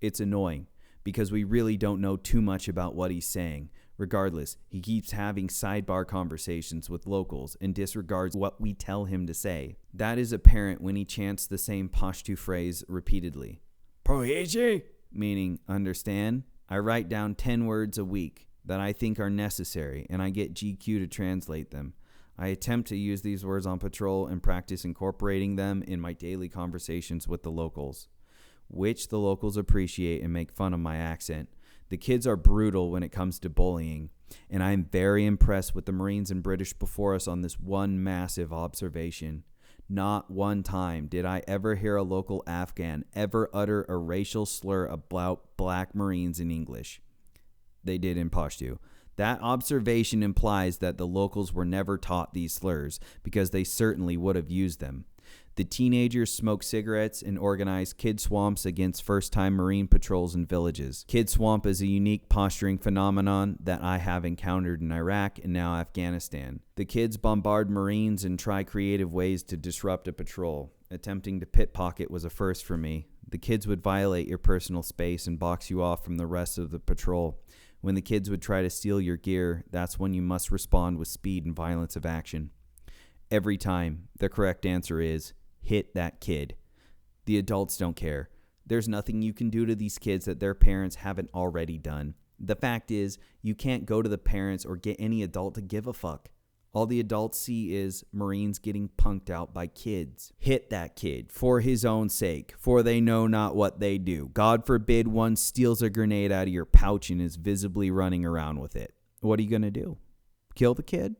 It's annoying, because we really don't know too much about what he's saying. Regardless, he keeps having sidebar conversations with locals and disregards what we tell him to say. That is apparent when he chants the same Pashto phrase repeatedly. Prohiji, meaning understand. I write down 10 words a week that I think are necessary, and I get GQ to translate them. I attempt to use these words on patrol and practice incorporating them in my daily conversations with the locals, which the locals appreciate and make fun of my accent. The kids are brutal when it comes to bullying, and I am very impressed with the Marines and British before us on this one massive observation. Not one time did I ever hear a local Afghan ever utter a racial slur about black Marines in English. They did in Pashto. That observation implies that the locals were never taught these slurs, because they certainly would have used them. The teenagers smoke cigarettes and organize kid swamps against first-time Marine patrols in villages. Kid swamp is a unique posturing phenomenon that I have encountered in Iraq and now Afghanistan. The kids bombard Marines and try creative ways to disrupt a patrol. Attempting to pickpocket was a first for me. The kids would violate your personal space and box you off from the rest of the patrol. When the kids would try to steal your gear, that's when you must respond with speed and violence of action. Every time, the correct answer is, hit that kid. The adults don't care. There's nothing you can do to these kids that their parents haven't already done. The fact is, you can't go to the parents or get any adult to give a fuck. All the adults see is Marines getting punked out by kids. Hit that kid, for his own sake, for they know not what they do. God forbid one steals a grenade out of your pouch and is visibly running around with it. What are you going to do? Kill the kid?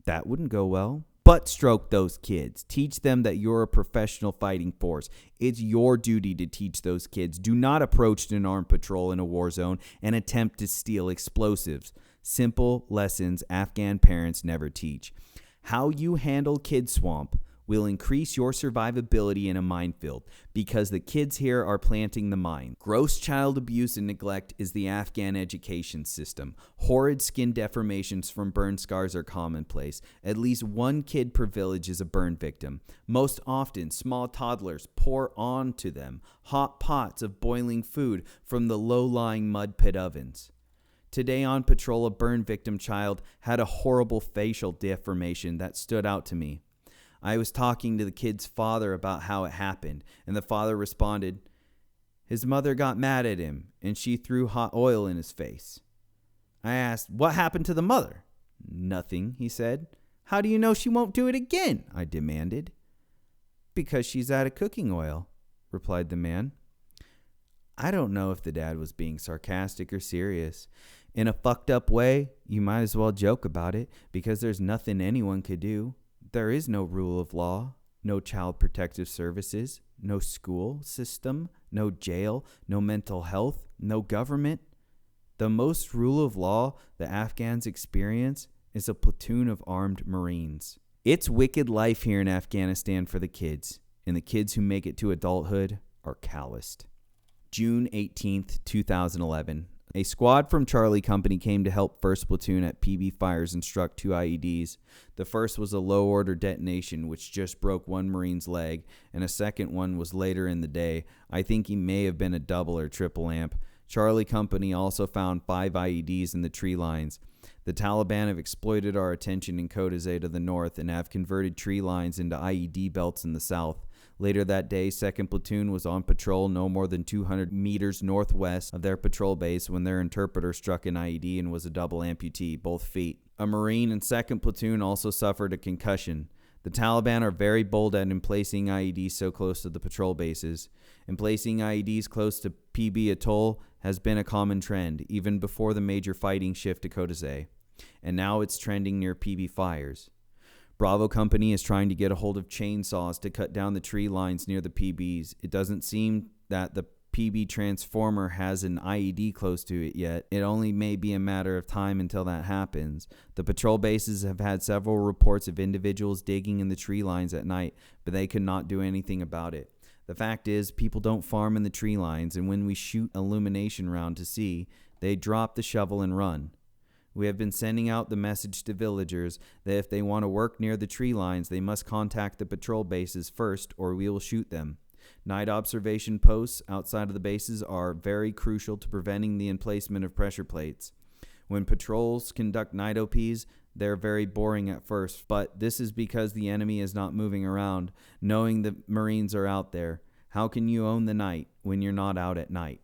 That wouldn't go well. Butt stroke those kids. Teach them that you're a professional fighting force. It's your duty to teach those kids. Do not approach an armed patrol in a war zone and attempt to steal explosives. Simple lessons Afghan parents never teach. How you handle Kid Swamp will increase your survivability in a minefield, because the kids here are planting the mine. Gross child abuse and neglect is the Afghan education system. Horrid skin deformations from burn scars are commonplace. At least one kid per village is a burn victim. Most often, small toddlers pour onto them hot pots of boiling food from the low-lying mud pit ovens. Today on patrol, a burn victim child had a horrible facial deformation that stood out to me. I was talking to the kid's father about how it happened, and the father responded, his mother got mad at him, and she threw hot oil in his face. I asked, what happened to the mother? Nothing, he said. How do you know she won't do it again? I demanded. Because she's out of cooking oil, replied the man. I don't know if the dad was being sarcastic or serious. In a fucked up way, you might as well joke about it, because there's nothing anyone could do. There is no rule of law, no child protective services, no school system, no jail, no mental health, no government. The most rule of law the Afghans experience is a platoon of armed Marines. It's wicked life here in Afghanistan for the kids, and the kids who make it to adulthood are calloused. June 18th, 2011. A squad from Charlie Company came to help 1st Platoon at PB Fires and struck 2 IEDs. The first was a low-order detonation, which just broke one Marine's leg, and a second one was later in the day. I think he may have been a double or triple amp. Charlie Company also found 5 IEDs in the tree lines. The Taliban have exploited our attention in Kodazay to the north and have converted tree lines into IED belts in the south. Later that day, 2nd Platoon was on patrol no more than 200 meters northwest of their patrol base when their interpreter struck an IED and was a double amputee, both feet. A Marine in 2nd Platoon also suffered a concussion. The Taliban are very bold at emplacing IEDs so close to the patrol bases. Emplacing IEDs close to PB Atoll has been a common trend, even before the major fighting shift to Kodazay. And now it's trending near PB Fires. Bravo Company is trying to get a hold of chainsaws to cut down the tree lines near the PBs. It doesn't seem that the PB transformer has an IED close to it yet. It only may be a matter of time until that happens. The patrol bases have had several reports of individuals digging in the tree lines at night, but they could not do anything about it. The fact is, people don't farm in the tree lines, and when we shoot illumination round to sea, they drop the shovel and run. We have been sending out the message to villagers that if they want to work near the tree lines, they must contact the patrol bases first or we will shoot them. Night observation posts outside of the bases are very crucial to preventing the emplacement of pressure plates. When patrols conduct night OPs, they're very boring at first, but this is because the enemy is not moving around, knowing the Marines are out there. How can you own the night when you're not out at night?